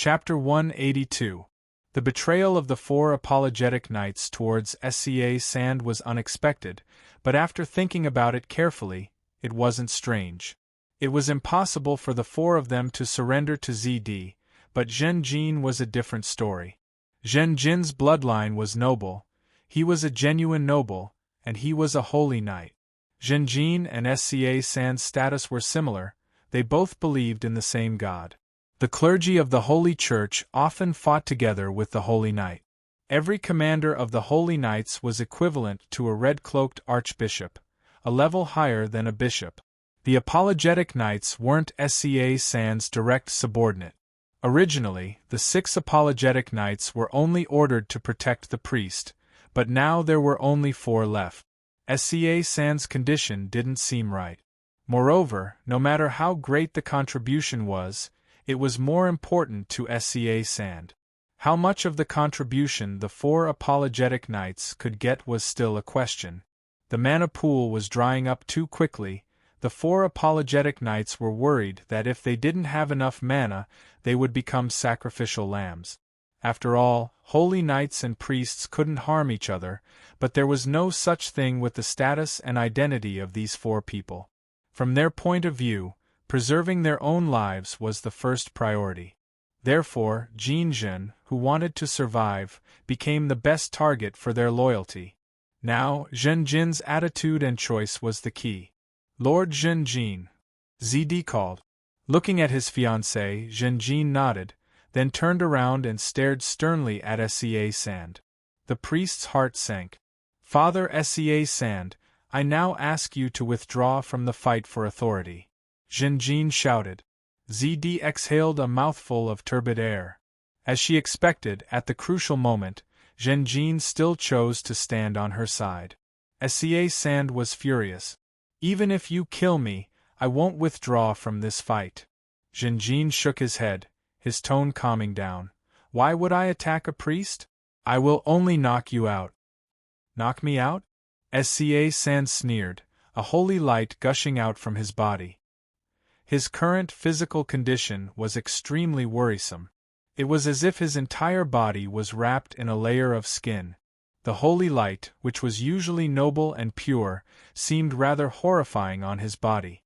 Chapter 182. The betrayal of the four apologetic knights towards Sca Sand was unexpected, but after thinking about it carefully, it wasn't strange. It was impossible for the four of them to surrender to Zd, but Zhen Jin was a different story. Zhen Jin's bloodline was noble, he was a genuine noble, and he was a holy knight. Zhen Jin and Sca Sand's status were similar, they both believed in the same God. The clergy of the Holy Church often fought together with the Holy Knight. Every commander of the Holy Knights was equivalent to a red-cloaked archbishop, a level higher than a bishop. The apologetic knights weren't Sca Sand's direct subordinate. Originally, the 6 apologetic knights were only ordered to protect the priest, but now there were only 4 left. Sca Sand's condition didn't seem right. Moreover, no matter how great the contribution was, it was more important to Sca Sand. How much of the contribution the 4 apologetic knights could get was still a question. The mana pool was drying up too quickly. The 4 apologetic knights were worried that if they didn't have enough mana, they would become sacrificial lambs. After all, holy knights and priests couldn't harm each other, but there was no such thing with the status and identity of these 4 people. From their point of view, preserving their own lives was the first priority. Therefore, Jin Jin, who wanted to survive, became the best target for their loyalty. Now, Zhen Jin's attitude and choice was the key. Lord Zhen Jin, Zd called. Looking at his fiancée, Zhen Jin nodded, then turned around and stared sternly at Sca Sand. The priest's heart sank. Father Sca Sand, I now ask you to withdraw from the fight for authority. Zhen Jin shouted. Zd exhaled a mouthful of turbid air. As she expected, at the crucial moment, Zhen Jin still chose to stand on her side. Sca Sand was furious. Even if you kill me, I won't withdraw from this fight. Zhen Jin shook his head, his tone calming down. Why would I attack a priest? I will only knock you out. Knock me out? Sca Sand sneered, a holy light gushing out from his body. His current physical condition was extremely worrisome. It was as if his entire body was wrapped in a layer of skin. The holy light, which was usually noble and pure, seemed rather horrifying on his body.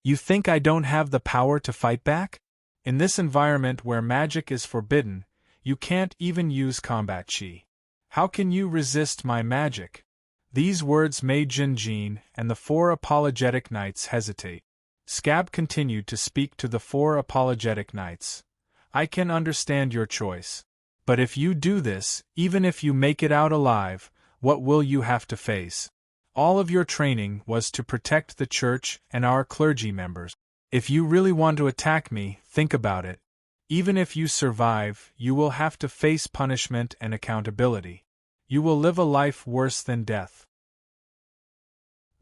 You think I don't have the power to fight back? In this environment where magic is forbidden, you can't even use combat chi. How can you resist my magic? These words made Zhen Jin and the 4 apologetic knights hesitate. Scab continued to speak to the 4 apologetic knights. I can understand your choice. But if you do this, even if you make it out alive, what will you have to face? All of your training was to protect the church and our clergy members. If you really want to attack me, think about it. Even if you survive, you will have to face punishment and accountability. You will live a life worse than death.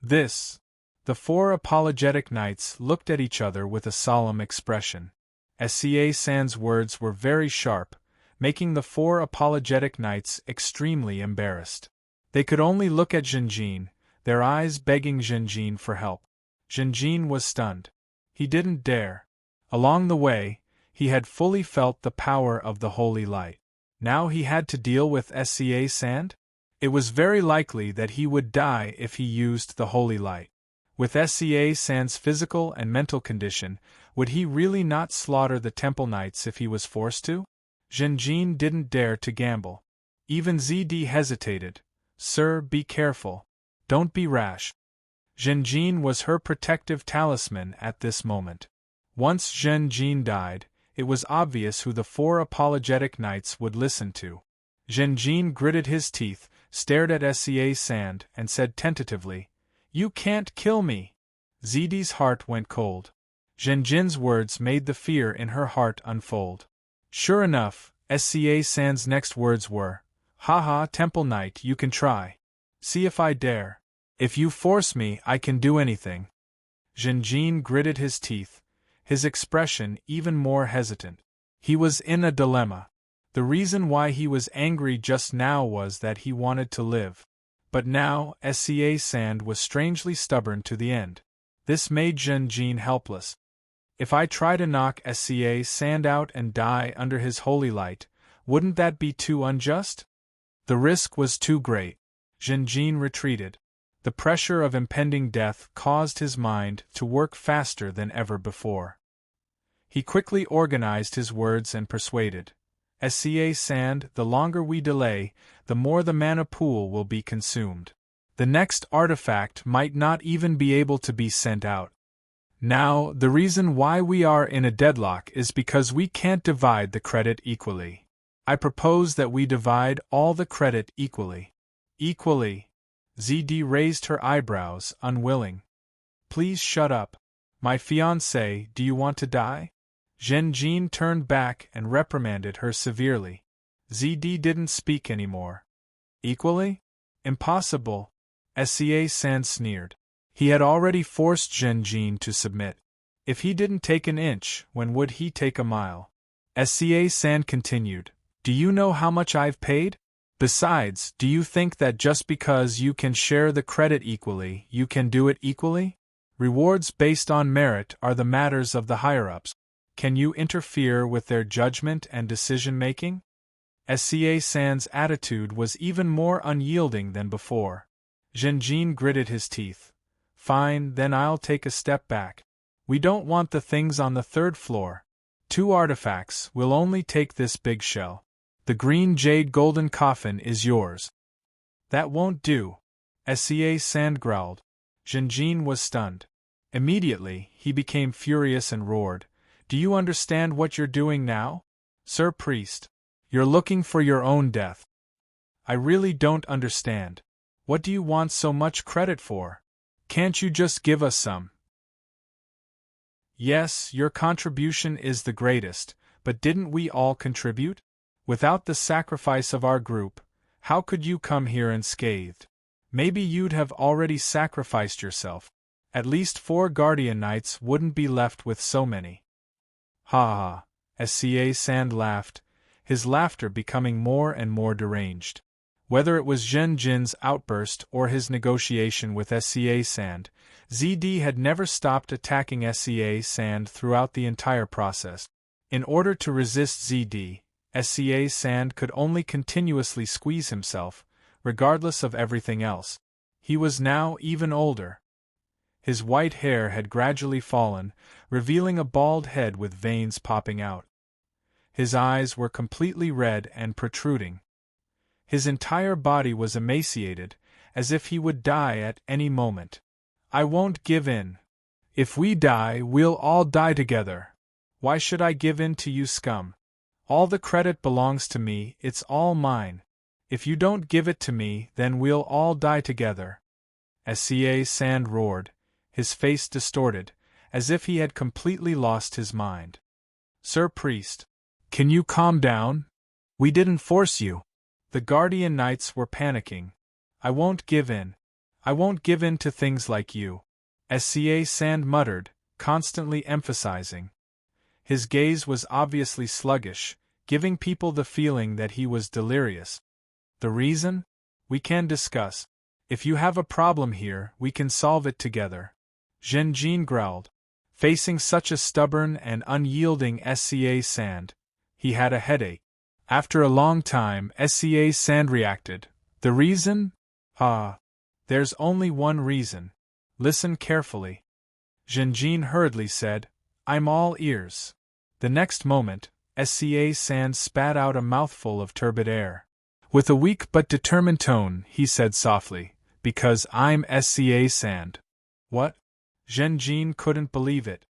The 4 apologetic knights looked at each other with a solemn expression. Sca Sand's words were very sharp, making the 4 apologetic knights extremely embarrassed. They could only look at Zhen Jin, their eyes begging Zhen Jin for help. Zhen Jin was stunned. He didn't dare. Along the way, he had fully felt the power of the holy light. Now he had to deal with Sca Sand? It was very likely that he would die if he used the holy light. With Sca Sand's physical and mental condition, would he really not slaughter the temple knights if he was forced to? Zhen Jin didn't dare to gamble. Even Zd hesitated. Sir, be careful. Don't be rash. Zhen Jin was her protective talisman at this moment. Once Zhen Jin died, it was obvious who the 4 apologetic knights would listen to. Zhen Jin gritted his teeth, stared at Sca Sand, and said tentatively, You can't kill me. Zd's heart went cold. Zhen Jin's words made the fear in her heart unfold. Sure enough, Sca Sand's next words were, Haha, Temple Knight, you can try. See if I dare. If you force me, I can do anything. Zhen Jin gritted his teeth, his expression even more hesitant. He was in a dilemma. The reason why he was angry just now was that he wanted to live. But now, Sca Sand was strangely stubborn to the end. This made Zhen Jin helpless. If I try to knock SCA Sand out and die under his holy light, wouldn't that be too unjust? The risk was too great. Zhenjin retreated. The pressure of impending death caused his mind to work faster than ever before. He quickly organized his words and persuaded. SCA Sand, the longer we delay, the more the mana pool will be consumed. The next artifact might not even be able to be sent out. Now, the reason why we are in a deadlock is because we can't divide the credit equally. I propose that we divide all the credit equally. Equally? ZD raised her eyebrows, unwilling. Please shut up. My fiancé, do you want to die? Zhenjin turned back and reprimanded her severely. ZD didn't speak anymore. Equally? Impossible. SCA Sand sneered. He had already forced Zhenjin to submit. If he didn't take an inch, when would he take a mile? SCA Sand continued. Do you know how much I've paid? Besides, do you think that just because you can share the credit equally, you can do it equally? Rewards based on merit are the matters of the higher-ups. Can you interfere with their judgment and decision-making? SCA Sand's attitude was even more unyielding than before. Zhenjin gritted his teeth. Fine, then I'll take a step back. We don't want the things on the third floor. 2 artifacts, we'll only take this big shell. The green jade golden coffin is yours. That won't do. SCA Sand growled. Zhenjin was stunned. Immediately, he became furious and roared. Do you understand what you're doing now? Sir Priest. You're looking for your own death. I really don't understand. What do you want so much credit for? Can't you just give us some? Yes, your contribution is the greatest, but didn't we all contribute? Without the sacrifice of our group, how could you come here unscathed? Maybe you'd have already sacrificed yourself. At least 4 Guardian Knights wouldn't be left with so many. Ha ha, SCA Sand laughed, his laughter becoming more and more deranged. Whether it was Zhenjin's outburst or his negotiation with SCA Sand, ZD had never stopped attacking SCA Sand throughout the entire process. In order to resist ZD, SCA Sand could only continuously squeeze himself, regardless of everything else. He was now even older. His white hair had gradually fallen, revealing a bald head with veins popping out. His eyes were completely red and protruding. His entire body was emaciated, as if he would die at any moment. I won't give in. If we die, we'll all die together. Why should I give in to you, scum? All the credit belongs to me, it's all mine. If you don't give it to me, then we'll all die together. SCA Sand roared, his face distorted, as if he had completely lost his mind. Sir Priest, can you calm down? We didn't force you. The Guardian Knights were panicking. I won't give in. I won't give in to things like you. SCA Sand muttered, constantly emphasizing. His gaze was obviously sluggish, giving people the feeling that he was delirious. The reason? We can discuss. If you have a problem here, we can solve it together. Zhenjin growled. Facing such a stubborn and unyielding SCA Sand, he had a headache. After a long time, SCA Sand reacted. The reason? There's only one reason. Listen carefully. Zhenjin hurriedly said, I'm all ears. The next moment, SCA Sand spat out a mouthful of turbid air. With a weak but determined tone, he said softly, Because I'm SCA Sand. What? Zhenjin couldn't believe it.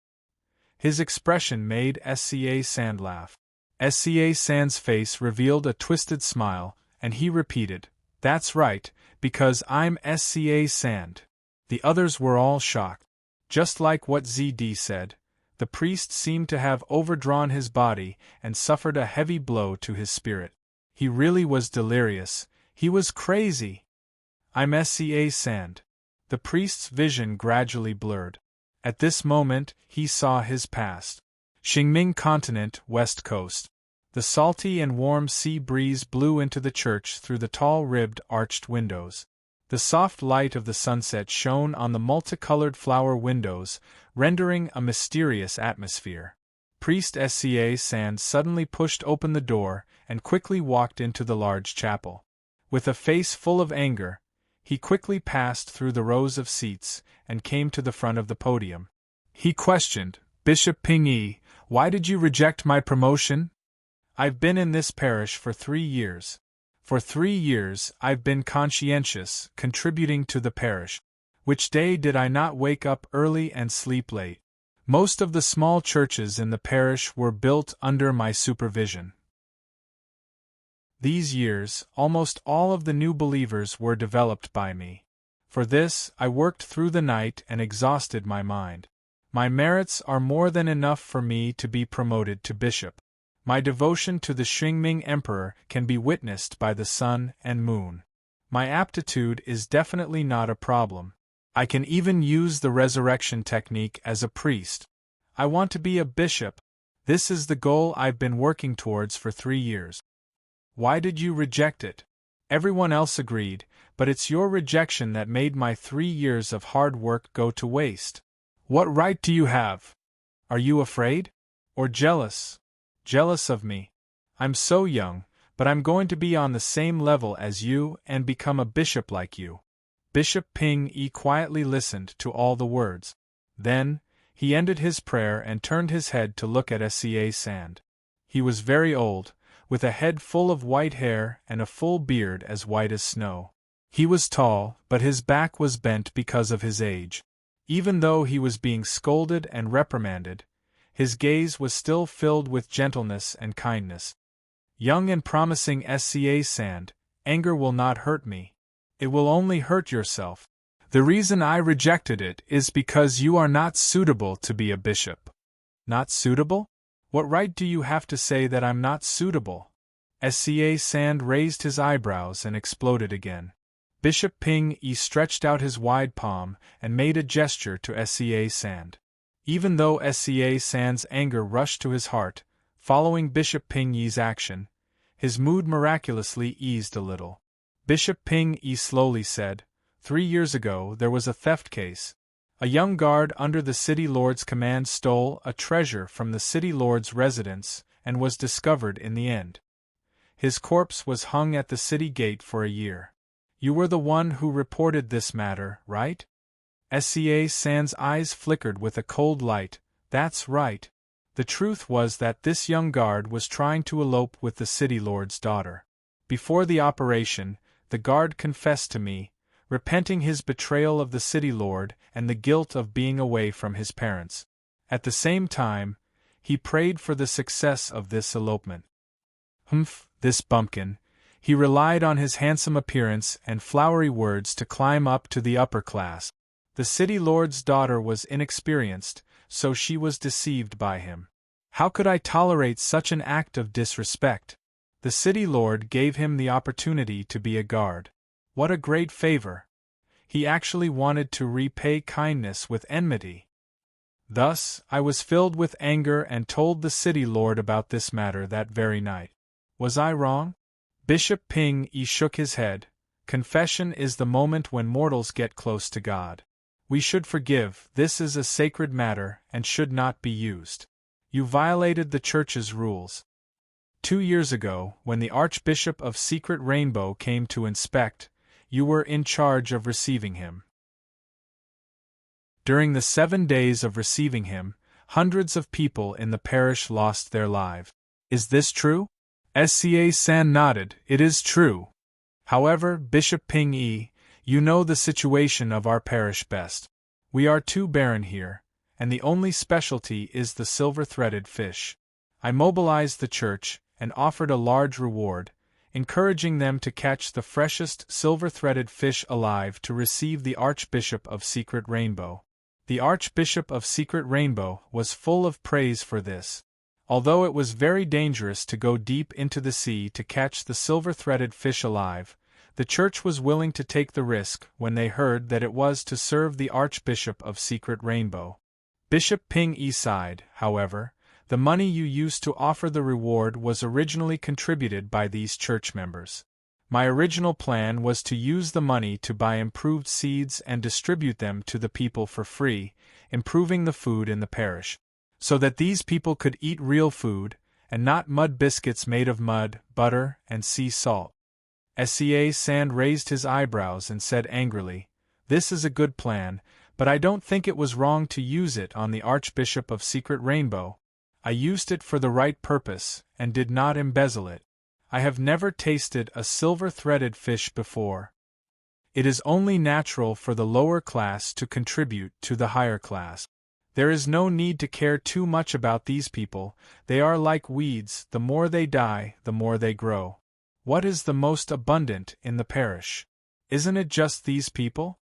His expression made SCA Sand laugh. SCA Sand's face revealed a twisted smile, and he repeated, That's right, because I'm SCA Sand. The others were all shocked. Just like what ZD said, the priest seemed to have overdrawn his body and suffered a heavy blow to his spirit. He really was delirious. He was crazy. I'm SCA Sand. The priest's vision gradually blurred. At this moment, he saw his past. Xingming Continent, West Coast. The salty and warm sea breeze blew into the church through the tall ribbed, arched windows. The soft light of the sunset shone on the multicolored flower windows, rendering a mysterious atmosphere. Priest Sca Sand suddenly pushed open the door and quickly walked into the large chapel. With a face full of anger, he quickly passed through the rows of seats and came to the front of the podium. He questioned, "Bishop Ping Yi, why did you reject my promotion?" "I've been in this parish for 3 years. For 3 years I've been conscientious, contributing to the parish. Which day did I not wake up early and sleep late? Most of the small churches in the parish were built under my supervision. These years, almost all of the new believers were developed by me. For this, I worked through the night and exhausted my mind. My merits are more than enough for me to be promoted to bishop. My devotion to the Xingming Emperor can be witnessed by the sun and moon. My aptitude is definitely not a problem. I can even use the resurrection technique as a priest. I want to be a bishop. This is the goal I've been working towards for 3 years. Why did you reject it? Everyone else agreed, but it's your rejection that made my 3 years of hard work go to waste. What right do you have? Are you afraid? Or jealous? Jealous of me? I'm so young, but I'm going to be on the same level as you and become a bishop like you." Bishop Ping Yi quietly listened to all the words. Then, he ended his prayer and turned his head to look at Sca Sand. He was very old, with a head full of white hair and a full beard as white as snow. He was tall, but his back was bent because of his age. Even though he was being scolded and reprimanded, his gaze was still filled with gentleness and kindness. "Young and promising Sca Sand, anger will not hurt me. It will only hurt yourself. The reason I rejected it is because you are not suitable to be a bishop." "Not suitable? What right do you have to say that I'm not suitable?" Sca Sand raised his eyebrows and exploded again. Bishop Ping Yi stretched out his wide palm and made a gesture to Sca Sand. Even though Sca Sand's anger rushed to his heart, following Bishop Ping Yi's action, his mood miraculously eased a little. Bishop Ping Yi slowly said, 3 years ago there was a theft case. A young guard under the city lord's command stole a treasure from the city lord's residence and was discovered in the end. His corpse was hung at the city gate for a year. You were the one who reported this matter, right?" Sca Sand's eyes flickered with a cold light. "That's right. The truth was that this young guard was trying to elope with the city lord's daughter. Before the operation, the guard confessed to me, repenting his betrayal of the city lord and the guilt of being away from his parents. At the same time, he prayed for the success of this elopement. This bumpkin. He relied on his handsome appearance and flowery words to climb up to the upper class. The city lord's daughter was inexperienced, so she was deceived by him. How could I tolerate such an act of disrespect? The city lord gave him the opportunity to be a guard. What a great favor! He actually wanted to repay kindness with enmity. Thus, I was filled with anger and told the city lord about this matter that very night. Was I wrong?" Bishop Ping Yi shook his head. "Confession is the moment when mortals get close to God. We should forgive. This is a sacred matter and should not be used. You violated the Church's rules. 2 years ago, when the Archbishop of Secret Rainbow came to inspect, you were in charge of receiving him. During the 7 days of receiving him, hundreds of people in the parish lost their lives. Is this true?" Sca Sand nodded. "It is true. However, Bishop Ping Yi, you know the situation of our parish best. We are too barren here, and the only specialty is the silver-threaded fish. I mobilized the church and offered a large reward, encouraging them to catch the freshest silver-threaded fish alive to receive the Archbishop of Secret Rainbow. The Archbishop of Secret Rainbow was full of praise for this. Although it was very dangerous to go deep into the sea to catch the silver-threaded fish alive, the church was willing to take the risk when they heard that it was to serve the Archbishop of Secret Rainbow. Bishop Ping Yi sighed, however. The money you used to offer the reward was originally contributed by these church members. My original plan was to use the money to buy improved seeds and distribute them to the people for free, improving the food in the parish, so that these people could eat real food, and not mud biscuits made of mud, butter, and sea salt. Sand raised his eyebrows and said angrily, "This is a good plan, but I don't think it was wrong to use it on the Archbishop of Secret Rainbow. I used it for the right purpose, and did not embezzle it. I have never tasted a silver-threaded fish before. It is only natural for the lower class to contribute to the higher class. There is no need to care too much about these people, they are like weeds, the more they die, the more they grow. What is the most abundant in the parish? Isn't it just these people?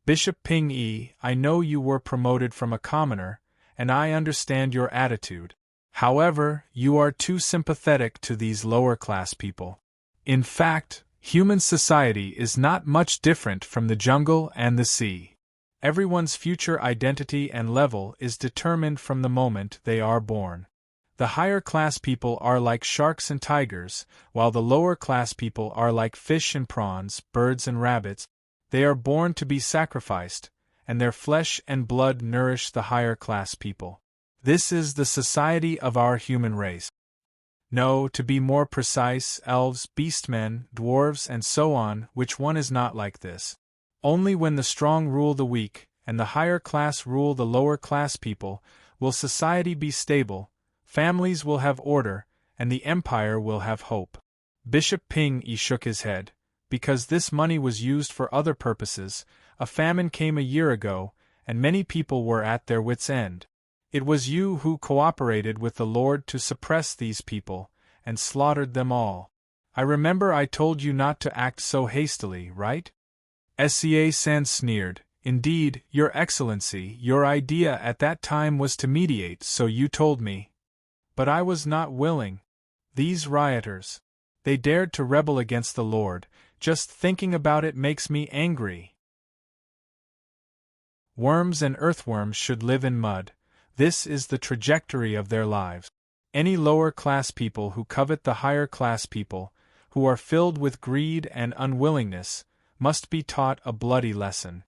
Bishop Ping-yi, I know you were promoted from a commoner, and I understand your attitude. However, you are too sympathetic to these lower-class people. In fact, human society is not much different from the jungle and the sea. Everyone's future identity and level is determined from the moment they are born. The higher-class people are like sharks and tigers, while the lower-class people are like fish and prawns, birds and rabbits. They are born to be sacrificed, and their flesh and blood nourish the higher-class people. This is the society of our human race. No, to be more precise, elves, beastmen, dwarves, and so on, which one is not like this? Only when the strong rule the weak, and the higher class rule the lower class people, will society be stable, families will have order, and the empire will have hope. Bishop Ping-yi shook his head. Because this money was used for other purposes, a famine came a year ago, and many people were at their wits' end. It was you who cooperated with the Lord to suppress these people, and slaughtered them all. I remember I told you not to act so hastily, right? Sand sneered. Indeed, Your Excellency, your idea at that time was to mediate, so you told me. But I was not willing. These rioters. They dared to rebel against the Lord. Just thinking about it makes me angry. Worms and earthworms should live in mud. This is the trajectory of their lives. Any lower-class people who covet the higher-class people, who are filled with greed and unwillingness, must be taught a bloody lesson.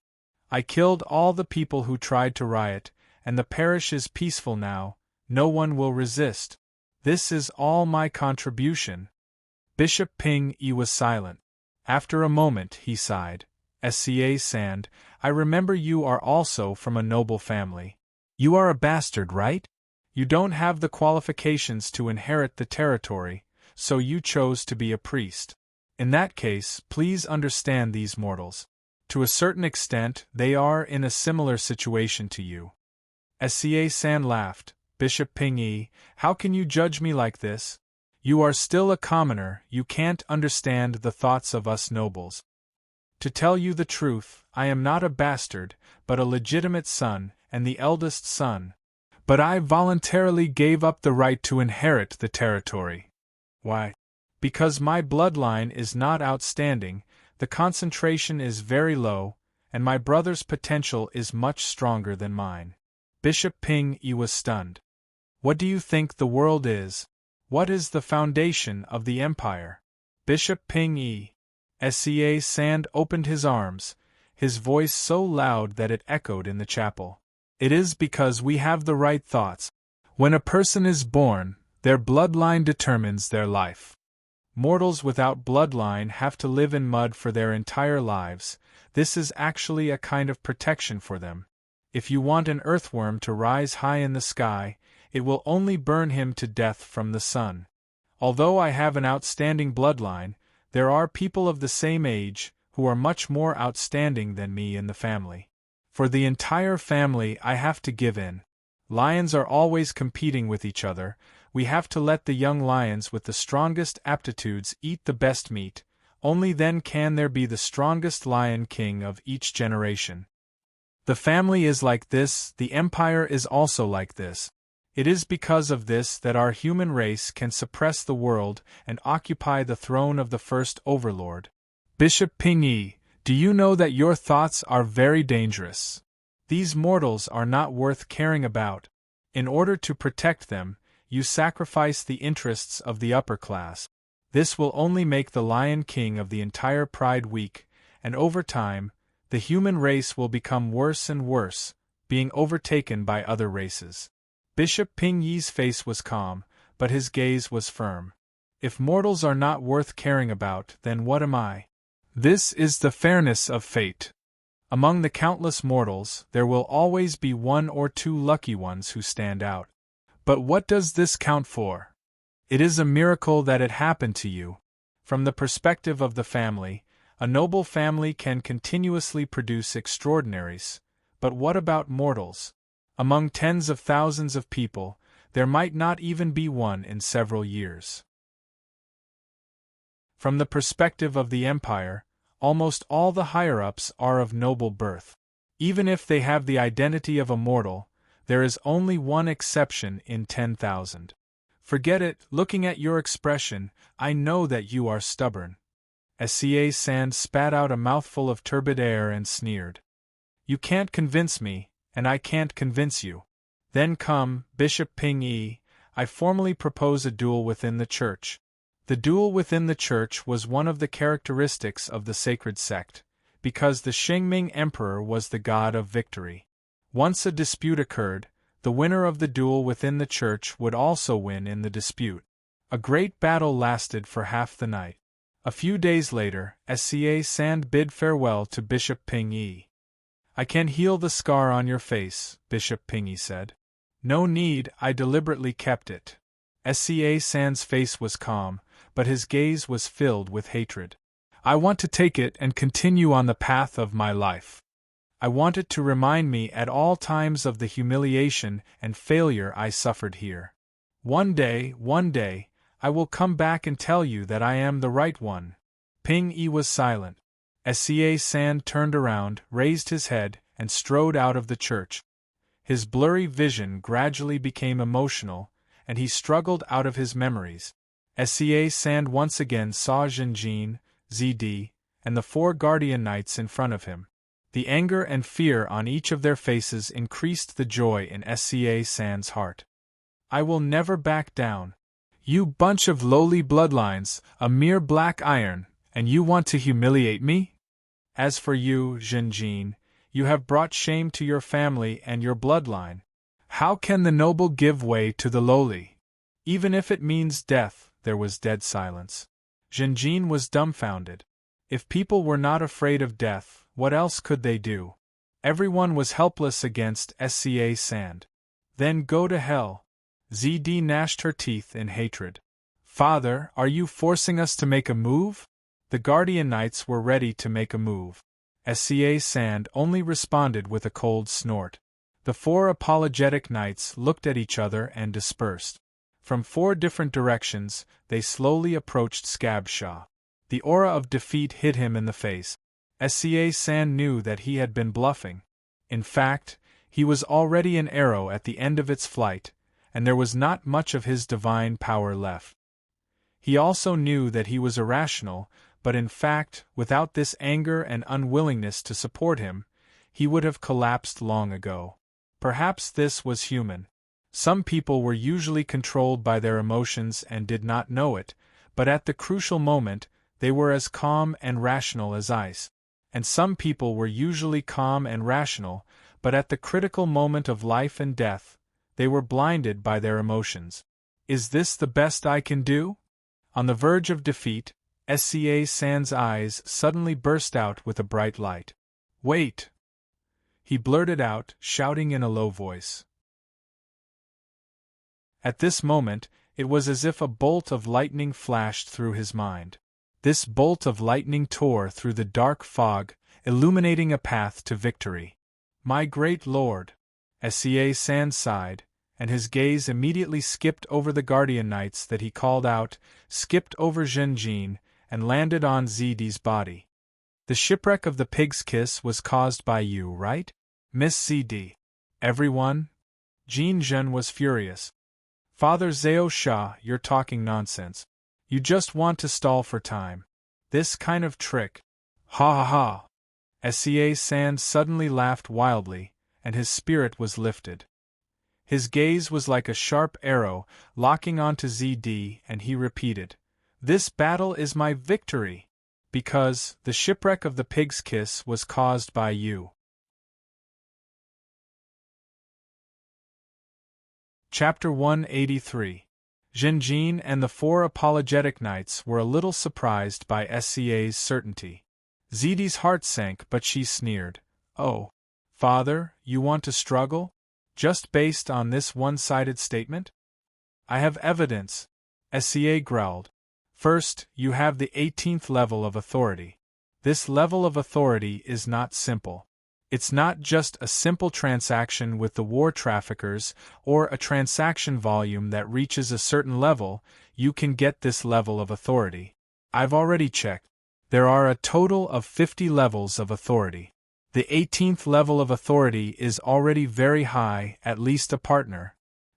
I killed all the people who tried to riot, and the parish is peaceful now. No one will resist. This is all my contribution. Bishop Ping-yi was silent. After a moment, he sighed. Sand, I remember you are also from a noble family. You are a bastard, right? You don't have the qualifications to inherit the territory, so you chose to be a priest. In that case, please understand these mortals. To a certain extent, they are in a similar situation to you. Sand laughed. Bishop Ping-yi, how can you judge me like this? You are still a commoner, you can't understand the thoughts of us nobles. To tell you the truth, I am not a bastard, but a legitimate son, and the eldest son. But I voluntarily gave up the right to inherit the territory. Why? Because my bloodline is not outstanding, the concentration is very low, and my brother's potential is much stronger than mine. Bishop Ping-yi was stunned. What do you think the world is? What is the foundation of the empire? Bishop Ping-yi. Sand opened his arms, his voice so loud that it echoed in the chapel. It is because we have the right thoughts. When a person is born, their bloodline determines their life. Mortals without bloodline have to live in mud for their entire lives. This is actually a kind of protection for them. If you want an earthworm to rise high in the sky, it will only burn him to death from the sun. Although I have an outstanding bloodline, there are people of the same age who are much more outstanding than me in the family. For the entire family I have to give in. Lions are always competing with each other. We have to let the young lions with the strongest aptitudes eat the best meat. Only then can there be the strongest lion king of each generation. The family is like this, the empire is also like this. It is because of this that our human race can suppress the world and occupy the throne of the first overlord. Bishop Ping-yi, do you know that your thoughts are very dangerous? These mortals are not worth caring about. In order to protect them, you sacrifice the interests of the upper class. This will only make the Lion King of the entire Pride weak, and over time, the human race will become worse and worse, being overtaken by other races. Bishop Ping Yi's face was calm, but his gaze was firm. If mortals are not worth caring about, then what am I? This is the fairness of fate. Among the countless mortals, there will always be one or two lucky ones who stand out. But what does this count for? It is a miracle that it happened to you. From the perspective of the family, a noble family can continuously produce extraordinaries. But what about mortals? Among tens of thousands of people, there might not even be one in several years. From the perspective of the empire, almost all the higher-ups are of noble birth. Even if they have the identity of a mortal, there is only one exception in 10,000. Forget it, looking at your expression, I know that you are stubborn. Sca Sand spat out a mouthful of turbid air and sneered. You can't convince me, and I can't convince you. Then come, Bishop Ping Yi, I formally propose a duel within the church. The duel within the church was one of the characteristics of the sacred sect, because the Xingming emperor was the god of victory. Once a dispute occurred, the winner of the duel within the church would also win in the dispute. A great battle lasted for half the night. A few days later, Sca Sand bid farewell to Bishop Ping Yi. I can heal the scar on your face, Bishop Ping Yi said. No need, I deliberately kept it. Sca Sand's face was calm, but his gaze was filled with hatred. I want to take it and continue on the path of my life. I want it to remind me at all times of the humiliation and failure I suffered here. One day, I will come back and tell you that I am the right one. Ping Yi was silent. Sca Sand turned around, raised his head, and strode out of the church. His blurry vision gradually became emotional, and he struggled out of his memories. Sca Sand once again saw Zhenjin, ZD, and the 4 guardian knights in front of him. The anger and fear on each of their faces increased the joy in Sca Sand's heart. I will never back down. You bunch of lowly bloodlines, a mere black iron, and you want to humiliate me? As for you, Zhenjin, you have brought shame to your family and your bloodline. How can the noble give way to the lowly? Even if it means death. There was dead silence. Zhenjin was dumbfounded. If people were not afraid of death, what else could they do? Everyone was helpless against Sca Sand. Then go to hell. ZD gnashed her teeth in hatred. Father, are you forcing us to make a move? The Guardian Knights were ready to make a move. Sca Sand only responded with a cold snort. The 4 apologetic knights looked at each other and dispersed. From 4 different directions, they slowly approached Scabshaw. The aura of defeat hit him in the face. Sca Sand knew that he had been bluffing. In fact, he was already an arrow at the end of its flight, and there was not much of his divine power left. He also knew that he was irrational, but in fact, without this anger and unwillingness to support him, he would have collapsed long ago. Perhaps this was human. Some people were usually controlled by their emotions and did not know it, but at the crucial moment, they were as calm and rational as ice. And some people were usually calm and rational, but at the critical moment of life and death, they were blinded by their emotions. Is this the best I can do? On the verge of defeat, Sca Sand's eyes suddenly burst out with a bright light. Wait! He blurted out, shouting in a low voice. At this moment, it was as if a bolt of lightning flashed through his mind. This bolt of lightning tore through the dark fog, illuminating a path to victory. My great lord! Sca Sand sighed, and his gaze immediately skipped over the Guardian Knights that he called out, skipped over Zhenjin, and landed on ZD's body. The shipwreck of the Pig's Kiss was caused by you, right? Miss ZD. Everyone? Jin Zhen was furious. Father Zhao Sha, you're talking nonsense. You just want to stall for time. This kind of trick. Ha ha ha. Sca Sand suddenly laughed wildly, and his spirit was lifted. His gaze was like a sharp arrow, locking onto ZD, and he repeated, This battle is my victory, because the shipwreck of the Pig's Kiss was caused by you. Chapter 183. Zhenjin and the 4 apologetic knights were a little surprised by SCA's certainty. Zidi's heart sank, but she sneered. Oh, father, you want to struggle? Just based on this one-sided statement? I have evidence, SCA growled. First, you have the 18th level of authority. This level of authority is not simple. It's not just a simple transaction with the war traffickers or a transaction volume that reaches a certain level. You can get this level of authority. I've already checked. There are a total of 50 levels of authority. The 18th level of authority is already very high, at least a partner.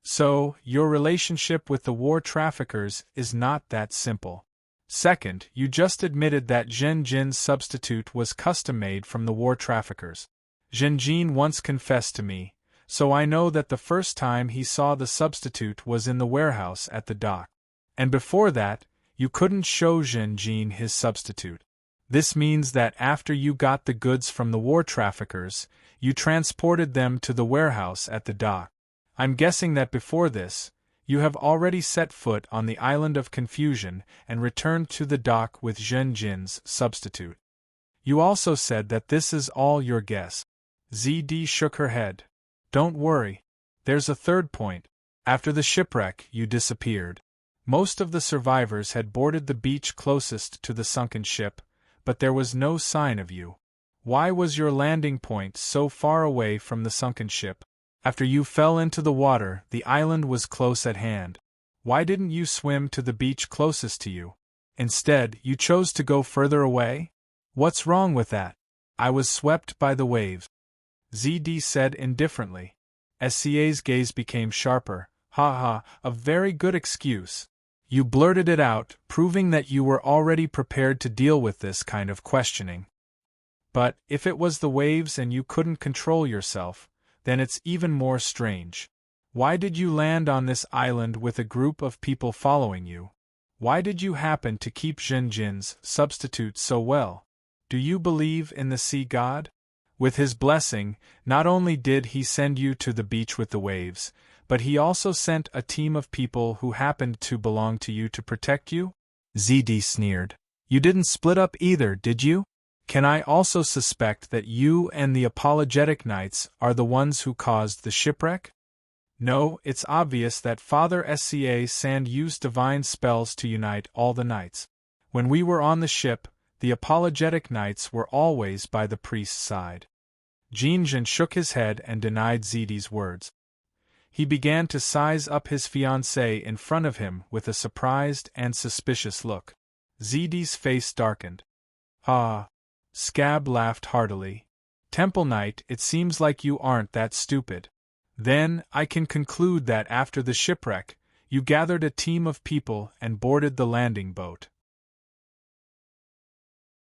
So, your relationship with the war traffickers is not that simple. Second, you just admitted that Zhenjin's substitute was custom-made from the war traffickers. Zhenjin once confessed to me, so I know that the first time he saw the substitute was in the warehouse at the dock. And before that, you couldn't show Zhenjin his substitute. This means that after you got the goods from the war traffickers, you transported them to the warehouse at the dock. I'm guessing that before this, you have already set foot on the island of confusion and returned to the dock with Zhenjin's substitute. You also said that this is all your guess. ZD shook her head. Don't worry. There's a third point. After the shipwreck, you disappeared. Most of the survivors had boarded the beach closest to the sunken ship, but there was no sign of you. Why was your landing point so far away from the sunken ship? After you fell into the water, the island was close at hand. Why didn't you swim to the beach closest to you? Instead, you chose to go further away? What's wrong with that? I was swept by the waves. ZD said indifferently. SCA's gaze became sharper. Ha ha, a very good excuse. You blurted it out, proving that you were already prepared to deal with this kind of questioning. But if it was the waves and you couldn't control yourself, then it's even more strange. Why did you land on this island with a group of people following you? Why did you happen to keep Zhenjin's substitute so well? Do you believe in the sea god? With his blessing, not only did he send you to the beach with the waves, but he also sent a team of people who happened to belong to you to protect you? ZD sneered. You didn't split up either, did you? Can I also suspect that you and the apologetic knights are the ones who caused the shipwreck? No, it's obvious that Father SCA Sand used divine spells to unite all the knights. When we were on the ship, the apologetic knights were always by the priest's side. Jinjin shook his head and denied ZD's words. He began to size up his fiancée in front of him with a surprised and suspicious look. ZD's face darkened. Ah! Scab laughed heartily. Temple Knight, it seems like you aren't that stupid. Then, I can conclude that after the shipwreck, you gathered a team of people and boarded the landing boat.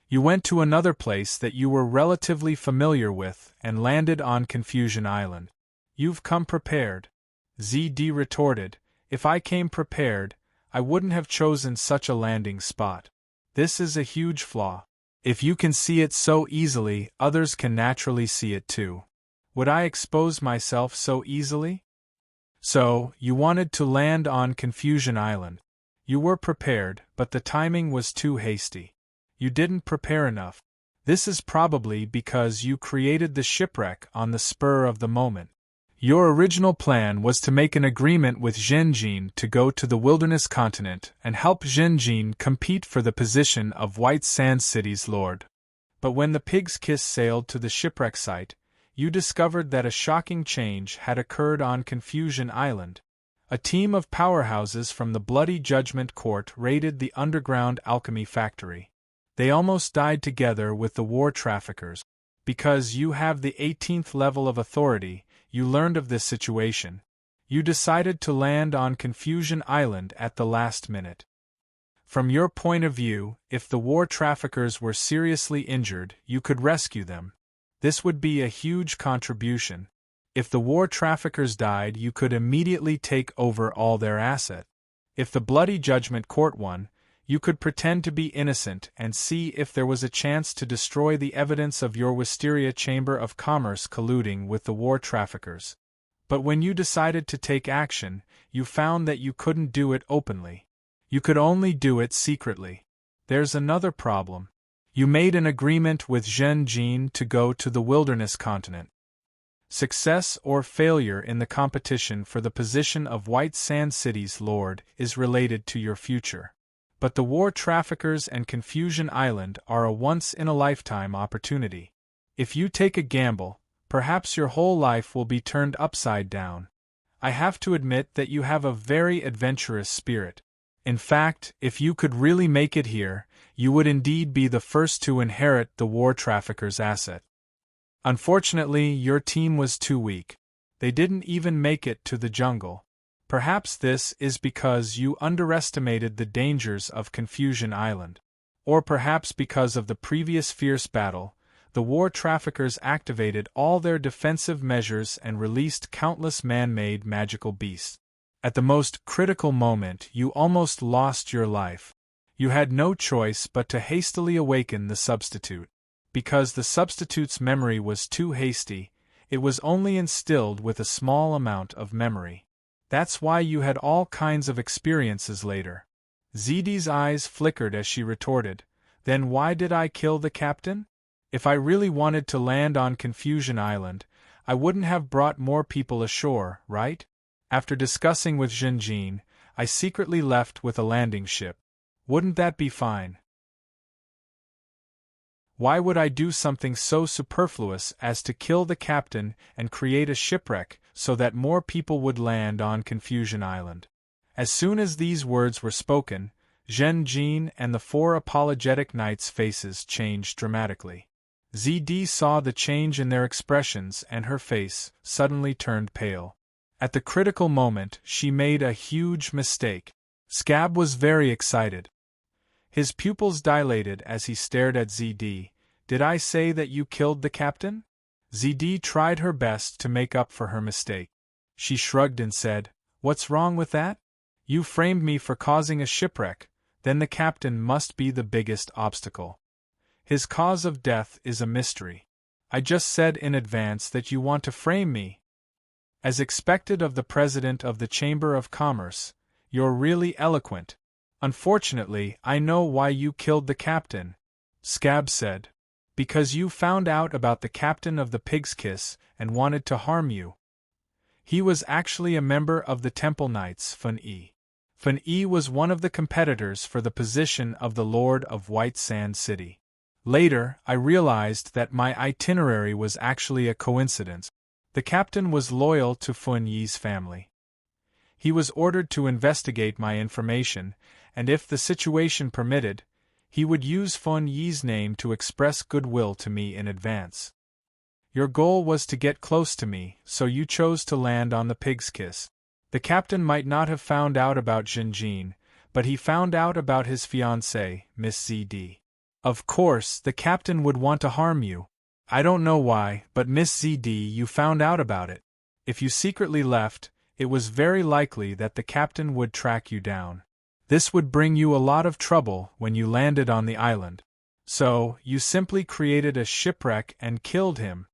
You went to another place that you were relatively familiar with and landed on Confusion Island. You've come prepared. ZD retorted. If I came prepared, I wouldn't have chosen such a landing spot. This is a huge flaw. If you can see it so easily, others can naturally see it too. Would I expose myself so easily? So, you wanted to land on Confusion Island. You were prepared, but the timing was too hasty. You didn't prepare enough. This is probably because you created the shipwreck on the spur of the moment. Your original plan was to make an agreement with Zhenjin to go to the wilderness continent and help Zhenjin compete for the position of White Sand City's lord. But when the Pig's Kiss sailed to the shipwreck site, you discovered that a shocking change had occurred on Confusion Island. A team of powerhouses from the Bloody Judgment Court raided the underground alchemy factory. They almost died together with the war traffickers. Because you have the 18th level of authority, you learned of this situation. You decided to land on Confusion Island at the last minute. From your point of view, if the war traffickers were seriously injured, you could rescue them. This would be a huge contribution. If the war traffickers died, you could immediately take over all their assets. If the Bloody Judgment Court won, You could pretend to be innocent and see if there was a chance to destroy the evidence of your Wisteria Chamber of Commerce colluding with the war traffickers. But when you decided to take action, you found that you couldn't do it openly. You could only do it secretly. There's another problem. You made an agreement with Zhen Jin to go to the wilderness continent. Success or failure in the competition for the position of White Sand City's lord is related to your future. But the war traffickers and Confusion Island are a once-in-a-lifetime opportunity. If you take a gamble, perhaps your whole life will be turned upside down. I have to admit that you have a very adventurous spirit. In fact, if you could really make it here, you would indeed be the first to inherit the war traffickers' asset. Unfortunately, your team was too weak. They didn't even make it to the jungle. Perhaps this is because you underestimated the dangers of Confusion Island. Or perhaps because of the previous fierce battle, the war traffickers activated all their defensive measures and released countless man-made magical beasts. At the most critical moment, you almost lost your life. You had no choice but to hastily awaken the substitute. Because the substitute's memory was too hasty, it was only instilled with a small amount of memory. That's why you had all kinds of experiences later. ZD's eyes flickered as she retorted, "Then why did I kill the captain? If I really wanted to land on Confusion Island, I wouldn't have brought more people ashore, right? After discussing with Zhen Jin, I secretly left with a landing ship. Wouldn't that be fine? Why would I do something so superfluous as to kill the captain and create a shipwreck so that more people would land on Confusion Island?" As soon as these words were spoken, Zhen Jin and the four apologetic knights' faces changed dramatically. ZD saw the change in their expressions and her face suddenly turned pale. At the critical moment, she made a huge mistake. Scab was very excited. His pupils dilated as he stared at ZD. "Did I say that you killed the captain?" ZD tried her best to make up for her mistake. She shrugged and said, "What's wrong with that? You framed me for causing a shipwreck, then the captain must be the biggest obstacle. His cause of death is a mystery. I just said in advance that you want to frame me. As expected of the president of the Chamber of Commerce, you're really eloquent. Unfortunately, I know why you killed the captain," Scab said. "Because you found out about the captain of the Pig's Kiss and wanted to harm you. He was actually a member of the Temple Knights, Fan Yi. Fan Yi was one of the competitors for the position of the Lord of White Sand City. Later, I realized that my itinerary was actually a coincidence. The captain was loyal to Fan Yi's family. He was ordered to investigate my information, and if the situation permitted, he would use Fan Yi's name to express goodwill to me in advance. Your goal was to get close to me, so you chose to land on the Pig's Kiss. The captain might not have found out about Zhen Jin, but he found out about his fiancée, Miss ZD. Of course, the captain would want to harm you. I don't know why, but Miss ZD, you found out about it. If you secretly left, it was very likely that the captain would track you down. This would bring you a lot of trouble when you landed on the island. So, you simply created a shipwreck and killed him.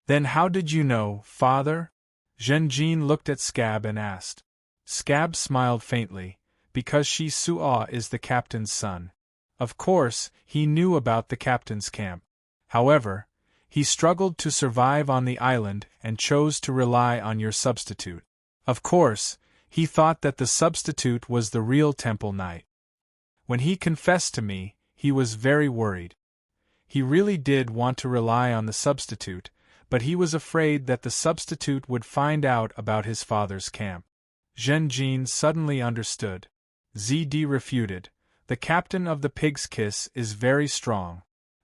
Then how did you know, father? Zhen Jin looked at Scab and asked. Scab smiled faintly, because Shi Suo is the captain's son. Of course, he knew about the captain's camp. However, he struggled to survive on the island and chose to rely on your substitute. Of course, he thought that the substitute was the real Temple Knight. When he confessed to me, he was very worried. He really did want to rely on the substitute, but he was afraid that the substitute would find out about his father's camp. Zhen Jin suddenly understood. ZD refuted. The captain of the Pig's Kiss is very strong.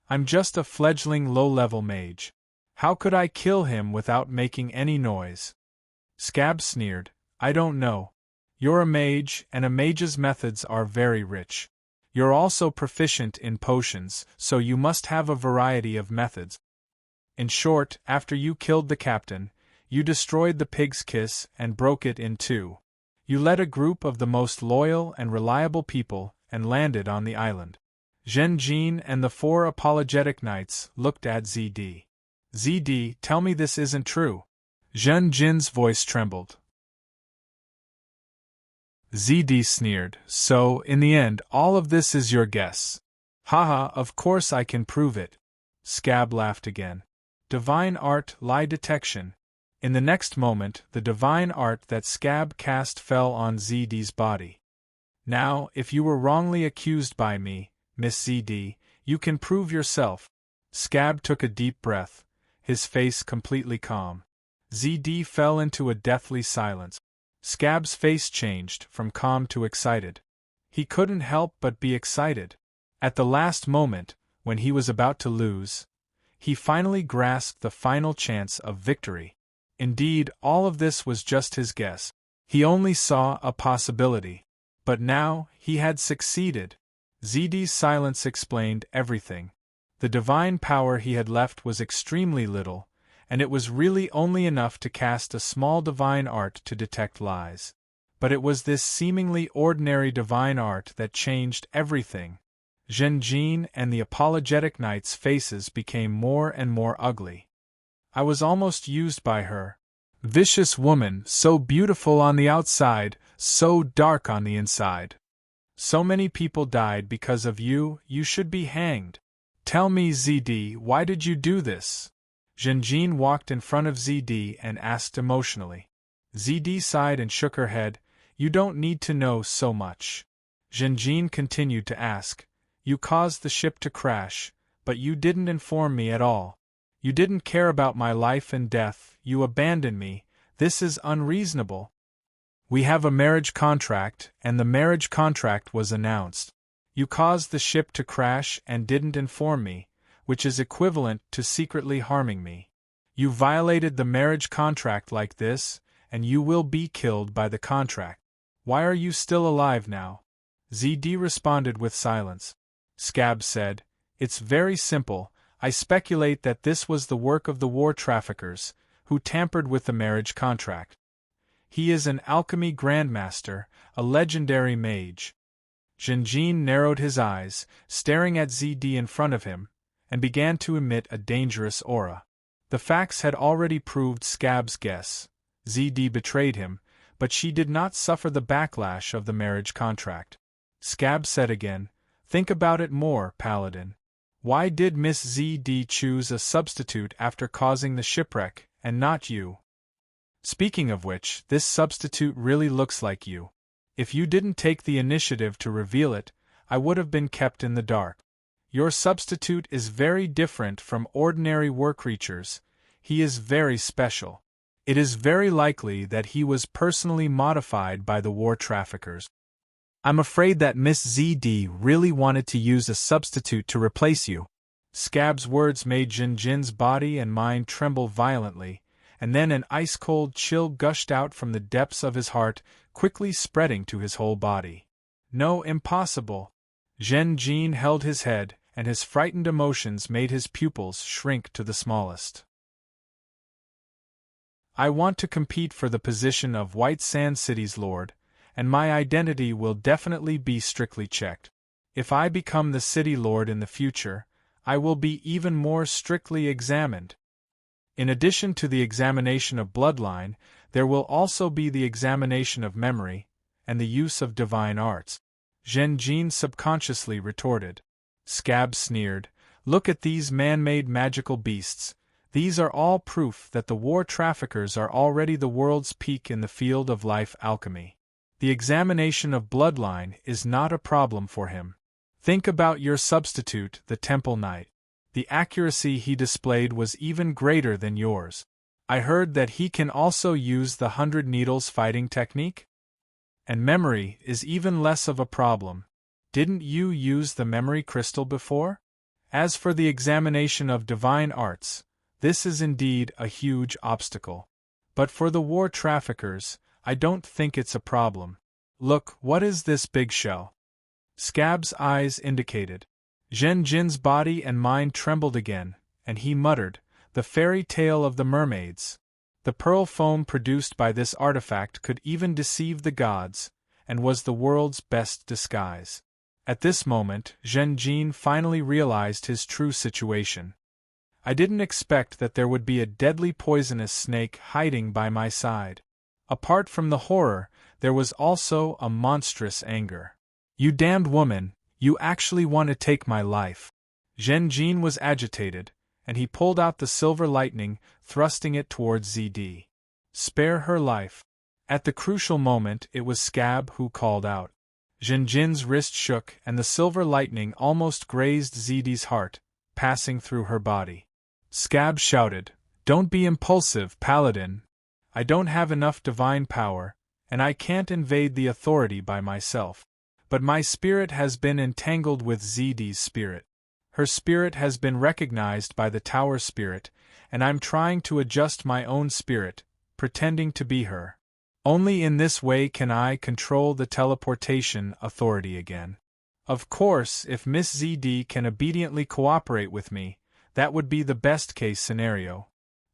I'm just a fledgling low-level mage. How could I kill him without making any noise? Scab sneered. I don't know. You're a mage, and a mage's methods are very rich. You're also proficient in potions, so you must have a variety of methods. In short, after you killed the captain, you destroyed the Pig's Kiss and broke it in two. You led a group of the most loyal and reliable people, and landed on the island. Zhen Jin and the 4 apologetic knights looked at ZD. ZD, tell me this isn't true. Zhen Jin's voice trembled. ZD sneered, so, in the end, all of this is your guess. Haha, of course I can prove it. Scab laughed again. Divine art, lie detection. In the next moment, the divine art that Scab cast fell on ZD's body. Now, if you were wrongly accused by me, Miss ZD, you can prove yourself. Scab took a deep breath, his face completely calm. ZD fell into a deathly silence. Scab's face changed from calm to excited. He couldn't help but be excited. At the last moment, when he was about to lose, he finally grasped the final chance of victory. Indeed, all of this was just his guess. He only saw a possibility. But now, he had succeeded. ZD's silence explained everything. The divine power he had left was extremely little, and it was really only enough to cast a small divine art to detect lies. But it was this seemingly ordinary divine art that changed everything. Zhen Jin and the apologetic knights' faces became more and more ugly. I was almost used by her. Vicious woman, so beautiful on the outside, so dark on the inside. So many people died because of you, you should be hanged. Tell me, ZD, why did you do this? Zhen Jin walked in front of ZD and asked emotionally. ZD sighed and shook her head. You don't need to know so much. Zhen Jin continued to ask. You caused the ship to crash, but you didn't inform me at all. You didn't care about my life and death, you abandoned me. This is unreasonable. We have a marriage contract, and the marriage contract was announced. You caused the ship to crash and didn't inform me, which is equivalent to secretly harming me. You violated the marriage contract like this, and you will be killed by the contract. Why are you still alive now? ZD responded with silence. Scab said, It's very simple. I speculate that this was the work of the war traffickers, who tampered with the marriage contract. He is an alchemy grandmaster, a legendary mage. Zhen Jin narrowed his eyes, staring at ZD in front of him, and began to emit a dangerous aura. The facts had already proved Scab's guess. ZD betrayed him, but she did not suffer the backlash of the marriage contract. Scab said again, Think about it more, Paladin. Why did Miss ZD choose a substitute after causing the shipwreck, and not you? Speaking of which, this substitute really looks like you. If you didn't take the initiative to reveal it, I would have been kept in the dark. Your substitute is very different from ordinary war creatures. He is very special. It is very likely that he was personally modified by the war traffickers. I'm afraid that Miss ZD really wanted to use a substitute to replace you. Scab's words made Zhen Jin's body and mind tremble violently, and then an ice-cold chill gushed out from the depths of his heart, quickly spreading to his whole body. No, impossible. Zhen Jin held his head, and his frightened emotions made his pupils shrink to the smallest. I want to compete for the position of White Sand City's lord, and my identity will definitely be strictly checked. If I become the city lord in the future, I will be even more strictly examined. In addition to the examination of bloodline, there will also be the examination of memory, and the use of divine arts. Zhen Jin subconsciously retorted. Scab sneered, Look at these man-made magical beasts. These are all proof that the war traffickers are already the world's peak in the field of life alchemy. The examination of bloodline is not a problem for him. Think about your substitute, the Temple Knight. The accuracy he displayed was even greater than yours. I heard that he can also use the 100 needles fighting technique? And memory is even less of a problem. Didn't you use the memory crystal before? As for the examination of divine arts, this is indeed a huge obstacle. But for the war traffickers, I don't think it's a problem. Look, what is this big shell? Scab's eyes indicated. Zhen Jin's body and mind trembled again, and he muttered, The fairy tale of the mermaids. The pearl foam produced by this artifact could even deceive the gods, and was the world's best disguise. At this moment, Zhenjin finally realized his true situation. I didn't expect that there would be a deadly poisonous snake hiding by my side. Apart from the horror, there was also a monstrous anger. You damned woman, you actually want to take my life. Zhenjin was agitated, and he pulled out the silver lightning, thrusting it towards ZD. Spare her life. At the crucial moment, it was Scab who called out. Zhenjin's wrist shook, and the silver lightning almost grazed ZD's heart, passing through her body. Scab shouted, "Don't be impulsive, Paladin. I don't have enough divine power, and I can't invade the authority by myself. But my spirit has been entangled with ZD's spirit. Her spirit has been recognized by the tower spirit, and I'm trying to adjust my own spirit, pretending to be her. Only in this way can I control the teleportation authority again. Of course, if Miss ZD can obediently cooperate with me, that would be the best-case scenario."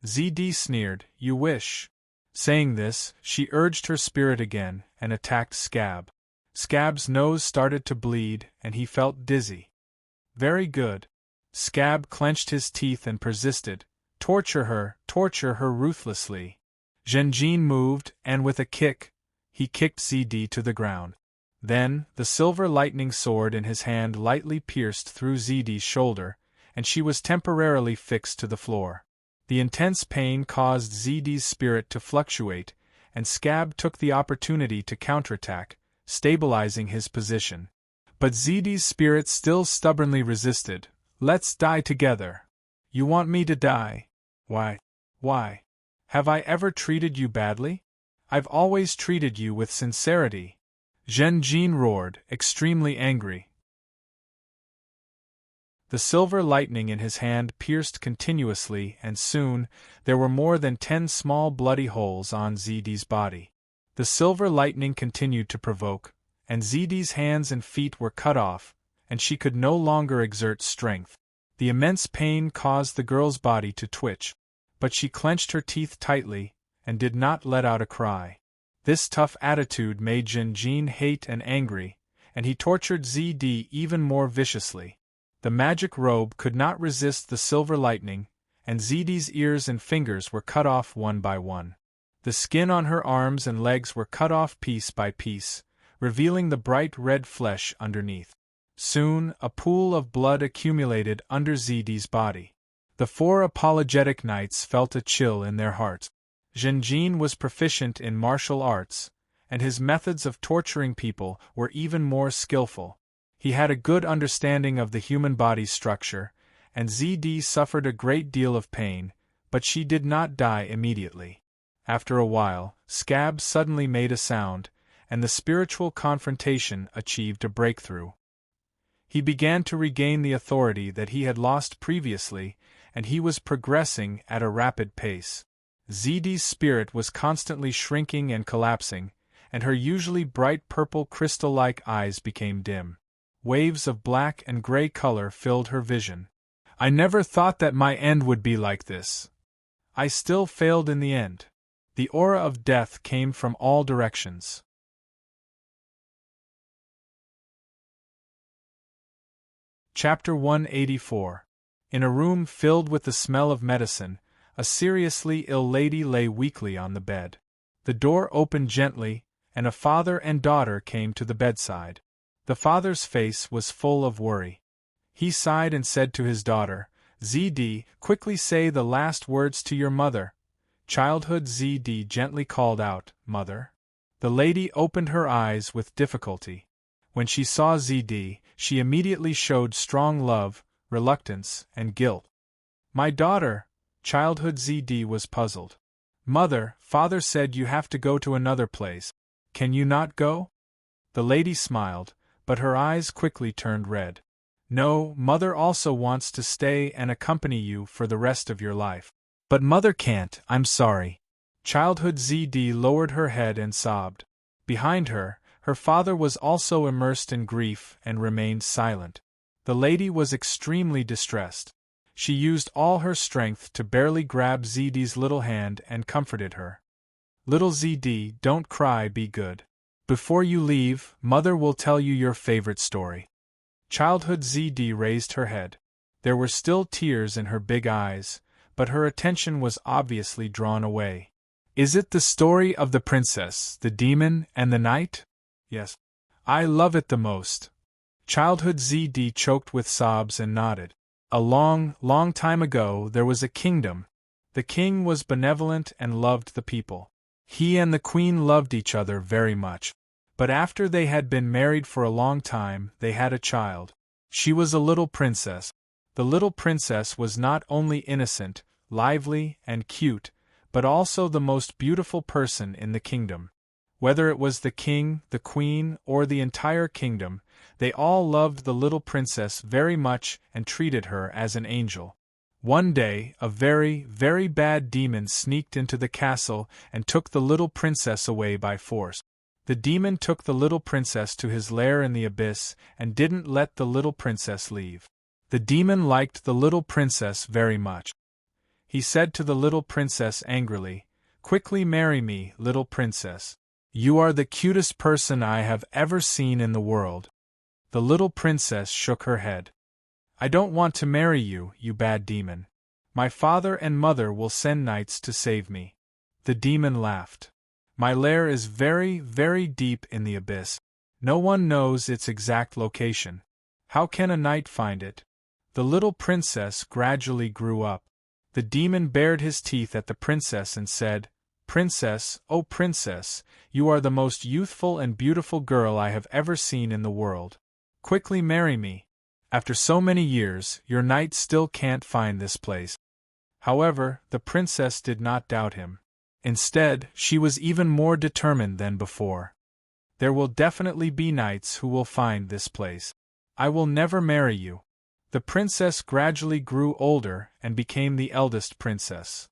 ZD sneered, "You wish." Saying this, she urged her spirit again and attacked Scab. Scab's nose started to bleed, and he felt dizzy. "Very good." Scab clenched his teeth and persisted. Torture her ruthlessly." Zhenjin moved, and with a kick, he kicked ZD to the ground. Then, the silver lightning sword in his hand lightly pierced through ZD's shoulder, and she was temporarily fixed to the floor. The intense pain caused ZD's spirit to fluctuate, and Scab took the opportunity to counterattack, stabilizing his position. But ZD's spirit still stubbornly resisted. "Let's die together." "You want me to die? Why? Have I ever treated you badly? I've always treated you with sincerity." Zhenjin roared, extremely angry. The silver lightning in his hand pierced continuously, and soon, there were more than 10 small bloody holes on ZD's body. The silver lightning continued to provoke, and ZD's hands and feet were cut off, and she could no longer exert strength. The immense pain caused the girl's body to twitch, but she clenched her teeth tightly, and did not let out a cry. This tough attitude made Zhenjin hate and angry, and he tortured ZD even more viciously. The magic robe could not resist the silver lightning, and ZD's ears and fingers were cut off one by one. The skin on her arms and legs were cut off piece by piece, revealing the bright red flesh underneath. Soon, a pool of blood accumulated under ZD's body. The 4 apologetic knights felt a chill in their hearts. Zhenjin was proficient in martial arts, and his methods of torturing people were even more skillful. He had a good understanding of the human body's structure, and ZD suffered a great deal of pain, but she did not die immediately. After a while, Scab suddenly made a sound, and the spiritual confrontation achieved a breakthrough. He began to regain the authority that he had lost previously, and he was progressing at a rapid pace. ZD's spirit was constantly shrinking and collapsing, and her usually bright purple crystal-like eyes became dim. Waves of black and gray color filled her vision. "I never thought that my end would be like this. I still failed in the end." The aura of death came from all directions. Chapter 184. In a room filled with the smell of medicine, a seriously ill lady lay weakly on the bed. The door opened gently, and a father and daughter came to the bedside. The father's face was full of worry. He sighed and said to his daughter, "ZD, quickly say the last words to your mother." Childhood ZD gently called out, "Mother." The lady opened her eyes with difficulty. When she saw ZD, she immediately showed strong love, reluctance, and guilt. "My daughter," childhood ZD was puzzled. "Mother, father said you have to go to another place. Can you not go?" The lady smiled, but her eyes quickly turned red. "No, mother also wants to stay and accompany you for the rest of your life. But mother can't, I'm sorry." Childhood ZD lowered her head and sobbed. Behind her, her father was also immersed in grief and remained silent. The lady was extremely distressed. She used all her strength to barely grab ZD's little hand and comforted her. "Little ZD, don't cry, be good. Before you leave, mother will tell you your favorite story." Childhood ZD raised her head. There were still tears in her big eyes, but her attention was obviously drawn away. Is it the story of the princess, the demon, and the knight? Yes. I love it the most. Childhood ZD choked with sobs and nodded. A long, long time ago there was a kingdom. The king was benevolent and loved the people. He and the queen loved each other very much. But after they had been married for a long time, they had a child. She was a little princess. The little princess was not only innocent, lively, and cute, but also the most beautiful person in the kingdom. Whether it was the king, the queen, or the entire kingdom, they all loved the little princess very much and treated her as an angel. One day, a very, very bad demon sneaked into the castle and took the little princess away by force. The demon took the little princess to his lair in the abyss and didn't let the little princess leave. The demon liked the little princess very much. He said to the little princess angrily, "Quickly marry me, little princess. You are the cutest person I have ever seen in the world." The little princess shook her head. "I don't want to marry you, you bad demon. My father and mother will send knights to save me." The demon laughed. "My lair is very, very deep in the abyss. No one knows its exact location. How can a knight find it?" The little princess gradually grew up. The demon bared his teeth at the princess and said, "Princess, oh princess, you are the most youthful and beautiful girl I have ever seen in the world. Quickly marry me. After so many years, your knight still can't find this place." However, the princess did not doubt him. Instead, she was even more determined than before. "There will definitely be knights who will find this place. I will never marry you." The princess gradually grew older and became the eldest princess.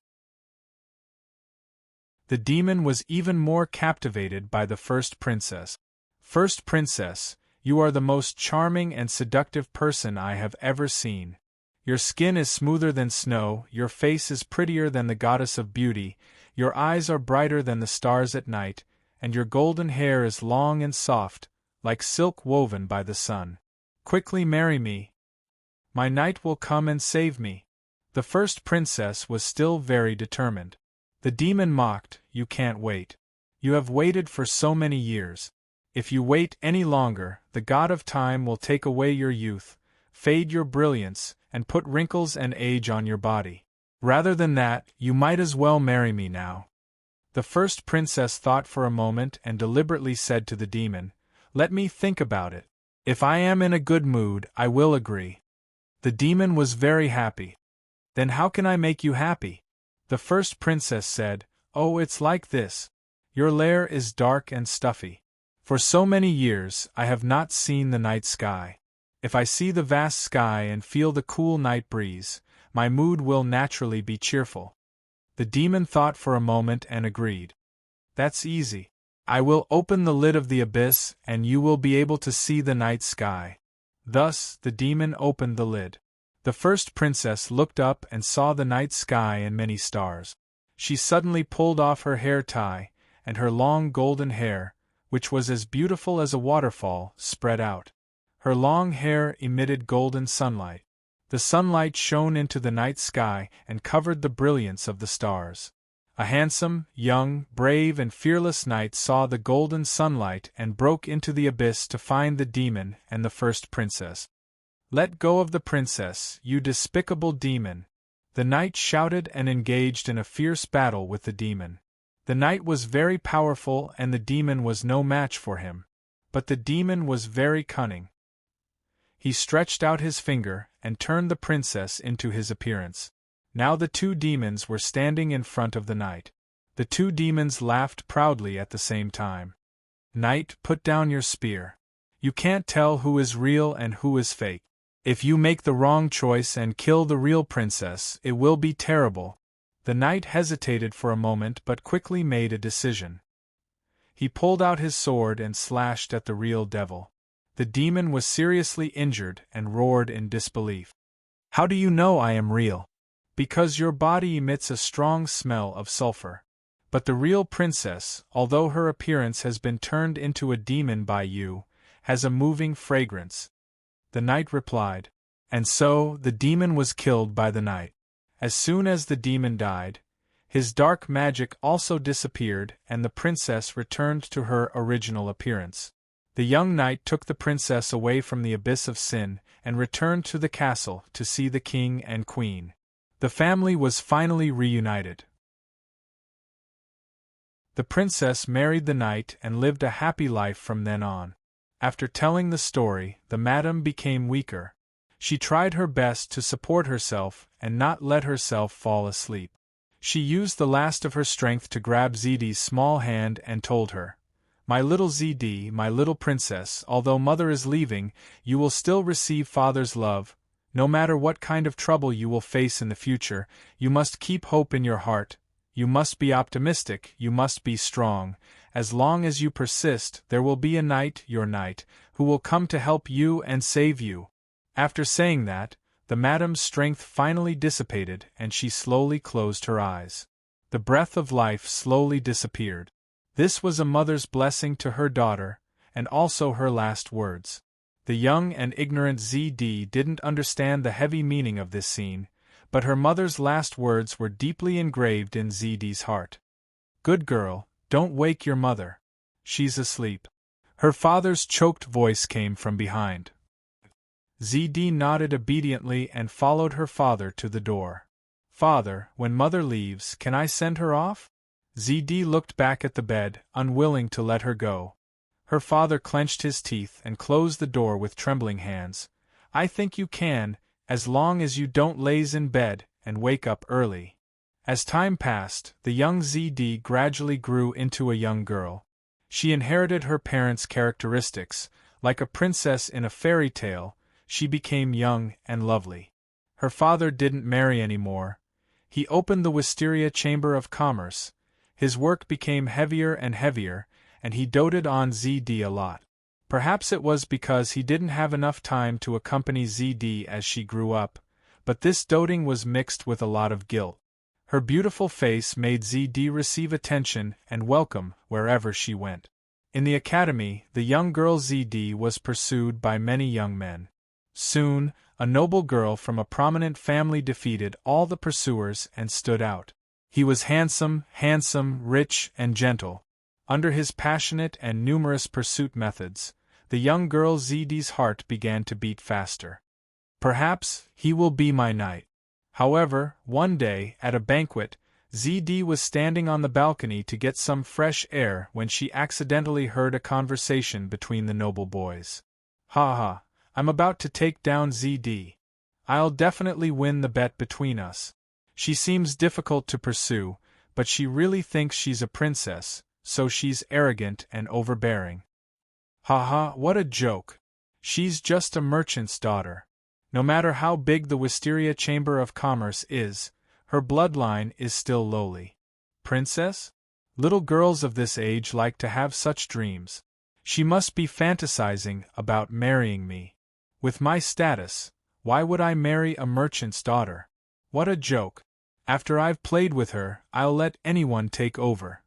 The demon was even more captivated by the first princess. "First princess, you are the most charming and seductive person I have ever seen. Your skin is smoother than snow, your face is prettier than the goddess of beauty, your eyes are brighter than the stars at night, and your golden hair is long and soft, like silk woven by the sun. Quickly marry me. My knight will come and save me." The first princess was still very determined. The demon mocked, "You can't wait. You have waited for so many years. If you wait any longer, the god of time will take away your youth, fade your brilliance, and put wrinkles and age on your body. Rather than that, you might as well marry me now." The first princess thought for a moment and deliberately said to the demon, "Let me think about it. If I am in a good mood, I will agree." The demon was very happy. "Then how can I make you happy?" The first princess said, "Oh, it's like this. Your lair is dark and stuffy. For so many years, I have not seen the night sky. If I see the vast sky and feel the cool night breeze, my mood will naturally be cheerful." The demon thought for a moment and agreed. "That's easy. I will open the lid of the abyss and you will be able to see the night sky." Thus, the demon opened the lid. The first princess looked up and saw the night sky and many stars. She suddenly pulled off her hair tie, and her long golden hair, which was as beautiful as a waterfall, spread out. Her long hair emitted golden sunlight. The sunlight shone into the night sky and covered the brilliance of the stars. A handsome, young, brave and fearless knight saw the golden sunlight and broke into the abyss to find the demon and the first princess. "Let go of the princess, you despicable demon!" The knight shouted and engaged in a fierce battle with the demon. The knight was very powerful and the demon was no match for him. But the demon was very cunning. He stretched out his finger and turned the princess into his appearance. Now the two demons were standing in front of the knight. The two demons laughed proudly at the same time. "Knight, put down your spear. You can't tell who is real and who is fake. If you make the wrong choice and kill the real princess, it will be terrible." The knight hesitated for a moment but quickly made a decision. He pulled out his sword and slashed at the real devil. The demon was seriously injured and roared in disbelief. "How do you know I am real?" "Because your body emits a strong smell of sulfur. But the real princess, although her appearance has been turned into a demon by you, has a moving fragrance." the knight replied. And so, the demon was killed by the knight. As soon as the demon died, his dark magic also disappeared and the princess returned to her original appearance. The young knight took the princess away from the abyss of sin and returned to the castle to see the king and queen. The family was finally reunited. The princess married the knight and lived a happy life from then on. After telling the story, the madam became weaker. She tried her best to support herself and not let herself fall asleep. She used the last of her strength to grab Zidi's small hand and told her, "My little Zidi, my little princess, although mother is leaving, you will still receive father's love. No matter what kind of trouble you will face in the future, you must keep hope in your heart. You must be optimistic, you must be strong. As long as you persist, there will be a knight, your knight, who will come to help you and save you." After saying that, the madam's strength finally dissipated and she slowly closed her eyes. The breath of life slowly disappeared. This was a mother's blessing to her daughter, and also her last words. The young and ignorant ZD didn't understand the heavy meaning of this scene, but her mother's last words were deeply engraved in ZD's heart. "Good girl, don't wake your mother. She's asleep." Her father's choked voice came from behind. ZD nodded obediently and followed her father to the door. "Father, when mother leaves, can I send her off?" ZD looked back at the bed, unwilling to let her go. Her father clenched his teeth and closed the door with trembling hands. "I think you can, as long as you don't laze in bed and wake up early." As time passed, the young ZD gradually grew into a young girl. She inherited her parents' characteristics. Like a princess in a fairy tale, she became young and lovely. Her father didn't marry anymore. He opened the Wisteria Chamber of Commerce. His work became heavier and heavier, and he doted on ZD a lot. Perhaps it was because he didn't have enough time to accompany ZD as she grew up, but this doting was mixed with a lot of guilt. Her beautiful face made ZD receive attention and welcome wherever she went. In the academy, the young girl ZD was pursued by many young men. Soon, a noble girl from a prominent family defeated all the pursuers and stood out. He was handsome, rich, and gentle. Under his passionate and numerous pursuit methods, the young girl ZD's heart began to beat faster. Perhaps he will be my knight. However, one day, at a banquet, ZD was standing on the balcony to get some fresh air when she accidentally heard a conversation between the noble boys. "Ha ha, I'm about to take down ZD. I'll definitely win the bet between us. She seems difficult to pursue, but she really thinks she's a princess, so she's arrogant and overbearing. Ha ha, what a joke. She's just a merchant's daughter. No matter how big the Wisteria Chamber of Commerce is, her bloodline is still lowly. Princess? Little girls of this age like to have such dreams. She must be fantasizing about marrying me. With my status, why would I marry a merchant's daughter? What a joke. After I've played with her, I'll let anyone take over."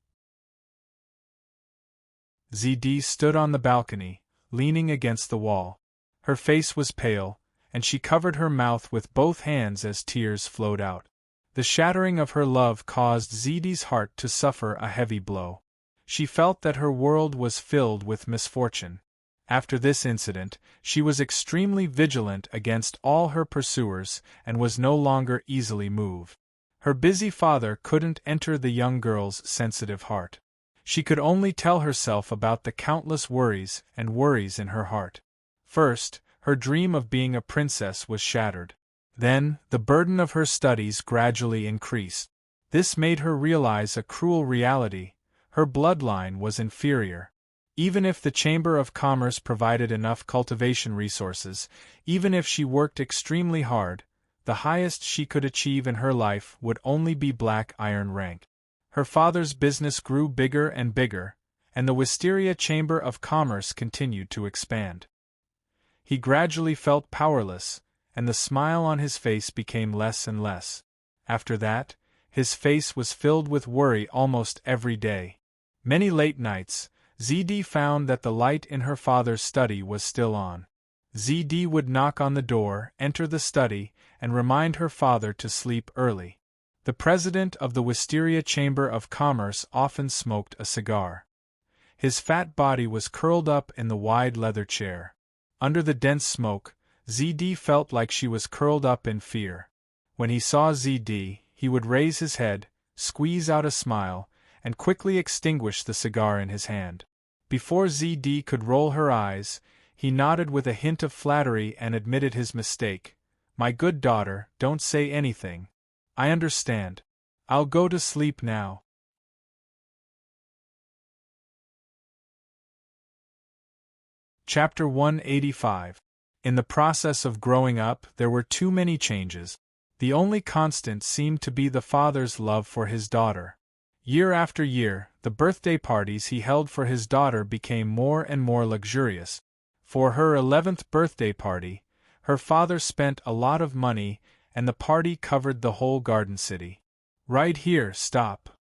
ZD stood on the balcony, leaning against the wall. Her face was pale, and she covered her mouth with both hands as tears flowed out. The shattering of her love caused ZD's heart to suffer a heavy blow. She felt that her world was filled with misfortune. After this incident, she was extremely vigilant against all her pursuers and was no longer easily moved. Her busy father couldn't enter the young girl's sensitive heart. She could only tell herself about the countless worries in her heart. First, her dream of being a princess was shattered. Then, the burden of her studies gradually increased. This made her realize a cruel reality: her bloodline was inferior. Even if the Chamber of Commerce provided enough cultivation resources, even if she worked extremely hard, the highest she could achieve in her life would only be black iron rank. Her father's business grew bigger and bigger, and the Wisteria Chamber of Commerce continued to expand. He gradually felt powerless, and the smile on his face became less and less. After that, his face was filled with worry almost every day. Many late nights, ZD found that the light in her father's study was still on. ZD would knock on the door, enter the study, and remind her father to sleep early. The president of the Wisteria Chamber of Commerce often smoked a cigar. His fat body was curled up in the wide leather chair. Under the dense smoke, ZD felt like she was curled up in fear. When he saw ZD, he would raise his head, squeeze out a smile, and quickly extinguish the cigar in his hand. Before ZD could roll her eyes, he nodded with a hint of flattery and admitted his mistake. "My good daughter, don't say anything. I understand. I'll go to sleep now." Chapter 185. In the process of growing up, there were too many changes. The only constant seemed to be the father's love for his daughter. Year after year, the birthday parties he held for his daughter became more and more luxurious. For her 11th birthday party, her father spent a lot of money, and the party covered the whole garden city. "Right here, stop."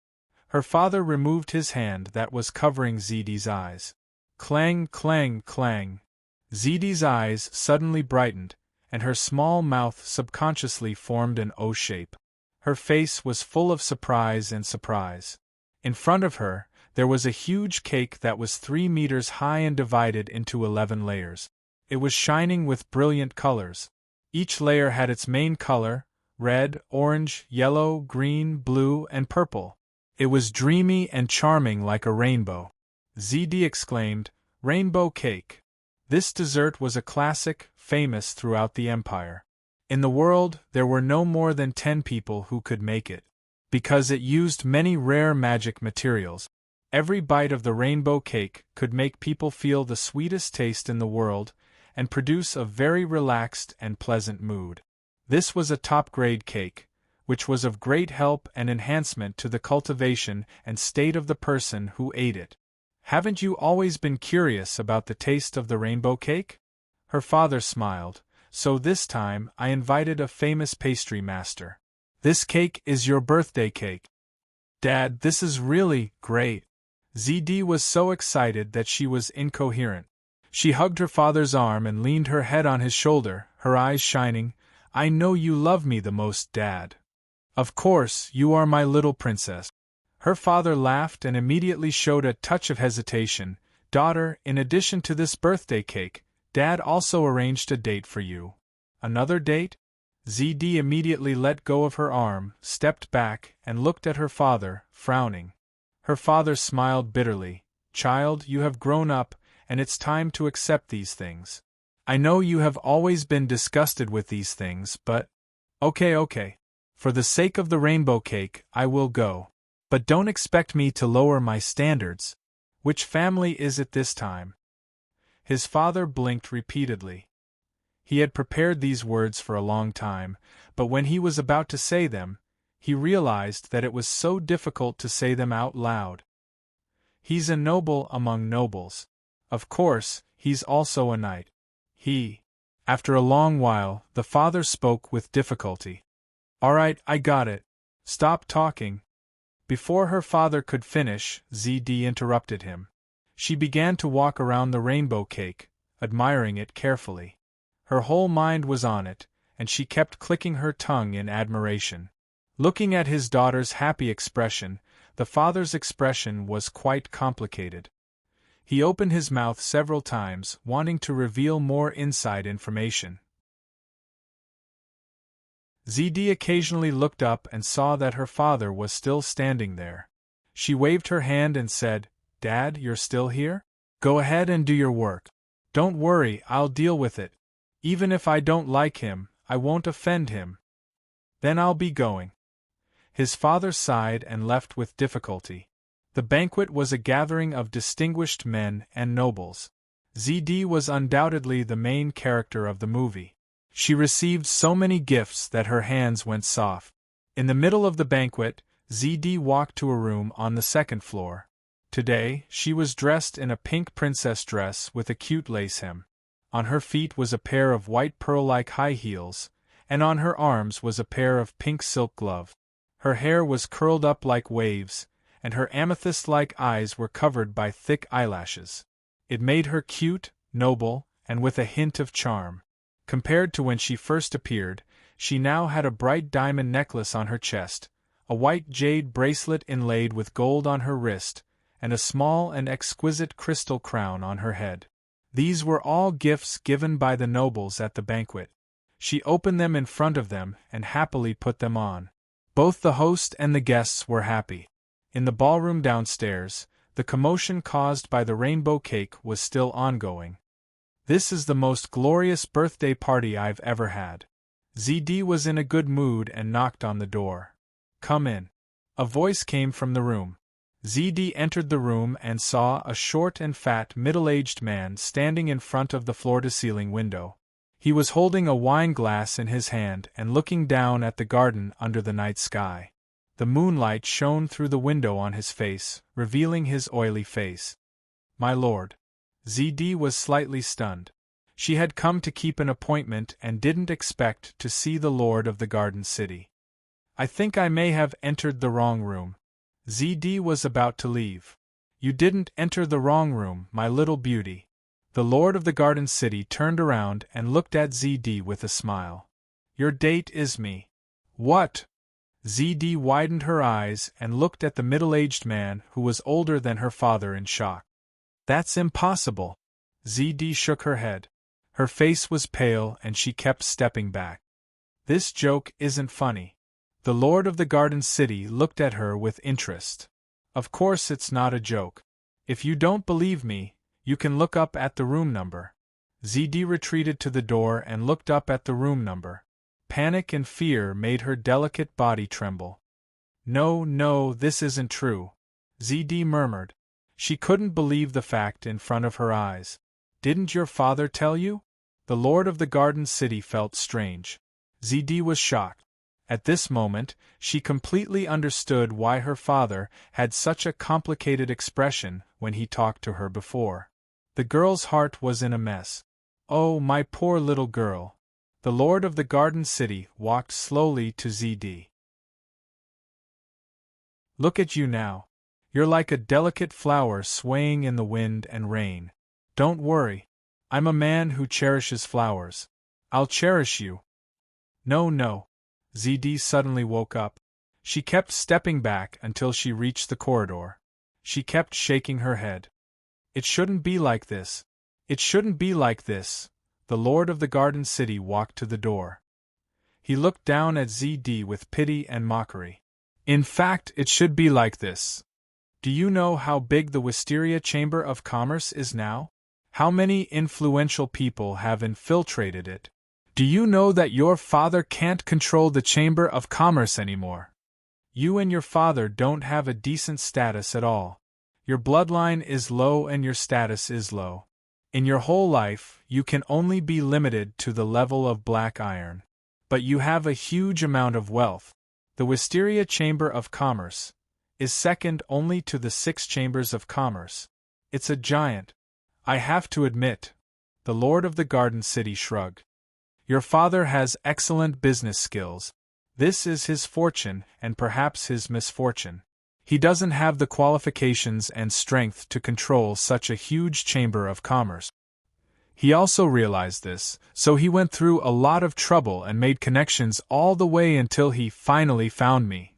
Her father removed his hand that was covering ZD's eyes. Clang, clang, clang. ZD's eyes suddenly brightened, and her small mouth subconsciously formed an O shape. Her face was full of surprise and surprise. In front of her, there was a huge cake that was 3 meters high and divided into 11 layers. It was shining with brilliant colors. Each layer had its main color: red, orange, yellow, green, blue, and purple. It was dreamy and charming like a rainbow. ZD exclaimed, "Rainbow cake!" This dessert was a classic, famous throughout the empire. In the world, there were no more than 10 people who could make it. Because it used many rare magic materials, every bite of the rainbow cake could make people feel the sweetest taste in the world and produce a very relaxed and pleasant mood. This was a top-grade cake, which was of great help and enhancement to the cultivation and state of the person who ate it. "Haven't you always been curious about the taste of the rainbow cake?" Her father smiled. "So this time I invited a famous pastry master. This cake is your birthday cake." "Dad, this is really great." ZD was so excited that she was incoherent. She hugged her father's arm and leaned her head on his shoulder, her eyes shining. "I know you love me the most, Dad. Of course, you are my little princess." Her father laughed and immediately showed a touch of hesitation. "Daughter, in addition to this birthday cake, Dad also arranged a date for you." "Another date?" ZD immediately let go of her arm, stepped back, and looked at her father, frowning. Her father smiled bitterly. "Child, you have grown up, and it's time to accept these things. I know you have always been disgusted with these things, but… Okay. For the sake of the rainbow cake, I will go. But don't expect me to lower my standards. Which family is it this time?" His father blinked repeatedly. He had prepared these words for a long time, but when he was about to say them, he realized that it was so difficult to say them out loud. "He's a noble among nobles. Of course, he's also a knight. After a long while, the father spoke with difficulty. "All right, I got it. Stop talking." Before her father could finish, ZD interrupted him. She began to walk around the rainbow cake, admiring it carefully. Her whole mind was on it, and she kept clicking her tongue in admiration. Looking at his daughter's happy expression, the father's expression was quite complicated. He opened his mouth several times, wanting to reveal more inside information. ZD occasionally looked up and saw that her father was still standing there. She waved her hand and said, "Dad, you're still here? Go ahead and do your work. Don't worry, I'll deal with it. Even if I don't like him, I won't offend him. Then I'll be going." His father sighed and left with difficulty. The banquet was a gathering of distinguished men and nobles. ZD was undoubtedly the main character of the movie. She received so many gifts that her hands went soft. In the middle of the banquet, ZD walked to a room on the second floor. Today, she was dressed in a pink princess dress with a cute lace hem. On her feet was a pair of white pearl-like high heels, and on her arms was a pair of pink silk gloves. Her hair was curled up like waves, and her amethyst-like eyes were covered by thick eyelashes. It made her cute, noble, and with a hint of charm. Compared to when she first appeared, she now had a bright diamond necklace on her chest, a white jade bracelet inlaid with gold on her wrist, and a small and exquisite crystal crown on her head. These were all gifts given by the nobles at the banquet. She opened them in front of them and happily put them on. Both the host and the guests were happy. In the ballroom downstairs, the commotion caused by the rainbow cake was still ongoing. "This is the most glorious birthday party I've ever had." ZD was in a good mood and knocked on the door. "Come in." A voice came from the room. ZD entered the room and saw a short and fat middle-aged man standing in front of the floor-to-ceiling window. He was holding a wine glass in his hand and looking down at the garden under the night sky. The moonlight shone through the window on his face, revealing his oily face. "My lord." ZD was slightly stunned. She had come to keep an appointment and didn't expect to see the Lord of the Garden City. "I think I may have entered the wrong room." ZD was about to leave. "You didn't enter the wrong room, my little beauty." The Lord of the Garden City turned around and looked at ZD with a smile. "Your date is me." "What?" ZD widened her eyes and looked at the middle-aged man who was older than her father in shock. "That's impossible." ZD shook her head. Her face was pale and she kept stepping back. "This joke isn't funny." The Lord of the Garden City looked at her with interest. "Of course it's not a joke. If you don't believe me, you can look up at the room number." ZD retreated to the door and looked up at the room number. Panic and fear made her delicate body tremble. No, this isn't true," ZD murmured. She couldn't believe the fact in front of her eyes. "Didn't your father tell you?" The Lord of the Garden City felt strange. ZD was shocked. At this moment, she completely understood why her father had such a complicated expression when he talked to her before. The girl's heart was in a mess. "Oh, my poor little girl." The Lord of the Garden City walked slowly to ZD. "Look at you now. You're like a delicate flower swaying in the wind and rain. Don't worry. I'm a man who cherishes flowers. I'll cherish you." No. ZD suddenly woke up. She kept stepping back until she reached the corridor. She kept shaking her head. "It shouldn't be like this. It shouldn't be like this." The Lord of the Garden City walked to the door. He looked down at ZD with pity and mockery. "In fact, it should be like this. Do you know how big the Wisteria Chamber of Commerce is now? How many influential people have infiltrated it? Do you know that your father can't control the Chamber of Commerce anymore? You and your father don't have a decent status at all. Your bloodline is low and your status is low. In your whole life, you can only be limited to the level of black iron. But you have a huge amount of wealth. The Wisteria Chamber of Commerce is second only to the 6 chambers of commerce. It's a giant. I have to admit." The Lord of the Garden City shrugged. "Your father has excellent business skills. This is his fortune and perhaps his misfortune. He doesn't have the qualifications and strength to control such a huge chamber of commerce. He also realized this, so he went through a lot of trouble and made connections all the way until he finally found me.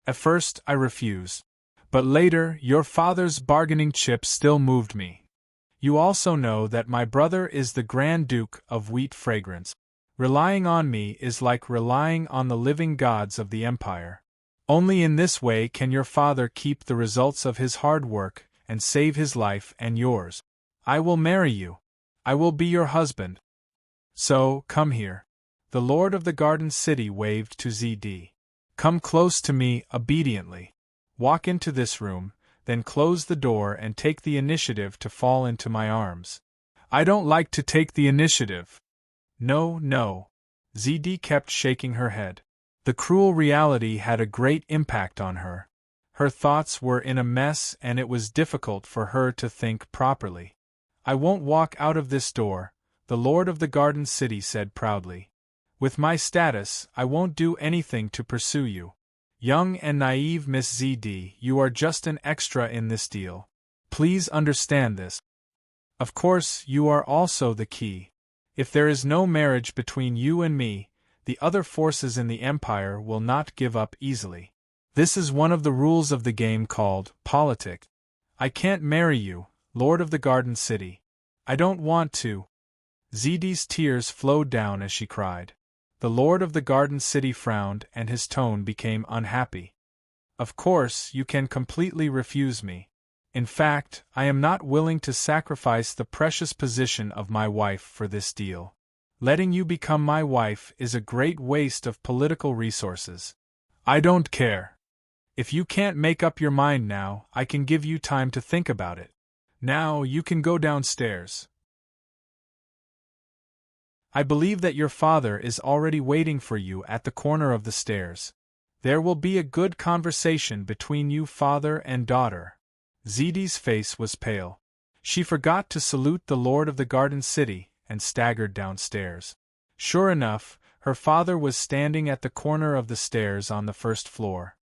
At first, I refused. But later, your father's bargaining chip still moved me. You also know that my brother is the Grand Duke of Wheat Fragrance. Relying on me is like relying on the living gods of the Empire. Only in this way can your father keep the results of his hard work and save his life and yours. I will marry you. I will be your husband. So, come here." The Lord of the Garden City waved to ZD. "Come close to me obediently. Walk into this room, then close the door and take the initiative to fall into my arms." "I don't like to take the initiative." No. ZD kept shaking her head. The cruel reality had a great impact on her. Her thoughts were in a mess and it was difficult for her to think properly. "I won't walk out of this door," the Lord of the Garden City said proudly. "With my status, I won't do anything to pursue you. Young and naive Miss ZD, you are just an extra in this deal. Please understand this." Of course, you are also the key. If there is no marriage between you and me, the other forces in the Empire will not give up easily. This is one of the rules of the game called politics. I can't marry you, Lord of the Garden City. I don't want to. Zidi's tears flowed down as she cried. The Lord of the Garden City frowned and his tone became unhappy. Of course, you can completely refuse me. In fact, I am not willing to sacrifice the precious position of my wife for this deal. Letting you become my wife is a great waste of political resources. I don't care. If you can't make up your mind now, I can give you time to think about it. Now you can go downstairs. I believe that your father is already waiting for you at the corner of the stairs. There will be a good conversation between you father and daughter. Zidi's face was pale. She forgot to salute the Lord of the Garden City and staggered downstairs. Sure enough, her father was standing at the corner of the stairs on the first floor.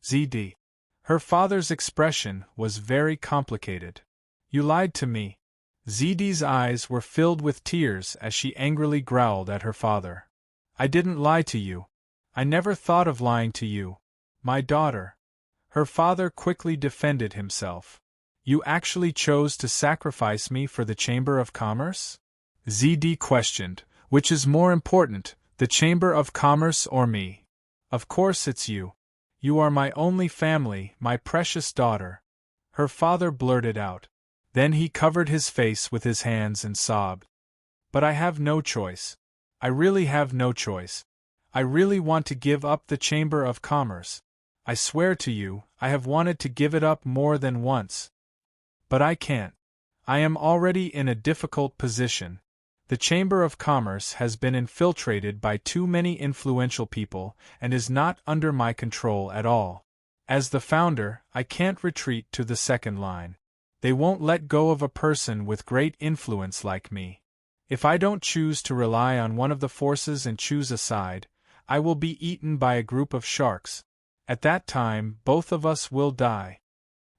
Zidi. Her father's expression was very complicated. You lied to me. Zidi's eyes were filled with tears as she angrily growled at her father. I didn't lie to you. I never thought of lying to you. My daughter. Her father quickly defended himself. You actually chose to sacrifice me for the Chamber of Commerce? Zidi questioned, which is more important, the Chamber of Commerce or me? Of course it's you. You are my only family, my precious daughter. Her father blurted out. Then he covered his face with his hands and sobbed. But I have no choice. I really have no choice. I really want to give up the Chamber of Commerce. I swear to you, I have wanted to give it up more than once. But I can't. I am already in a difficult position. The Chamber of Commerce has been infiltrated by too many influential people and is not under my control at all. As the founder, I can't retreat to the second line. They won't let go of a person with great influence like me. If I don't choose to rely on one of the forces and choose a side, I will be eaten by a group of sharks. At that time, both of us will die.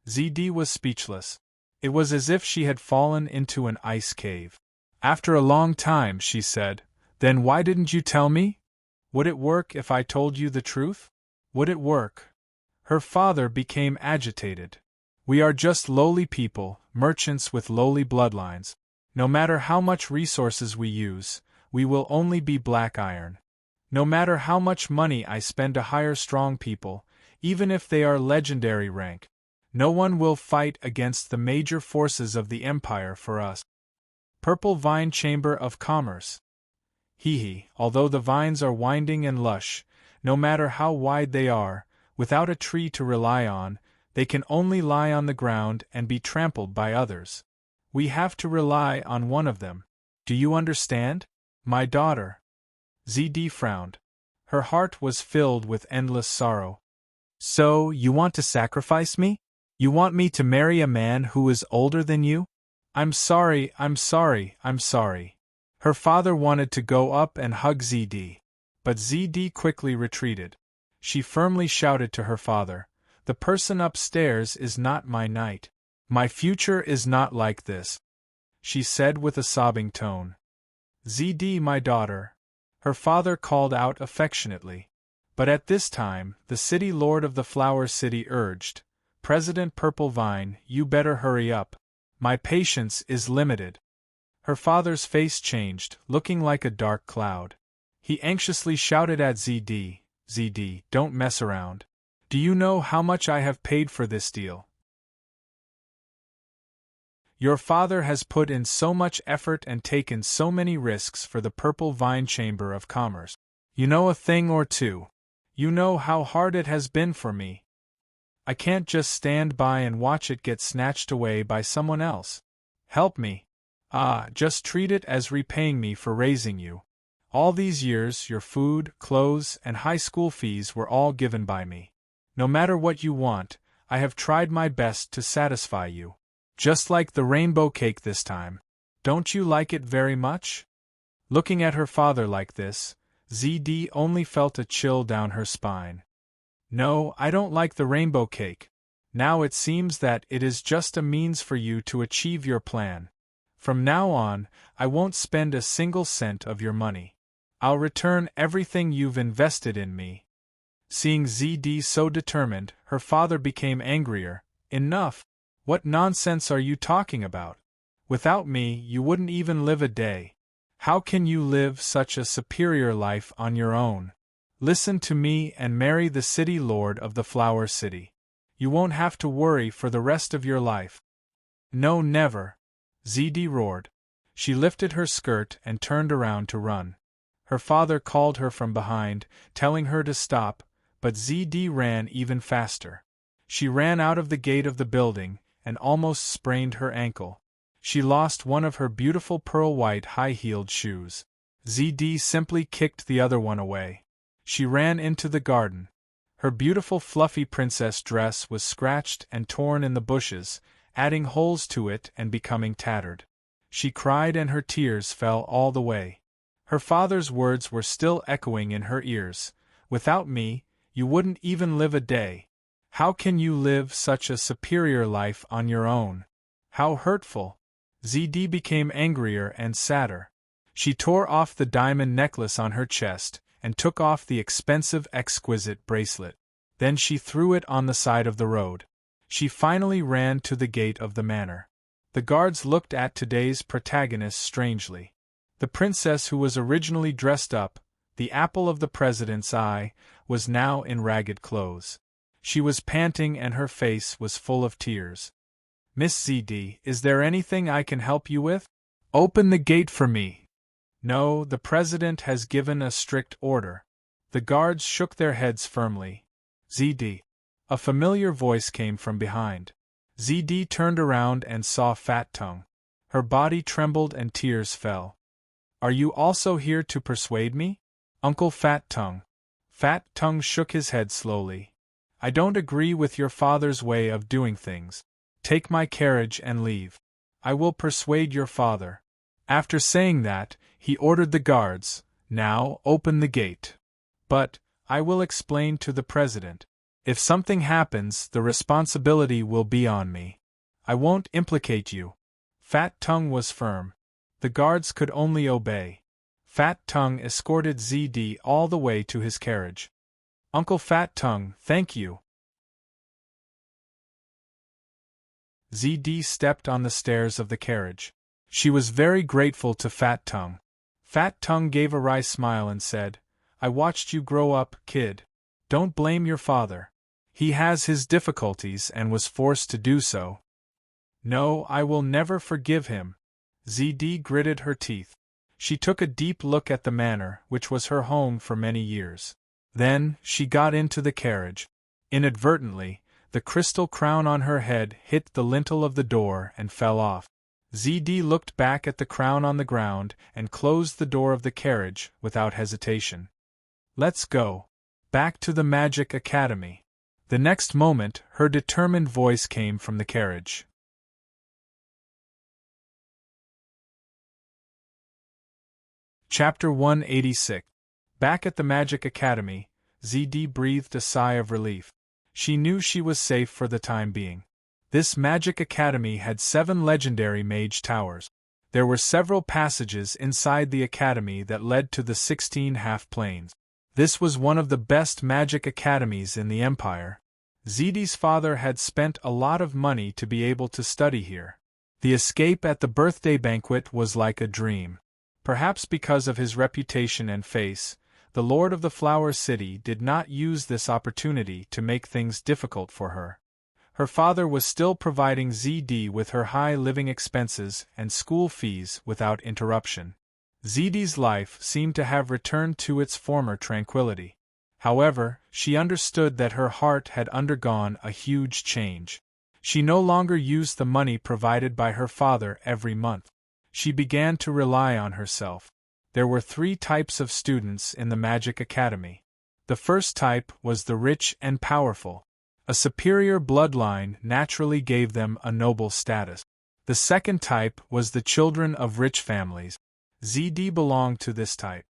Zidi was speechless. It was as if she had fallen into an ice cave. After a long time, she said, Then why didn't you tell me? Would it work if I told you the truth? Would it work? Her father became agitated. We are just lowly people, merchants with lowly bloodlines. No matter how much resources we use, we will only be black iron. No matter how much money I spend to hire strong people, even if they are legendary rank, no one will fight against the major forces of the Empire for us. Purple Vine Chamber of Commerce. Although the vines are winding and lush, no matter how wide they are, without a tree to rely on, they can only lie on the ground and be trampled by others. We have to rely on one of them. Do you understand? My daughter. Zidi frowned. Her heart was filled with endless sorrow. So, you want to sacrifice me? You want me to marry a man who is older than you? I'm sorry. Her father wanted to go up and hug Zidi. But Zidi quickly retreated. She firmly shouted to her father, The person upstairs is not my knight. My future is not like this. She said with a sobbing tone. Zidi, my daughter. Her father called out affectionately. But at this time, the city lord of the Flower City urged, President Purple Vine, you better hurry up. My patience is limited. Her father's face changed, looking like a dark cloud. He anxiously shouted at Zidi, don't mess around. Do you know how much I have paid for this deal? Your father has put in so much effort and taken so many risks for the Purple Vine Chamber of Commerce. You know a thing or two. You know how hard it has been for me. I can't just stand by and watch it get snatched away by someone else. Help me. Just treat it as repaying me for raising you. All these years, your food, clothes, and high school fees were all given by me. No matter what you want, I have tried my best to satisfy you. Just like the rainbow cake this time. Don't you like it very much? Looking at her father like this, Zidi only felt a chill down her spine. No, I don't like the rainbow cake. Now it seems that it is just a means for you to achieve your plan. From now on, I won't spend a single cent of your money. I'll return everything you've invested in me." Seeing ZD so determined, her father became angrier. "Enough! What nonsense are you talking about? Without me, you wouldn't even live a day. How can you live such a superior life on your own? Listen to me and marry the city lord of the Flower City. You won't have to worry for the rest of your life." "No, never!" ZD roared. She lifted her skirt and turned around to run. Her father called her from behind, telling her to stop, but ZD ran even faster. She ran out of the gate of the building, and almost sprained her ankle. She lost one of her beautiful pearl-white high-heeled shoes. ZD simply kicked the other one away. She ran into the garden. Her beautiful fluffy princess dress was scratched and torn in the bushes, adding holes to it and becoming tattered. She cried and her tears fell all the way. Her father's words were still echoing in her ears. "Without me, you wouldn't even live a day. How can you live such a superior life on your own? How hurtful!" ZD became angrier and sadder. She tore off the diamond necklace on her chest, and took off the expensive exquisite bracelet. Then she threw it on the side of the road. She finally ran to the gate of the manor. The guards looked at today's protagonist strangely. The princess who was originally dressed up, the apple of the president's eye, was now in ragged clothes. She was panting and her face was full of tears. "Miss ZD, is there anything I can help you with? Open the gate for me." "No, the president has given a strict order." The guards shook their heads firmly. "ZD." A familiar voice came from behind. ZD turned around and saw Fat Tongue. Her body trembled and tears fell. "Are you also here to persuade me, Uncle Fat Tongue?" Fat Tongue shook his head slowly. "I don't agree with your father's way of doing things. Take my carriage and leave. I will persuade your father." After saying that, he ordered the guards, "Now open the gate. But, I will explain to the president. If something happens, the responsibility will be on me. I won't implicate you." Fat Tongue was firm. The guards could only obey. Fat Tongue escorted ZD all the way to his carriage. "Uncle Fat Tongue, thank you." ZD stepped on the stairs of the carriage. She was very grateful to Fat Tongue. Fat Tongue gave a wry smile and said, "I watched you grow up, kid. Don't blame your father. He has his difficulties and was forced to do so." "No, I will never forgive him." ZD gritted her teeth. She took a deep look at the manor, which was her home for many years. Then, she got into the carriage. Inadvertently, the crystal crown on her head hit the lintel of the door and fell off. ZD looked back at the crown on the ground and closed the door of the carriage without hesitation. "Let's go. Back to the Magic Academy." The next moment, her determined voice came from the carriage. Chapter 186. Back at the Magic Academy, ZD breathed a sigh of relief. She knew she was safe for the time being. This Magic Academy had 7 legendary mage towers. There were several passages inside the academy that led to the 16 half-planes. This was one of the best magic academies in the Empire. ZD's father had spent a lot of money to be able to study here. The escape at the birthday banquet was like a dream. Perhaps because of his reputation and face, the Lord of the Flower City did not use this opportunity to make things difficult for her. Her father was still providing ZD with her high living expenses and school fees without interruption. ZD's life seemed to have returned to its former tranquility. However, she understood that her heart had undergone a huge change. She no longer used the money provided by her father every month. She began to rely on herself. There were 3 types of students in the Magic Academy. The first type was the rich and powerful. A superior bloodline naturally gave them a noble status. The second type was the children of rich families. ZD belonged to this type.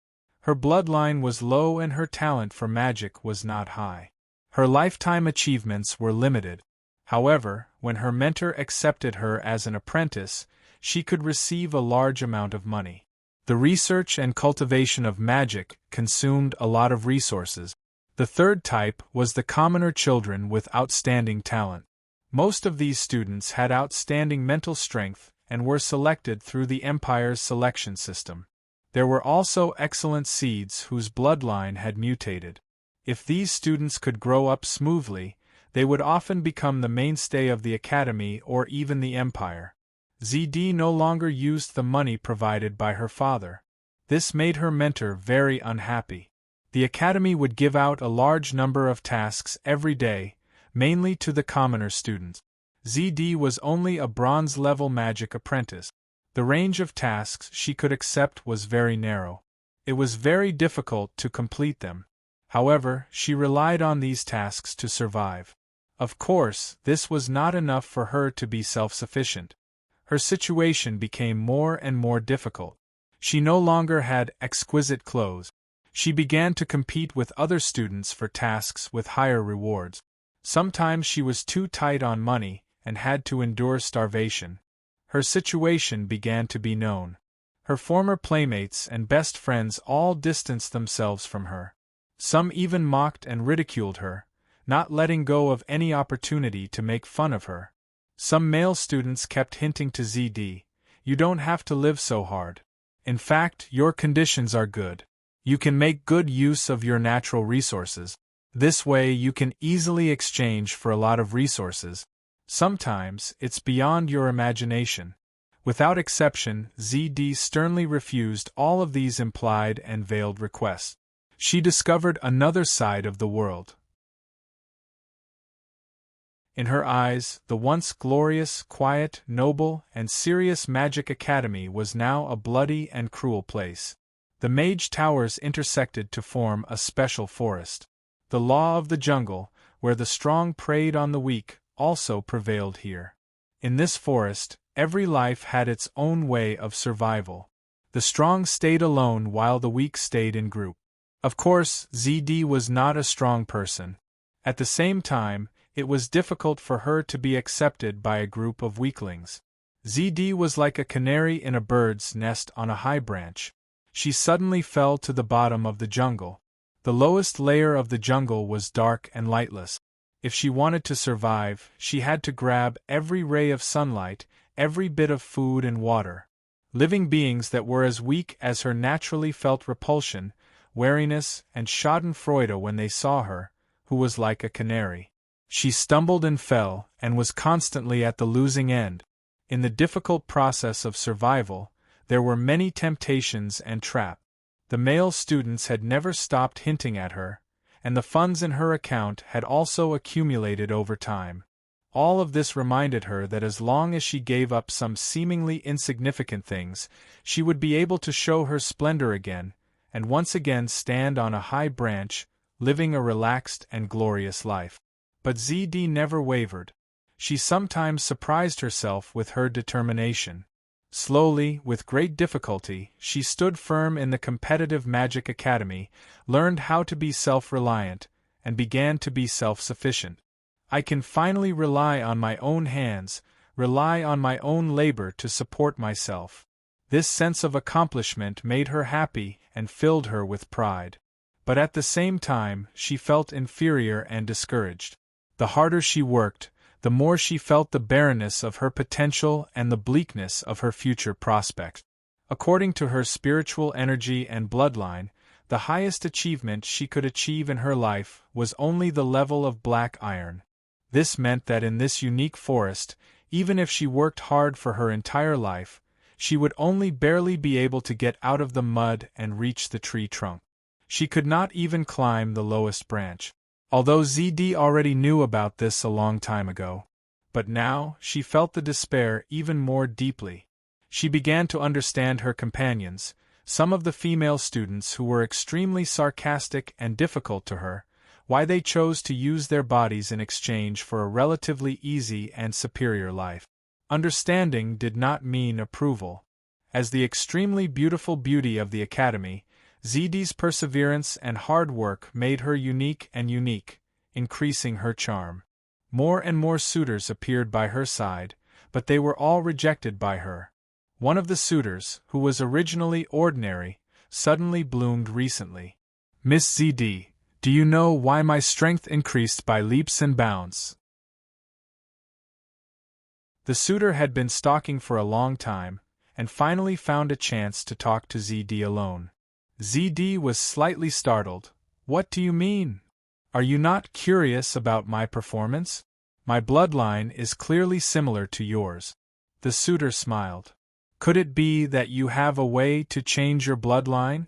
Her bloodline was low and her talent for magic was not high. Her lifetime achievements were limited. However, when her mentor accepted her as an apprentice, she could receive a large amount of money. The research and cultivation of magic consumed a lot of resources. The third type was the commoner children with outstanding talent. Most of these students had outstanding mental strength and were selected through the Empire's selection system. There were also excellent seeds whose bloodline had mutated. If these students could grow up smoothly, they would often become the mainstay of the Academy or even the Empire. ZD no longer used the money provided by her father. This made her mentor very unhappy. The Academy would give out a large number of tasks every day, mainly to the commoner students. ZD was only a bronze-level magic apprentice. The range of tasks she could accept was very narrow. It was very difficult to complete them. However, she relied on these tasks to survive. Of course, this was not enough for her to be self-sufficient. Her situation became more and more difficult. She no longer had exquisite clothes. She began to compete with other students for tasks with higher rewards. Sometimes she was too tight on money and had to endure starvation. Her situation began to be known. Her former playmates and best friends all distanced themselves from her. Some even mocked and ridiculed her, not letting go of any opportunity to make fun of her. Some male students kept hinting to ZD, "You don't have to live so hard. In fact, your conditions are good. You can make good use of your natural resources. This way you can easily exchange for a lot of resources. Sometimes, it's beyond your imagination." Without exception, ZD sternly refused all of these implied and veiled requests. She discovered another side of the world. In her eyes, the once glorious, quiet, noble, and serious Magic Academy was now a bloody and cruel place. The mage towers intersected to form a special forest. The law of the jungle, where the strong preyed on the weak, also prevailed here. In this forest, every life had its own way of survival. The strong stayed alone while the weak stayed in group. Of course, ZD was not a strong person. At the same time, it was difficult for her to be accepted by a group of weaklings. ZD was like a canary in a bird's nest on a high branch. She suddenly fell to the bottom of the jungle. The lowest layer of the jungle was dark and lightless. If she wanted to survive, she had to grab every ray of sunlight, every bit of food and water. Living beings that were as weak as her naturally felt repulsion, wariness, and schadenfreude when they saw her, who was like a canary. She stumbled and fell, and was constantly at the losing end. In the difficult process of survival, there were many temptations and traps. The male students had never stopped hinting at her, and the funds in her account had also accumulated over time. All of this reminded her that as long as she gave up some seemingly insignificant things, she would be able to show her splendor again, and once again stand on a high branch, living a relaxed and glorious life. But ZD never wavered. She sometimes surprised herself with her determination. Slowly, with great difficulty, she stood firm in the competitive Magic Academy, learned how to be self-reliant, and began to be self-sufficient. "I can finally rely on my own hands, rely on my own labor to support myself." This sense of accomplishment made her happy and filled her with pride. But at the same time, she felt inferior and discouraged. The harder she worked, the more she felt the barrenness of her potential and the bleakness of her future prospects. According to her spiritual energy and bloodline, the highest achievement she could achieve in her life was only the level of black iron. This meant that in this unique forest, even if she worked hard for her entire life, she would only barely be able to get out of the mud and reach the tree trunk. She could not even climb the lowest branch. Although ZD already knew about this a long time ago. But now, she felt the despair even more deeply. She began to understand her companions, some of the female students who were extremely sarcastic and difficult to her, why they chose to use their bodies in exchange for a relatively easy and superior life. Understanding did not mean approval. As the extremely beautiful beauty of the Academy, ZD's perseverance and hard work made her unique, increasing her charm. More and more suitors appeared by her side, but they were all rejected by her. One of the suitors, who was originally ordinary, suddenly bloomed recently. Miss ZD, do you know why my strength increased by leaps and bounds? The suitor had been stalking for a long time, and finally found a chance to talk to ZD alone. ZD was slightly startled. What do you mean? Are you not curious about my performance? My bloodline is clearly similar to yours. The suitor smiled. Could it be that you have a way to change your bloodline?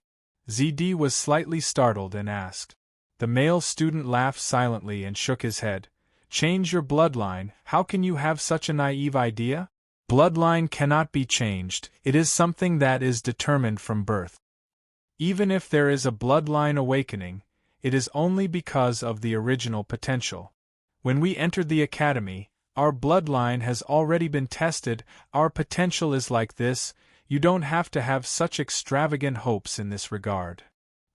ZD was slightly startled and asked. The male student laughed silently and shook his head. Change your bloodline? How can you have such a naive idea? Bloodline cannot be changed, it is something that is determined from birth. Even if there is a bloodline awakening, it is only because of the original potential. When we entered the academy, our bloodline has already been tested, our potential is like this, you don't have to have such extravagant hopes in this regard.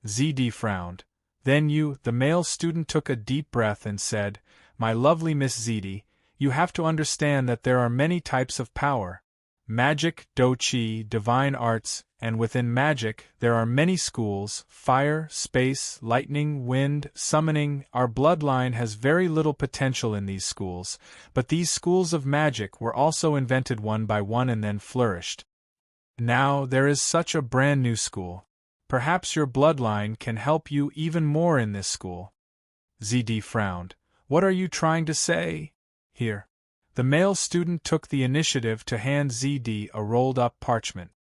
ZD frowned. Then the male student took a deep breath and said, My lovely Miss ZD, you have to understand that there are many types of power. Magic, Do-Chi, divine arts, and within magic there are many schools: fire, space, lightning, wind, summoning. Our bloodline has very little potential in these schools, but these schools of magic were also invented one by one and then flourished. Now there is such a brand new school. Perhaps your bloodline can help you even more in this school. ZD frowned. What are you trying to say? Here. The male student took the initiative to hand ZD a rolled-up parchment.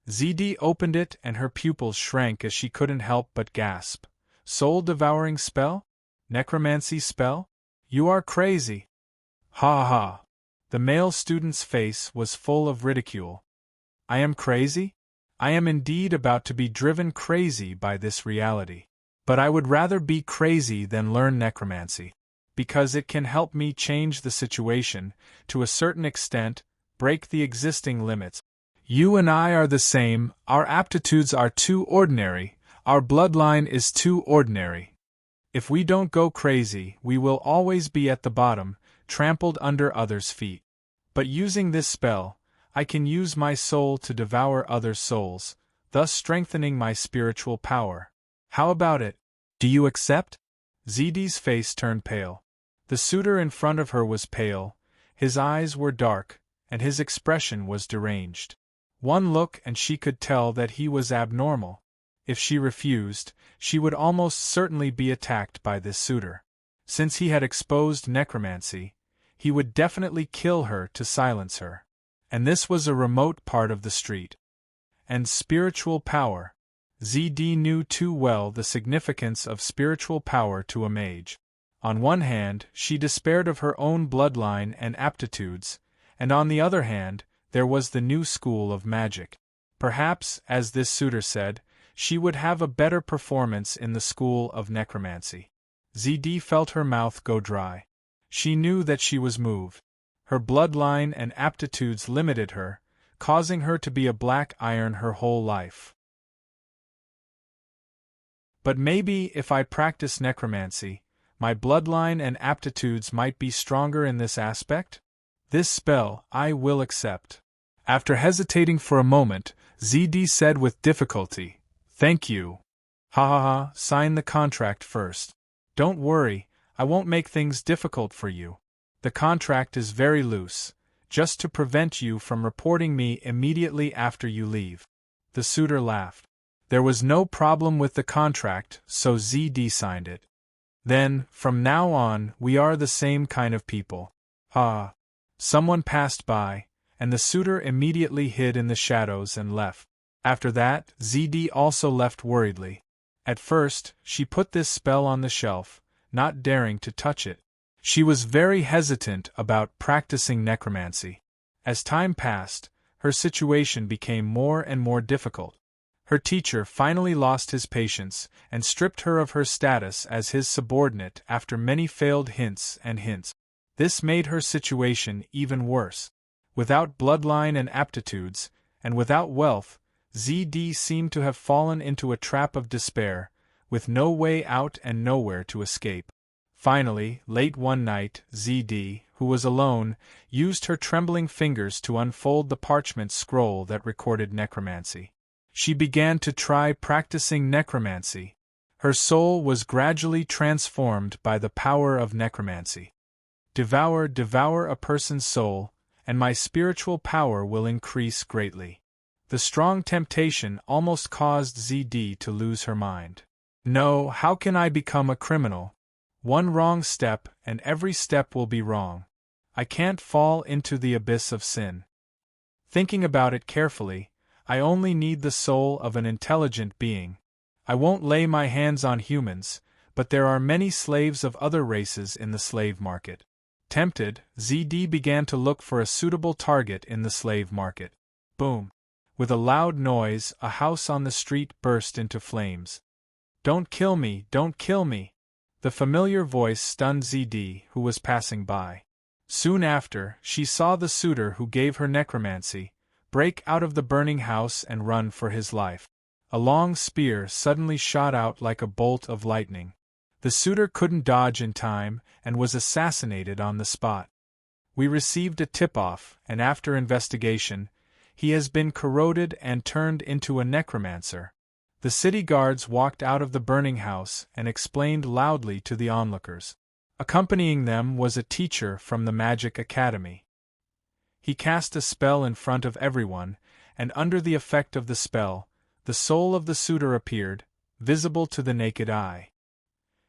ZD opened it and her pupils shrank as she couldn't help but gasp. Soul-devouring spell? Necromancy spell? You are crazy. Ha ha. The male student's face was full of ridicule. I am crazy? I am indeed about to be driven crazy by this reality. But I would rather be crazy than learn necromancy, because it can help me change the situation, to a certain extent, break the existing limits. You and I are the same, our aptitudes are too ordinary, our bloodline is too ordinary. If we don't go crazy, we will always be at the bottom, trampled under others' feet. But using this spell, I can use my soul to devour others' souls, thus strengthening my spiritual power. How about it? Do you accept? ZD's face turned pale. The suitor in front of her was pale, his eyes were dark, and his expression was deranged. One look and she could tell that he was abnormal. If she refused, she would almost certainly be attacked by this suitor. Since he had exposed necromancy, he would definitely kill her to silence her. And this was a remote part of the street. And spiritual power. ZD knew too well the significance of spiritual power to a mage. On one hand, she despaired of her own bloodline and aptitudes, and on the other hand, there was the new school of magic. Perhaps, as this suitor said, she would have a better performance in the school of necromancy. ZD felt her mouth go dry. She knew that she was moved. Her bloodline and aptitudes limited her, causing her to be a black iron her whole life. But maybe if I practice necromancy, my bloodline and aptitudes might be stronger in this aspect? This spell I will accept. After hesitating for a moment, ZD said with difficulty, Thank you. Ha ha ha, sign the contract first. Don't worry, I won't make things difficult for you. The contract is very loose, just to prevent you from reporting me immediately after you leave. The suitor laughed. There was no problem with the contract, so ZD signed it. Then, from now on, we are the same kind of people. Ha! Someone passed by, and the suitor immediately hid in the shadows and left. After that, ZD also left worriedly. At first, she put this spell on the shelf, not daring to touch it. She was very hesitant about practicing necromancy. As time passed, her situation became more and more difficult. Her teacher finally lost his patience and stripped her of her status as his subordinate after many failed hints and hints. This made her situation even worse. Without bloodline and aptitudes, and without wealth, ZD seemed to have fallen into a trap of despair, with no way out and nowhere to escape. Finally, late one night, ZD, who was alone, used her trembling fingers to unfold the parchment scroll that recorded necromancy. She began to try practicing necromancy. Her soul was gradually transformed by the power of necromancy. Devour a person's soul, and my spiritual power will increase greatly. The strong temptation almost caused ZD to lose her mind. No, how can I become a criminal? One wrong step, and every step will be wrong. I can't fall into the abyss of sin. Thinking about it carefully, I only need the soul of an intelligent being. I won't lay my hands on humans, but there are many slaves of other races in the slave market. Tempted, ZD began to look for a suitable target in the slave market. Boom! With a loud noise, a house on the street burst into flames. Don't kill me, don't kill me! The familiar voice stunned ZD, who was passing by. Soon after, she saw the suitor who gave her necromancy break out of the burning house and run for his life. A long spear suddenly shot out like a bolt of lightning. The suitor couldn't dodge in time and was assassinated on the spot. We received a tip-off, and after investigation, he has been corroded and turned into a necromancer. The city guards walked out of the burning house and explained loudly to the onlookers. Accompanying them was a teacher from the Magic Academy. He cast a spell in front of everyone, and under the effect of the spell, the soul of the suitor appeared, visible to the naked eye.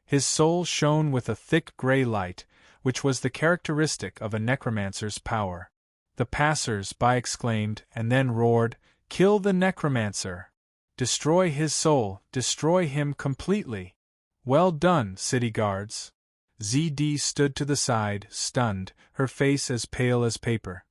His soul shone with a thick gray light, which was the characteristic of a necromancer's power. The passers-by exclaimed and then roared, "Kill the necromancer! Destroy his soul, destroy him completely!" Well done, city guards! ZD stood to the side, stunned, her face as pale as paper.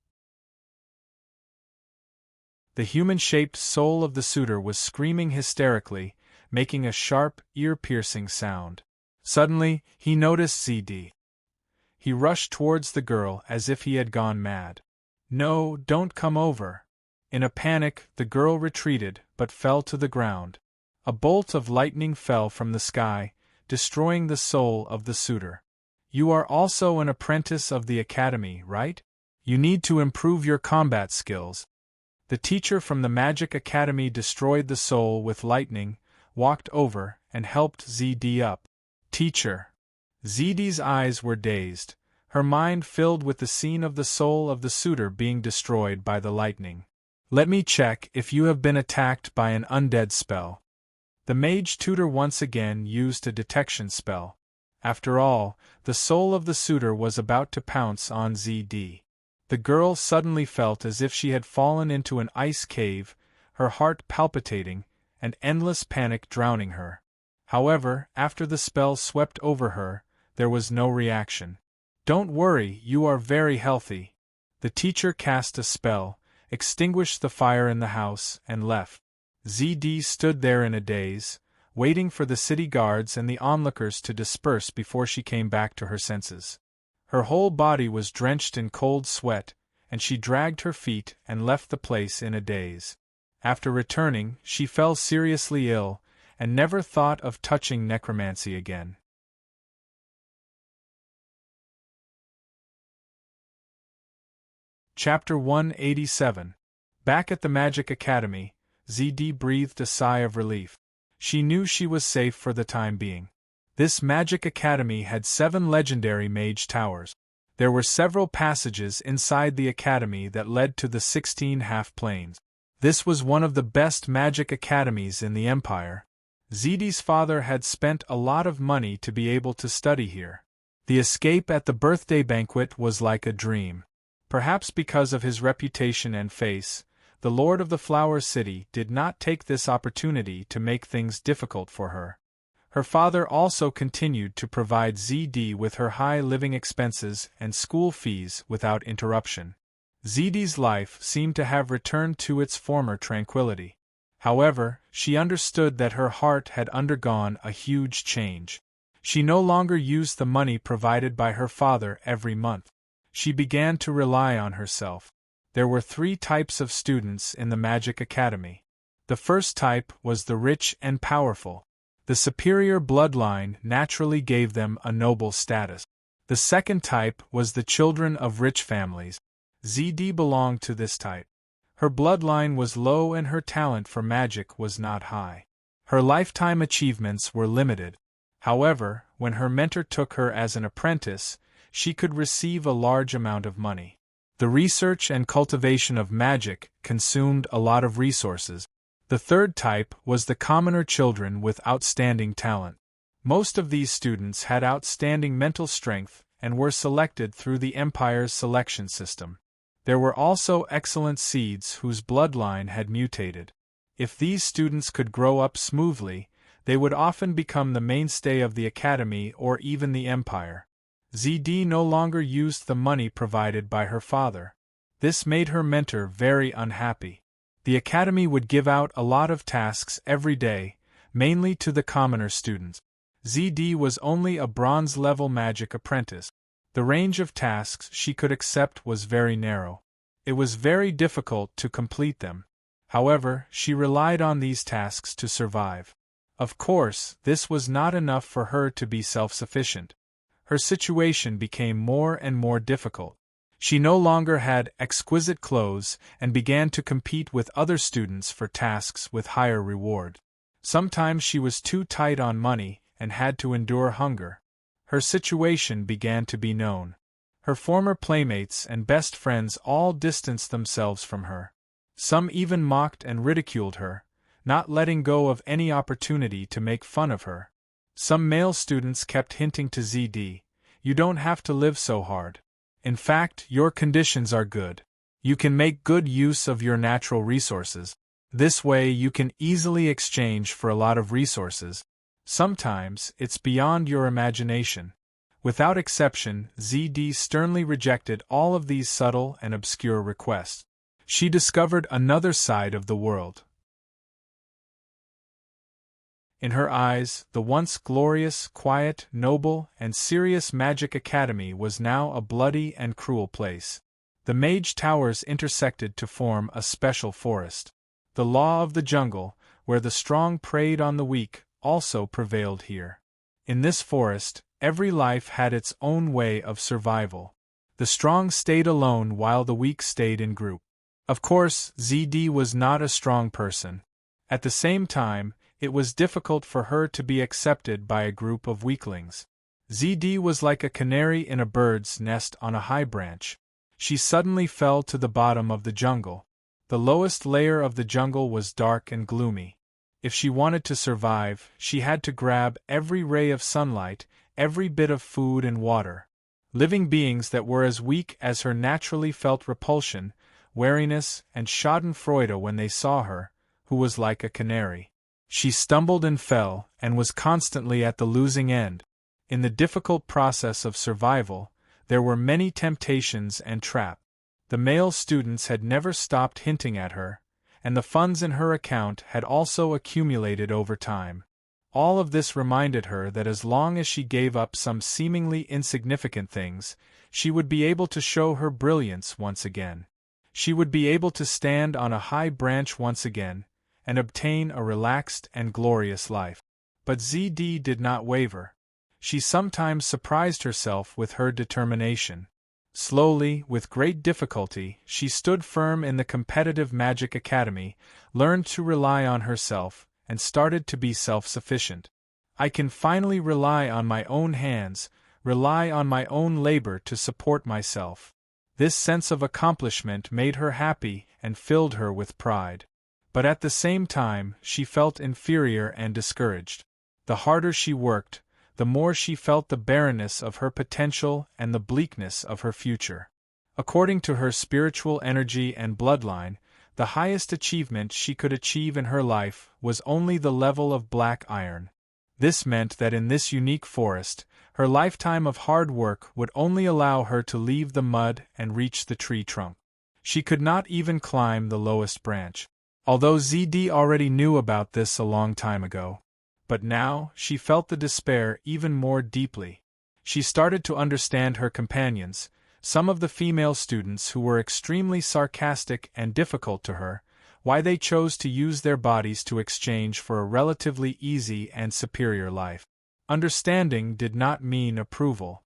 The human-shaped soul of the suitor was screaming hysterically, making a sharp, ear-piercing sound. Suddenly, he noticed ZD. He rushed towards the girl as if he had gone mad. "No, don't come over." In a panic, the girl retreated, but fell to the ground. A bolt of lightning fell from the sky, destroying the soul of the suitor. "You are also an apprentice of the academy, right? You need to improve your combat skills." The teacher from the Magic Academy destroyed the soul with lightning, walked over, and helped ZD up. "Teacher." ZD's eyes were dazed, her mind filled with the scene of the soul of the suitor being destroyed by the lightning. "Let me check if you have been attacked by an undead spell." The mage tutor once again used a detection spell. After all, the soul of the suitor was about to pounce on ZD. The girl suddenly felt as if she had fallen into an ice cave, her heart palpitating, and endless panic drowning her. However, after the spell swept over her, there was no reaction. "Don't worry, you are very healthy." The teacher cast a spell, extinguished the fire in the house, and left. ZD stood there in a daze, waiting for the city guards and the onlookers to disperse before she came back to her senses. Her whole body was drenched in cold sweat, and she dragged her feet and left the place in a daze. After returning, she fell seriously ill, and never thought of touching necromancy again. Chapter 187. Back at the Magic Academy, ZD breathed a sigh of relief. She knew she was safe for the time being. This Magic Academy had 7 legendary mage towers. There were several passages inside the academy that led to the 16 half-planes. This was one of the best magic academies in the Empire. ZD's father had spent a lot of money to be able to study here. The escape at the birthday banquet was like a dream. Perhaps because of his reputation and face, the Lord of the Flower City did not take this opportunity to make things difficult for her. Her father also continued to provide ZD with her high living expenses and school fees without interruption. ZD's life seemed to have returned to its former tranquility. However, she understood that her heart had undergone a huge change. She no longer used the money provided by her father every month. She began to rely on herself. There were 3 types of students in the Magic Academy. The first type was the rich and powerful. The superior bloodline naturally gave them a noble status. The second type was the children of rich families. ZD belonged to this type. Her bloodline was low and her talent for magic was not high. Her lifetime achievements were limited. However, when her mentor took her as an apprentice, she could receive a large amount of money. The research and cultivation of magic consumed a lot of resources. The third type was the commoner children with outstanding talent. Most of these students had outstanding mental strength and were selected through the Empire's selection system. There were also excellent seeds whose bloodline had mutated. If these students could grow up smoothly, they would often become the mainstay of the academy or even the empire. ZD no longer used the money provided by her father. This made her mentor very unhappy. The academy would give out a lot of tasks every day, mainly to the commoner students. ZD was only a bronze-level magic apprentice. The range of tasks she could accept was very narrow. It was very difficult to complete them. However, she relied on these tasks to survive. Of course, this was not enough for her to be self-sufficient. Her situation became more and more difficult. She no longer had exquisite clothes and began to compete with other students for tasks with higher reward. Sometimes she was too tight on money and had to endure hunger. Her situation began to be known. Her former playmates and best friends all distanced themselves from her. Some even mocked and ridiculed her, not letting go of any opportunity to make fun of her. Some male students kept hinting to ZD, "You don't have to live so hard. In fact, your conditions are good. You can make good use of your natural resources. This way you can easily exchange for a lot of resources. Sometimes, it's beyond your imagination." Without exception, ZD sternly rejected all of these subtle and obscure requests. She discovered another side of the world. In her eyes, the once glorious, quiet, noble, and serious Magic Academy was now a bloody and cruel place. The mage towers intersected to form a special forest. The law of the jungle, where the strong preyed on the weak, also prevailed here. In this forest, every life had its own way of survival. The strong stayed alone while the weak stayed in group. Of course, ZD was not a strong person. At the same time, it was difficult for her to be accepted by a group of weaklings. ZD was like a canary in a bird's nest on a high branch. She suddenly fell to the bottom of the jungle. The lowest layer of the jungle was dark and gloomy. If she wanted to survive, she had to grab every ray of sunlight, every bit of food and water. Living beings that were as weak as her naturally felt repulsion, wariness, and schadenfreude when they saw her, who was like a canary. She stumbled and fell, and was constantly at the losing end. In the difficult process of survival, there were many temptations and traps. The male students had never stopped hinting at her, and the funds in her account had also accumulated over time. All of this reminded her that as long as she gave up some seemingly insignificant things, she would be able to show her brilliance once again. She would be able to stand on a high branch once again, and obtain a relaxed and glorious life. But ZD did not waver. She sometimes surprised herself with her determination. Slowly, with great difficulty, she stood firm in the competitive Magic Academy, learned to rely on herself, and started to be self-sufficient. I can finally rely on my own hands, rely on my own labor to support myself. This sense of accomplishment made her happy and filled her with pride. But at the same time, she felt inferior and discouraged. The harder she worked, the more she felt the barrenness of her potential and the bleakness of her future. According to her spiritual energy and bloodline, the highest achievement she could achieve in her life was only the level of black iron. This meant that in this unique forest, her lifetime of hard work would only allow her to leave the mud and reach the tree trunk. She could not even climb the lowest branch. Although ZD already knew about this a long time ago. But now, she felt the despair even more deeply. She started to understand her companions, some of the female students who were extremely sarcastic and difficult to her, why they chose to use their bodies to exchange for a relatively easy and superior life. Understanding did not mean approval.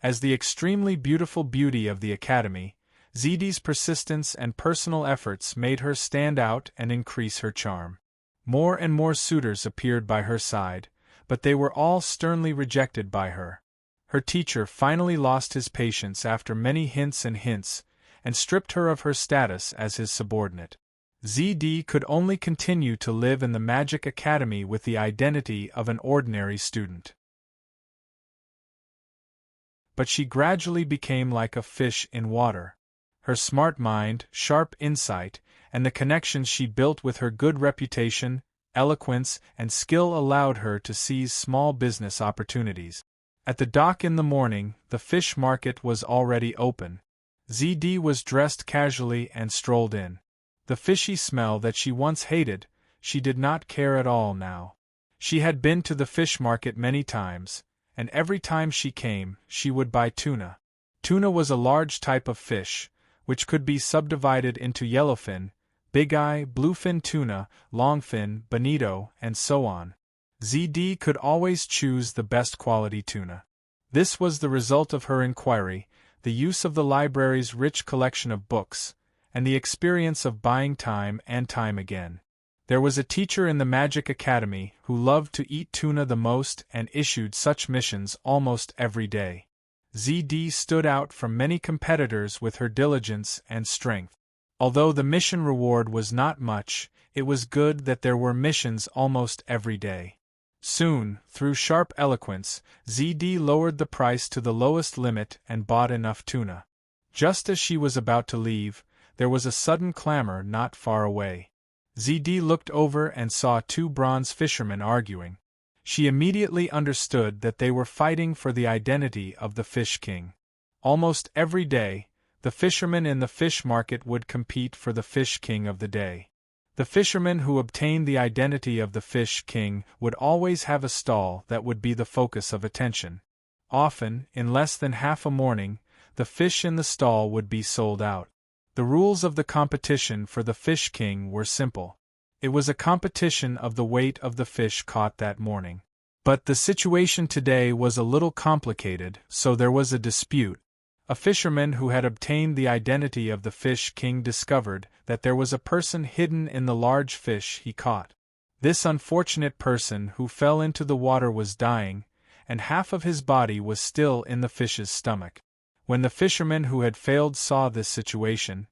As the extremely beautiful beauty of the academy, Zidi's persistence and personal efforts made her stand out and increase her charm. More and more suitors appeared by her side, but they were all sternly rejected by her. Her teacher finally lost his patience after many hints and stripped her of her status as his subordinate. Zd could only continue to live in the Magic Academy with the identity of an ordinary student. But she gradually became like a fish in water. Her smart mind, sharp insight, and the connections she built with her good reputation, eloquence, and skill allowed her to seize small business opportunities. At the dock in the morning, the fish market was already open. Zd was dressed casually and strolled in. The fishy smell that she once hated, she did not care at all now. She had been to the fish market many times, and every time she came, she would buy tuna. Tuna was a large type of fish, which could be subdivided into yellowfin, big-eye, bluefin tuna, longfin, bonito, and so on. Zd could always choose the best quality tuna. This was the result of her inquiry, the use of the library's rich collection of books, and the experience of buying time and time again. There was a teacher in the Magic Academy who loved to eat tuna the most and issued such missions almost every day. Zd stood out from many competitors with her diligence and strength. Although the mission reward was not much, it was good that there were missions almost every day. Soon, through sharp eloquence, Zd lowered the price to the lowest limit and bought enough tuna. Just as she was about to leave, there was a sudden clamor not far away. Zd looked over and saw two bronze fishermen arguing. She immediately understood that they were fighting for the identity of the Fish King. Almost every day, the fishermen in the fish market would compete for the Fish King of the day. The fisherman who obtained the identity of the Fish King would always have a stall that would be the focus of attention. Often, in less than half a morning, the fish in the stall would be sold out. The rules of the competition for the Fish King were simple. It was a competition of the weight of the fish caught that morning. But the situation today was a little complicated, so there was a dispute. A fisherman who had obtained the identity of the Fish King discovered that there was a person hidden in the large fish he caught. This unfortunate person who fell into the water was dying, and half of his body was still in the fish's stomach. When the fisherman who had failed saw this situation,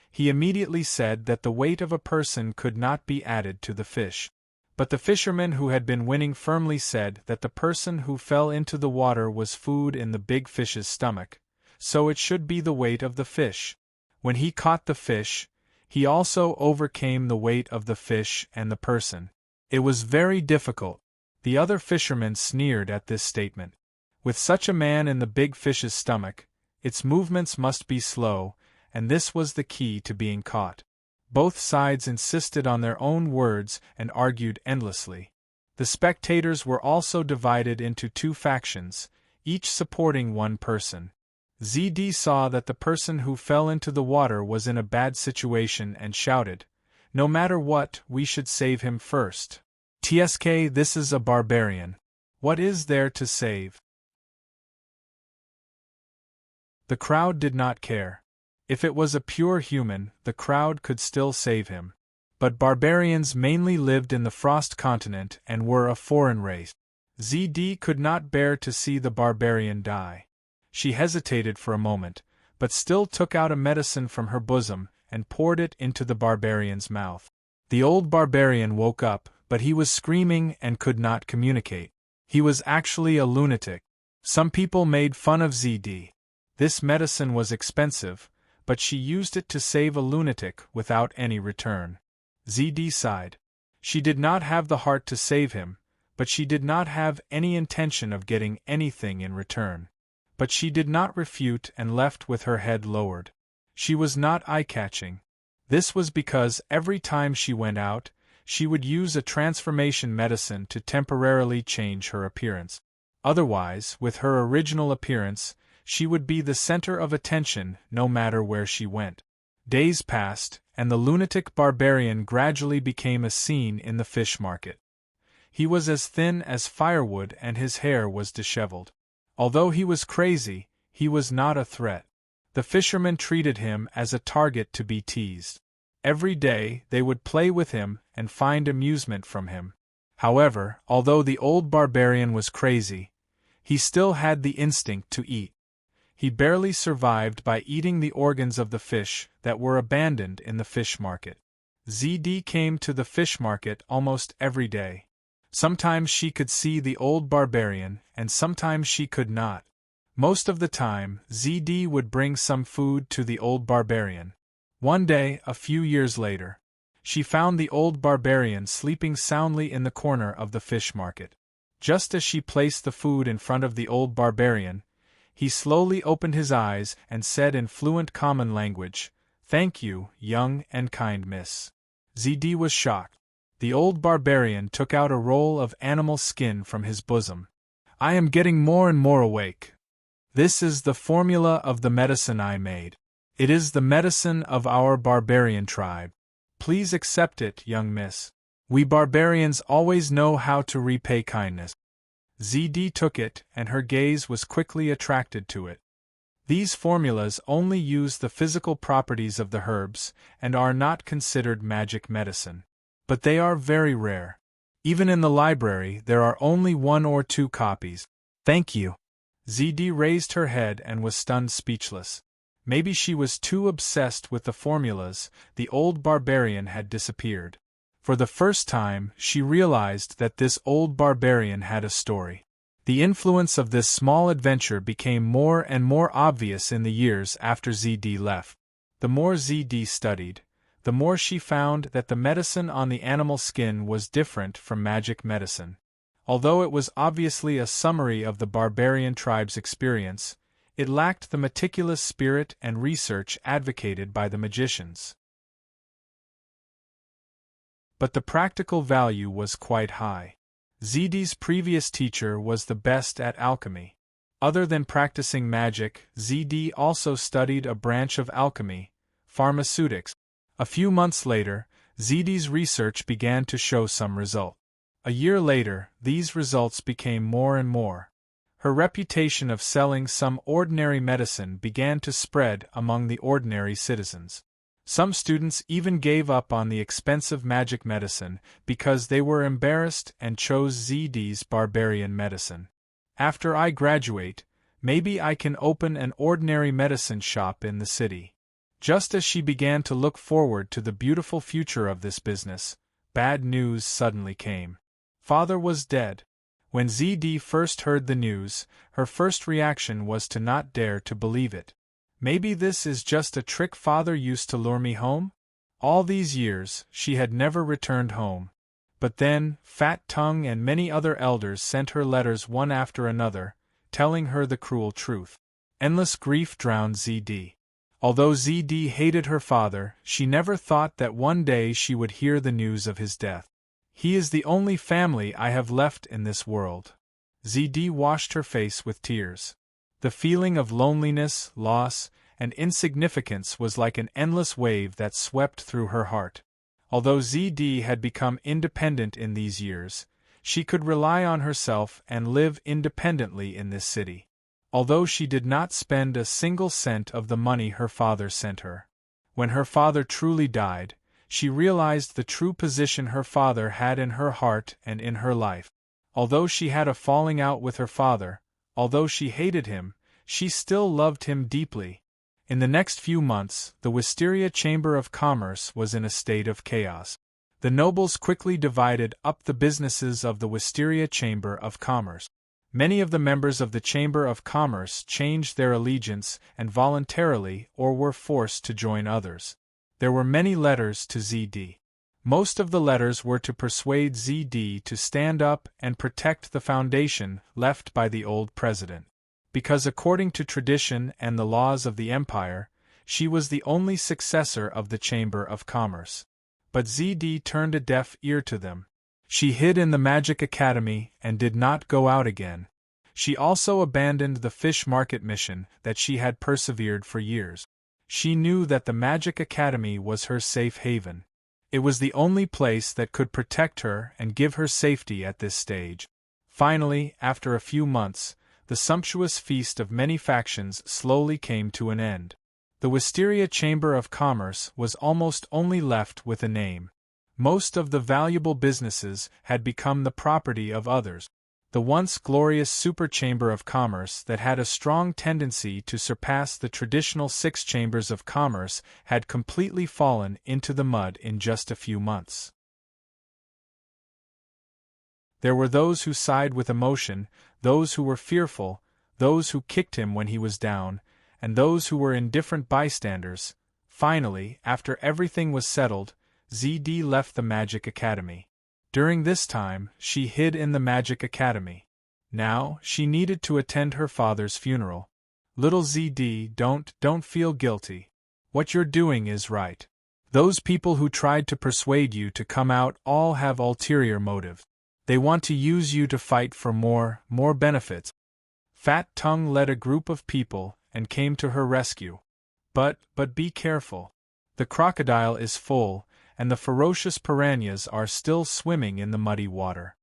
he immediately said that the weight of a person could not be added to the fish. But the fisherman who had been winning firmly said that the person who fell into the water was food in the big fish's stomach, so it should be the weight of the fish. When he caught the fish, he also overcame the weight of the fish and the person. It was very difficult. The other fishermen sneered at this statement. With such a man in the big fish's stomach, its movements must be slow, and this was the key to being caught. Both sides insisted on their own words and argued endlessly. The spectators were also divided into two factions, each supporting one person. Zd saw that the person who fell into the water was in a bad situation and shouted, "No matter what, we should save him first. Tsk, this is a barbarian. What is there to save?" The crowd did not care. If it was a pure human, the crowd could still save him. But barbarians mainly lived in the Frost continent and were a foreign race. Zd could not bear to see the barbarian die. She hesitated for a moment, but still took out a medicine from her bosom and poured it into the barbarian's mouth. The old barbarian woke up, but he was screaming and could not communicate. He was actually a lunatic. Some people made fun of Zd. This medicine was expensive, but she used it to save a lunatic without any return. Zd sighed. She did not have the heart to save him, but she did not have any intention of getting anything in return. But she did not refute and left with her head lowered. She was not eye-catching. This was because every time she went out, she would use a transformation medicine to temporarily change her appearance. Otherwise, with her original appearance, she would be the center of attention no matter where she went. Days passed, and the lunatic barbarian gradually became a scene in the fish market. He was as thin as firewood and his hair was disheveled. Although he was crazy, He was not a threat. The fishermen treated him as a target to be teased. Every day they would play with him and find amusement from him. However, although the old barbarian was crazy, he still had the instinct to eat. He barely survived by eating the organs of the fish that were abandoned in the fish market. ZD came to the fish market almost every day. Sometimes she could see the old barbarian, and sometimes she could not. Most of the time, ZD would bring some food to the old barbarian. One day, a few years later, she found the old barbarian sleeping soundly in the corner of the fish market. Just as she placed the food in front of the old barbarian, he slowly opened his eyes and said in fluent common language, "Thank you, young and kind miss." ZD was shocked. The old barbarian took out a roll of animal skin from his bosom. "I am getting more and more awake. This is the formula of the medicine I made. It is the medicine of our barbarian tribe. Please accept it, young miss. We barbarians always know how to repay kindness." ZD took it, and her gaze was quickly attracted to it. These formulas only use the physical properties of the herbs and are not considered magic medicine. But they are very rare. Even in the library there are only 1 or 2 copies. "Thank you." ZD raised her head and was stunned speechless. Maybe she was too obsessed with the formulas, the old barbarian had disappeared. For the first time, she realized that this old barbarian had a story. The influence of this small adventure became more and more obvious in the years after ZD left. The more ZD studied, the more she found that the medicine on the animal skin was different from magic medicine. Although it was obviously a summary of the barbarian tribe's experience, it lacked the meticulous spirit and research advocated by the magicians. But the practical value was quite high. ZD's previous teacher was the best at alchemy. Other than practicing magic, ZD also studied a branch of alchemy, pharmaceutics. A few months later, ZD's research began to show some result. A year later, these results became more and more. Her reputation of selling some ordinary medicine began to spread among the ordinary citizens. Some students even gave up on the expensive magic medicine because they were embarrassed and chose ZD's barbarian medicine. "After I graduate, maybe I can open an ordinary medicine shop in the city." Just as she began to look forward to the beautiful future of this business, bad news suddenly came. Father was dead. When ZD first heard the news, her first reaction was to not dare to believe it. "Maybe this is just a trick Father used to lure me home?" All these years, she had never returned home. But then, Fat Tongue and many other elders sent her letters one after another, telling her the cruel truth. Endless grief drowned ZD. Although ZD hated her father, she never thought that one day she would hear the news of his death. "He is the only family I have left in this world." ZD washed her face with tears. The feeling of loneliness, loss, and insignificance was like an endless wave that swept through her heart. Although ZD had become independent in these years, she could rely on herself and live independently in this city. Although she did not spend a single cent of the money her father sent her. When her father truly died, she realized the true position her father had in her heart and in her life. Although she had a falling out with her father, although she hated him, she still loved him deeply. In the next few months, the Wisteria Chamber of Commerce was in a state of chaos. The nobles quickly divided up the businesses of the Wisteria Chamber of Commerce. Many of the members of the Chamber of Commerce changed their allegiance and voluntarily or were forced to join others. There were many letters to ZD. Most of the letters were to persuade ZD to stand up and protect the foundation left by the old president. Because according to tradition and the laws of the empire, she was the only successor of the Chamber of Commerce. But ZD turned a deaf ear to them. She hid in the Magic Academy and did not go out again. She also abandoned the fish market mission that she had persevered for years. She knew that the Magic Academy was her safe haven. It was the only place that could protect her and give her safety at this stage. Finally, after a few months, the sumptuous feast of many factions slowly came to an end. The Wisteria Chamber of Commerce was almost only left with a name. Most of the valuable businesses had become the property of others. The once glorious Super Chamber of Commerce that had a strong tendency to surpass the traditional 6 chambers of commerce had completely fallen into the mud in just a few months. There were those who sighed with emotion, those who were fearful, those who kicked him when he was down, and those who were indifferent bystanders. Finally, after everything was settled, ZD left the Magic Academy. During this time, she hid in the Magic Academy. Now, she needed to attend her father's funeral. Little ZD, don't feel guilty. What you're doing is right. Those people who tried to persuade you to come out all have ulterior motives. They want to use you to fight for more benefits. Fat Tongue led a group of people and came to her rescue. But be careful. The crocodile is full, and the ferocious piranhas are still swimming in the muddy water.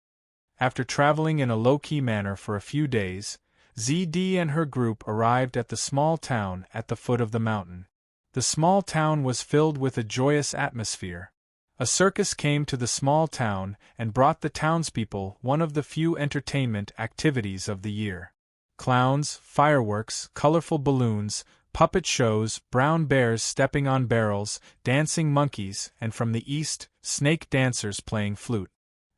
After traveling in a low-key manner for a few days, ZD and her group arrived at the small town at the foot of the mountain. The small town was filled with a joyous atmosphere. A circus came to the small town and brought the townspeople one of the few entertainment activities of the year. Clowns, fireworks, colorful balloons, puppet shows, brown bears stepping on barrels, dancing monkeys, and from the east, snake dancers playing flute.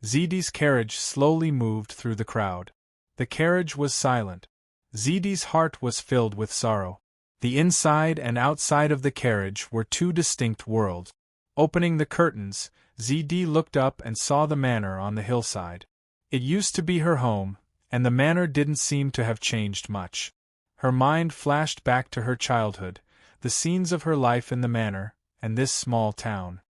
ZD's carriage slowly moved through the crowd. The carriage was silent. ZD's heart was filled with sorrow. The inside and outside of the carriage were 2 distinct worlds. Opening the curtains, ZD looked up and saw the manor on the hillside. It used to be her home, and the manor didn't seem to have changed much. Her mind flashed back to her childhood, the scenes of her life in the manor, and this small town.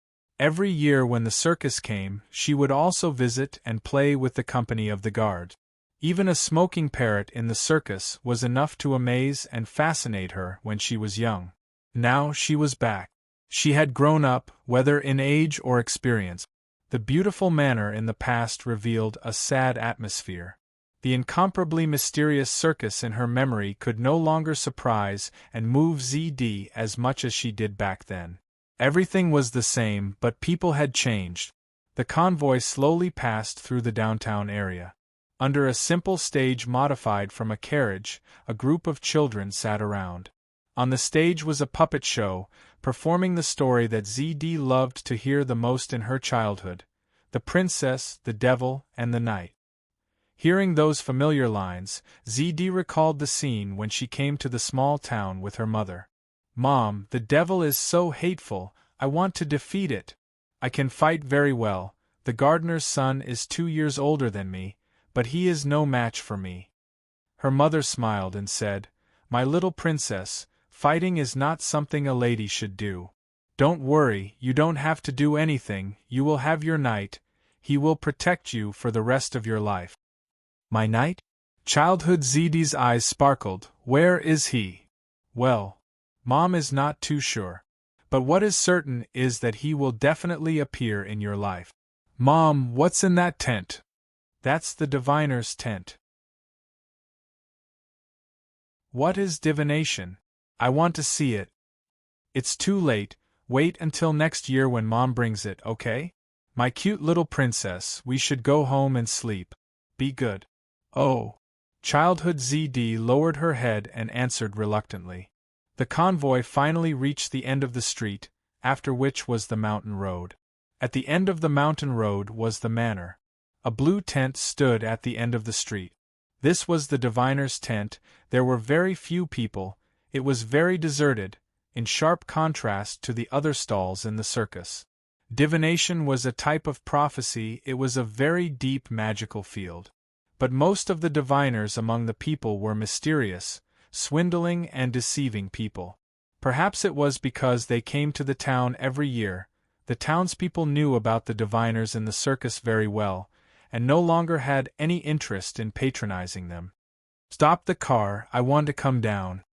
Every year when the circus came, she would also visit and play with the company of the guard. Even a smoking parrot in the circus was enough to amaze and fascinate her when she was young. Now she was back. She had grown up, whether in age or experience. The beautiful manor in the past revealed a sad atmosphere. The incomparably mysterious circus in her memory could no longer surprise and move ZD as much as she did back then. Everything was the same, but people had changed. The convoy slowly passed through the downtown area. Under a simple stage modified from a carriage, a group of children sat around. On the stage was a puppet show, performing the story that ZD loved to hear the most in her childhood: the princess, the devil, and the knight. Hearing those familiar lines, ZD recalled the scene when she came to the small town with her mother. "Mom, the devil is so hateful, I want to defeat it. I can fight very well, the gardener's son is 2 years older than me, but he is no match for me." Her mother smiled and said, "My little princess, fighting is not something a lady should do. Don't worry, you don't have to do anything, you will have your knight, he will protect you for the rest of your life." "My knight?" Childhood ZD's eyes sparkled. "Where is he?" "Well, Mom is not too sure. But what is certain is that he will definitely appear in your life." "Mom, what's in that tent?" "That's the diviner's tent." "What is divination? I want to see it." "It's too late, wait until next year when Mom brings it, okay? My cute little princess, we should go home and sleep. Be good." "Oh." Childhood ZD lowered her head and answered reluctantly. The convoy finally reached the end of the street, after which was the mountain road. At the end of the mountain road was the manor. A blue tent stood at the end of the street. This was the diviner's tent. There were very few people, it was very deserted, in sharp contrast to the other stalls in the circus. Divination was a type of prophecy, it was a very deep magical field. But most of the diviners among the people were mysterious, swindling and deceiving people. Perhaps it was because they came to the town every year. The townspeople knew about the diviners in the circus very well, and no longer had any interest in patronizing them. "Stop the car, I want to come down,"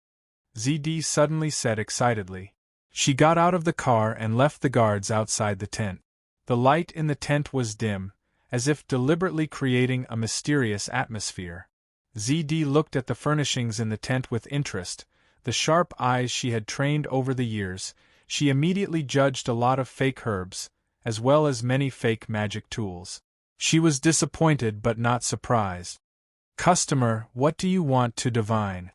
ZD suddenly said excitedly. She got out of the car and left the guards outside the tent. The light in the tent was dim, as if deliberately creating a mysterious atmosphere. ZD looked at the furnishings in the tent with interest, the sharp eyes she had trained over the years. She immediately judged a lot of fake herbs, as well as many fake magic tools. She was disappointed but not surprised. "Customer, what do you want to divine?"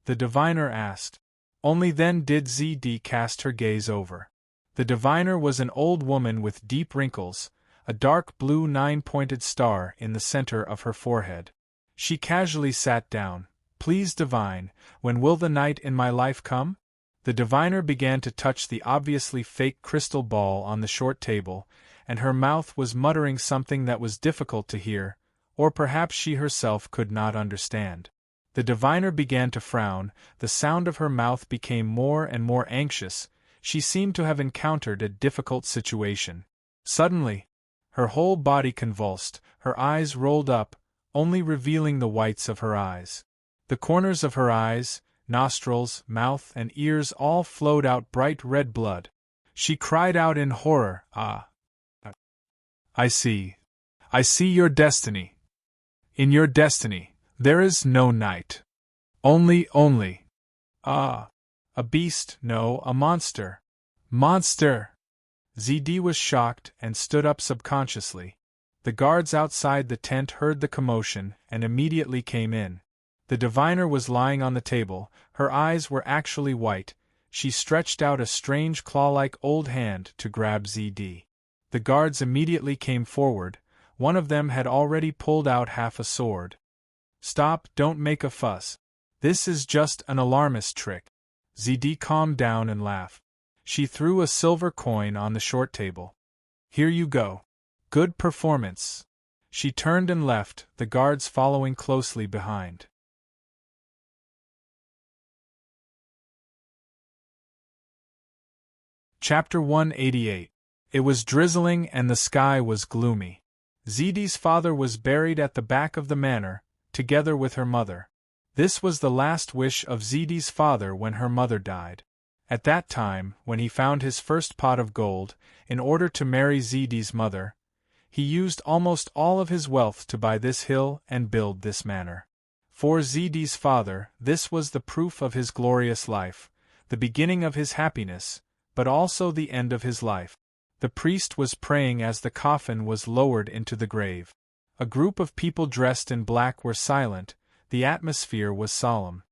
the diviner asked. Only then did ZD cast her gaze over. The diviner was an old woman with deep wrinkles, a dark blue 9-pointed star in the center of her forehead. She casually sat down. "Please divine, when will the night in my life come?" The diviner began to touch the obviously fake crystal ball on the short table, and her mouth was muttering something that was difficult to hear, or perhaps she herself could not understand. The diviner began to frown, the sound of her mouth became more and more anxious. She seemed to have encountered a difficult situation. Suddenly, her whole body convulsed, her eyes rolled up, only revealing the whites of her eyes. The corners of her eyes, nostrils, mouth, and ears all flowed out bright red blood. She cried out in horror, "Ah! I see. I see your destiny. In your destiny, there is no night. Only, ah! A beast, no, a monster. Monster!" ZD was shocked and stood up subconsciously. The guards outside the tent heard the commotion and immediately came in. The diviner was lying on the table, her eyes were actually white. She stretched out a strange claw-like old hand to grab ZD. The guards immediately came forward. One of them had already pulled out half a sword. "Stop, don't make a fuss. This is just an alarmist trick." ZD calmed down and laughed. She threw a silver coin on the short table. "Here you go. Good performance." She turned and left, the guards following closely behind. Chapter 188. It was drizzling and the sky was gloomy. ZD's father was buried at the back of the manor, together with her mother. This was the last wish of ZD's father when her mother died. At that time, when he found his first pot of gold, in order to marry ZD's mother, he used almost all of his wealth to buy this hill and build this manor. For ZD's father, this was the proof of his glorious life, the beginning of his happiness, but also the end of his life. The priest was praying as the coffin was lowered into the grave. A group of people dressed in black were silent, the atmosphere was solemn.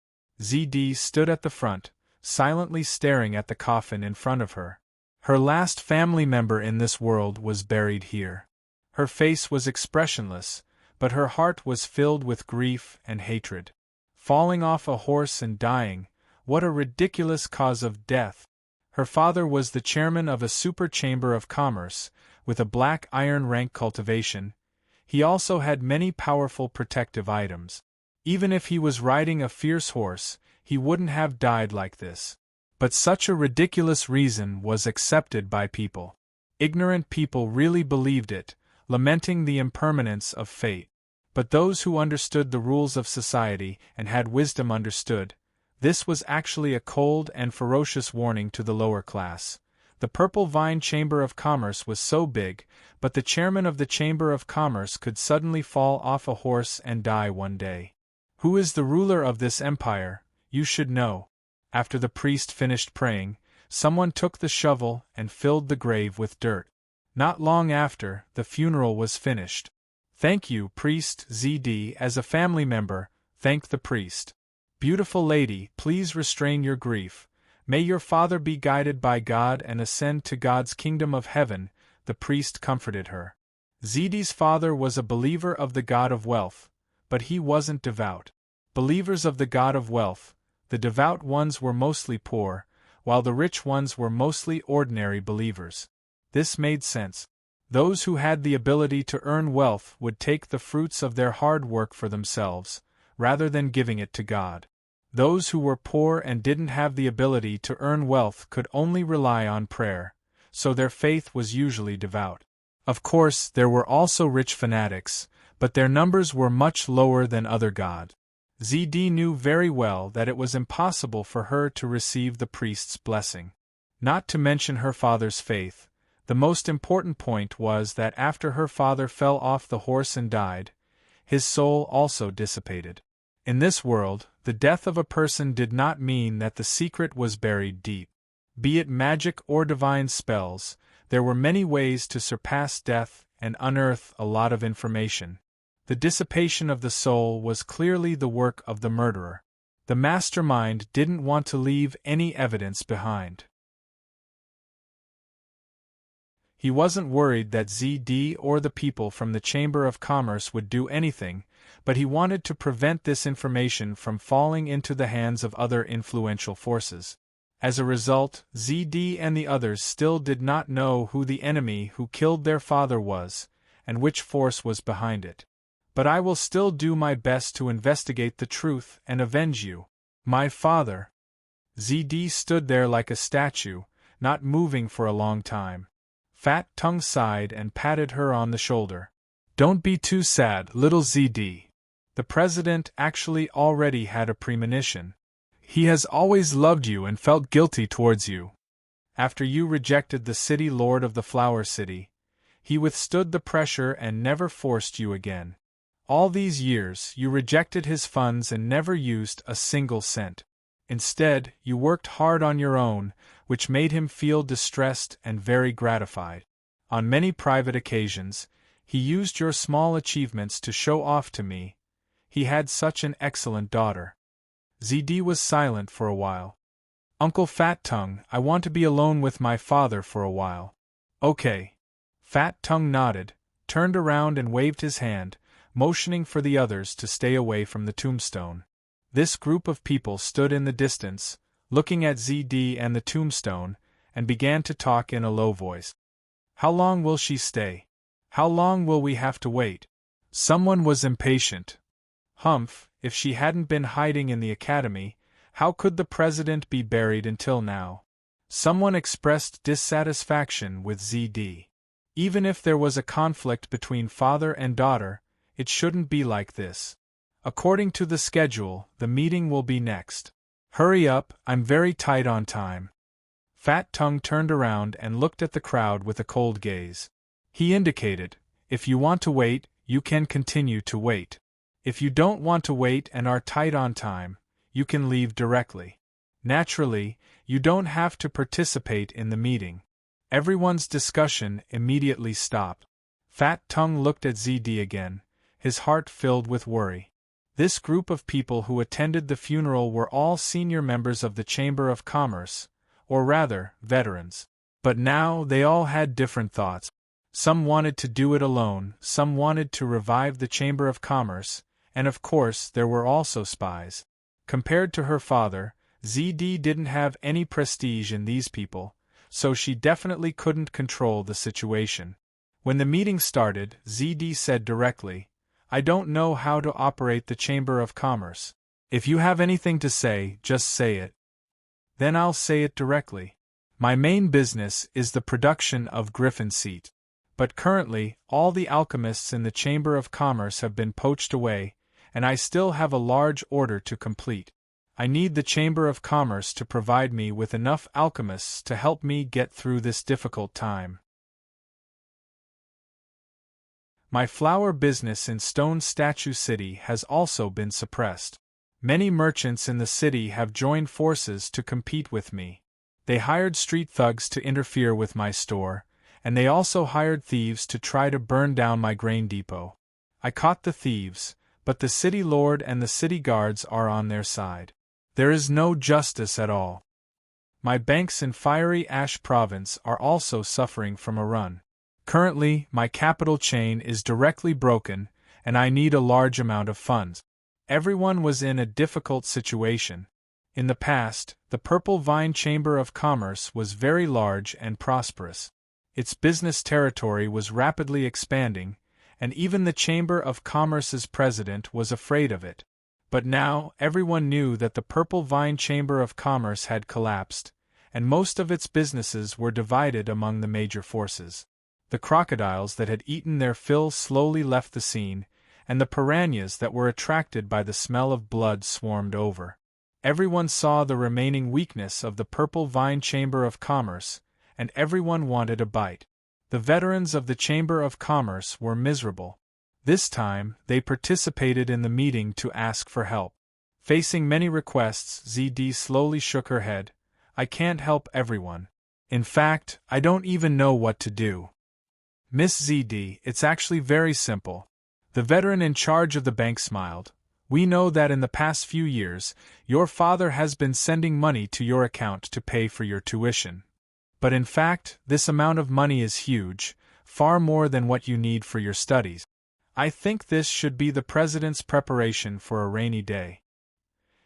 ZD stood at the front, silently staring at the coffin in front of her. Her last family member in this world was buried here. Her face was expressionless, but her heart was filled with grief and hatred. Falling off a horse and dying, what a ridiculous cause of death! Her father was the chairman of a super chamber of commerce, with a black iron rank cultivation. He also had many powerful protective items. Even if he was riding a fierce horse, he wouldn't have died like this. But such a ridiculous reason was accepted by people. Ignorant people really believed it, lamenting the impermanence of fate. But those who understood the rules of society and had wisdom understood, this was actually a cold and ferocious warning to the lower class. The Purple Vine Chamber of Commerce was so big, but the chairman of the Chamber of Commerce could suddenly fall off a horse and die one day. Who is the ruler of this empire? You should know. After the priest finished praying, someone took the shovel and filled the grave with dirt. Not long after, the funeral was finished. "Thank you, priest ZD. As a family member, thank the priest. Beautiful lady, please restrain your grief. May your father be guided by God and ascend to God's kingdom of heaven," the priest comforted her. ZD's father was a believer of the God of wealth, but he wasn't devout. Believers of the God of wealth, the devout ones were mostly poor, while the rich ones were mostly ordinary believers. This made sense. Those who had the ability to earn wealth would take the fruits of their hard work for themselves, rather than giving it to God. Those who were poor and didn't have the ability to earn wealth could only rely on prayer, so their faith was usually devout. Of course, there were also rich fanatics, but their numbers were much lower than other gods. ZD knew very well that it was impossible for her to receive the priest's blessing. Not to mention her father's faith, the most important point was that after her father fell off the horse and died, his soul also dissipated. In this world, the death of a person did not mean that the secret was buried deep. Be it magic or divine spells, there were many ways to surpass death and unearth a lot of information. The dissipation of the soul was clearly the work of the murderer. The mastermind didn't want to leave any evidence behind. He wasn't worried that ZD or the people from the Chamber of Commerce would do anything, but he wanted to prevent this information from falling into the hands of other influential forces. As a result, ZD and the others still did not know who the enemy who killed their father was, and which force was behind it. But I will still do my best to investigate the truth and avenge you. My father. ZD stood there like a statue, not moving for a long time. Fat Tongue sighed and patted her on the shoulder. Don't be too sad, little ZD. The president actually already had a premonition. He has always loved you and felt guilty towards you. After you rejected the city lord of the Flower City, he withstood the pressure and never forced you again. All these years, you rejected his funds and never used a single cent. Instead, you worked hard on your own, which made him feel distressed and very gratified. On many private occasions, he used your small achievements to show off to me. He had such an excellent daughter. ZD was silent for a while. Uncle Fat Tongue, I want to be alone with my father for a while. Okay. Fat Tongue nodded, turned around and waved his hand, motioning for the others to stay away from the tombstone. This group of people stood in the distance, looking at ZD and the tombstone, and began to talk in a low voice. How long will she stay? How long will we have to wait? Someone was impatient. Humph, if she hadn't been hiding in the academy, how could the president be buried until now? Someone expressed dissatisfaction with ZD. Even if there was a conflict between father and daughter, it shouldn't be like this. According to the schedule, the meeting will be next. Hurry up, I'm very tight on time. Fat Tongue turned around and looked at the crowd with a cold gaze. He indicated, if you want to wait, you can continue to wait. If you don't want to wait and are tight on time, you can leave directly. Naturally, you don't have to participate in the meeting. Everyone's discussion immediately stopped. Fat Tongue looked at ZD again, his heart filled with worry. This group of people who attended the funeral were all senior members of the Chamber of Commerce, or rather, veterans. But now they all had different thoughts. Some wanted to do it alone, some wanted to revive the Chamber of Commerce, and of course there were also spies. Compared to her father, ZD didn't have any prestige in these people, so she definitely couldn't control the situation. When the meeting started, ZD said directly, I don't know how to operate the Chamber of Commerce. If you have anything to say, just say it. Then I'll say it directly. My main business is the production of Griffin Seat. But currently, all the alchemists in the Chamber of Commerce have been poached away, and I still have a large order to complete. I need the Chamber of Commerce to provide me with enough alchemists to help me get through this difficult time. My flower business in Stone Statue City has also been suppressed. Many merchants in the city have joined forces to compete with me. They hired street thugs to interfere with my store, and they also hired thieves to try to burn down my grain depot. I caught the thieves, but the city lord and the city guards are on their side. There is no justice at all. My banks in Fiery Ash Province are also suffering from a run. Currently, my capital chain is directly broken, and I need a large amount of funds. Everyone was in a difficult situation. In the past, the Purple Vine Chamber of Commerce was very large and prosperous. Its business territory was rapidly expanding, and even the Chamber of Commerce's president was afraid of it. But now, everyone knew that the Purple Vine Chamber of Commerce had collapsed, and most of its businesses were divided among the major forces. The crocodiles that had eaten their fill slowly left the scene, and the piranhas that were attracted by the smell of blood swarmed over. Everyone saw the remaining weakness of the Purple Vine Chamber of Commerce, and everyone wanted a bite. The veterans of the Chamber of Commerce were miserable. This time, they participated in the meeting to ask for help. Facing many requests, ZD slowly shook her head. I can't help everyone. In fact, I don't even know what to do. Miss ZD, it's actually very simple. The veteran in charge of the bank smiled. We know that in the past few years, your father has been sending money to your account to pay for your tuition. But in fact, this amount of money is huge, far more than what you need for your studies. I think this should be the president's preparation for a rainy day.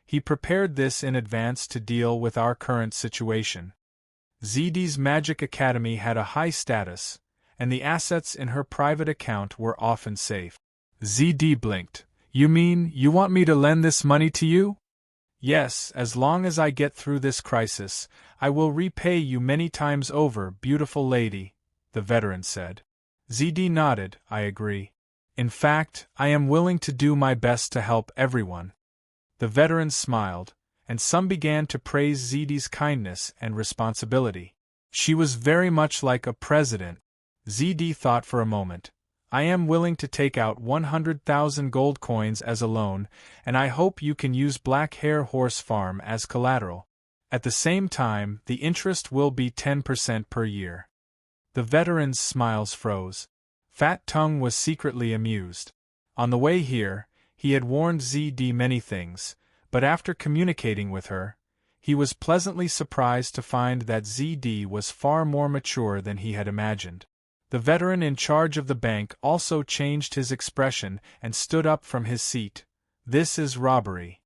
He prepared this in advance to deal with our current situation. ZD's Magic Academy had a high status, and the assets in her private account were often safe. ZD blinked. You mean you want me to lend this money to you? Yes, as long as I get through this crisis, I will repay you many times over, beautiful lady, the veteran said. ZD nodded. I agree. In fact, I am willing to do my best to help everyone. The veteran smiled, and some began to praise ZD's kindness and responsibility. She was very much like a president. ZD thought for a moment. I am willing to take out 100,000 gold coins as a loan, and I hope you can use Black Hare Horse Farm as collateral. At the same time, the interest will be 10% per year. The veteran's smiles froze. Fat Tongue was secretly amused. On the way here, he had warned ZD many things, but after communicating with her, he was pleasantly surprised to find that ZD was far more mature than he had imagined. The veteran in charge of the bank also changed his expression and stood up from his seat. This is robbery.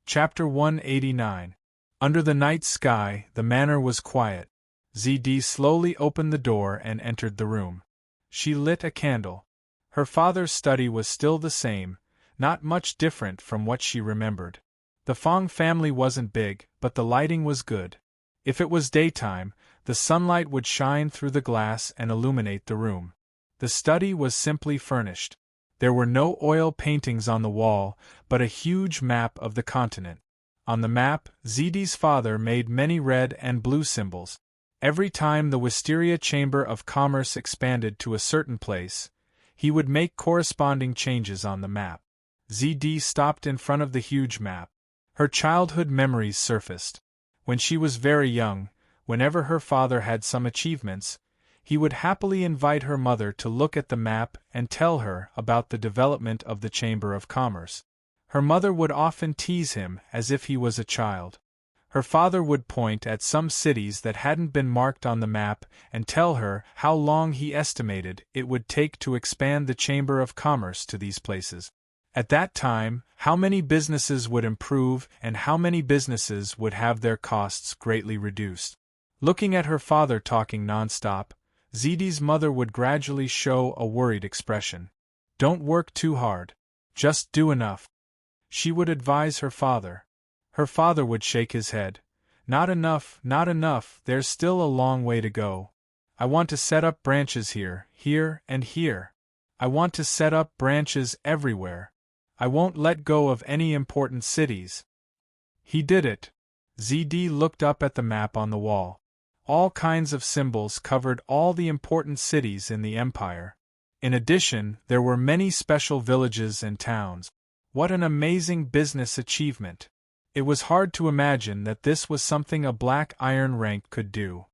Chapter 189. Under the night sky, the manor was quiet. ZD slowly opened the door and entered the room. She lit a candle. Her father's study was still the same, not much different from what she remembered. The Fong family wasn't big, but the lighting was good. If it was daytime, the sunlight would shine through the glass and illuminate the room. The study was simply furnished. There were no oil paintings on the wall, but a huge map of the continent. On the map, ZD's father made many red and blue symbols. Every time the Wisteria Chamber of Commerce expanded to a certain place, he would make corresponding changes on the map. ZD stopped in front of the huge map. Her childhood memories surfaced. When she was very young, whenever her father had some achievements, he would happily invite her mother to look at the map and tell her about the development of the Chamber of Commerce. Her mother would often tease him as if he was a child. Her father would point at some cities that hadn't been marked on the map and tell her how long he estimated it would take to expand the Chamber of Commerce to these places. At that time, how many businesses would improve and how many businesses would have their costs greatly reduced. Looking at her father talking nonstop, ZD's mother would gradually show a worried expression. Don't work too hard. Just do enough. She would advise her father. Her father would shake his head. Not enough, there's still a long way to go. I want to set up branches here, and here. I want to set up branches everywhere. I won't let go of any important cities. He did it. ZD looked up at the map on the wall. All kinds of symbols covered all the important cities in the empire. In addition, there were many special villages and towns. What an amazing business achievement! It was hard to imagine that this was something a black iron rank could do.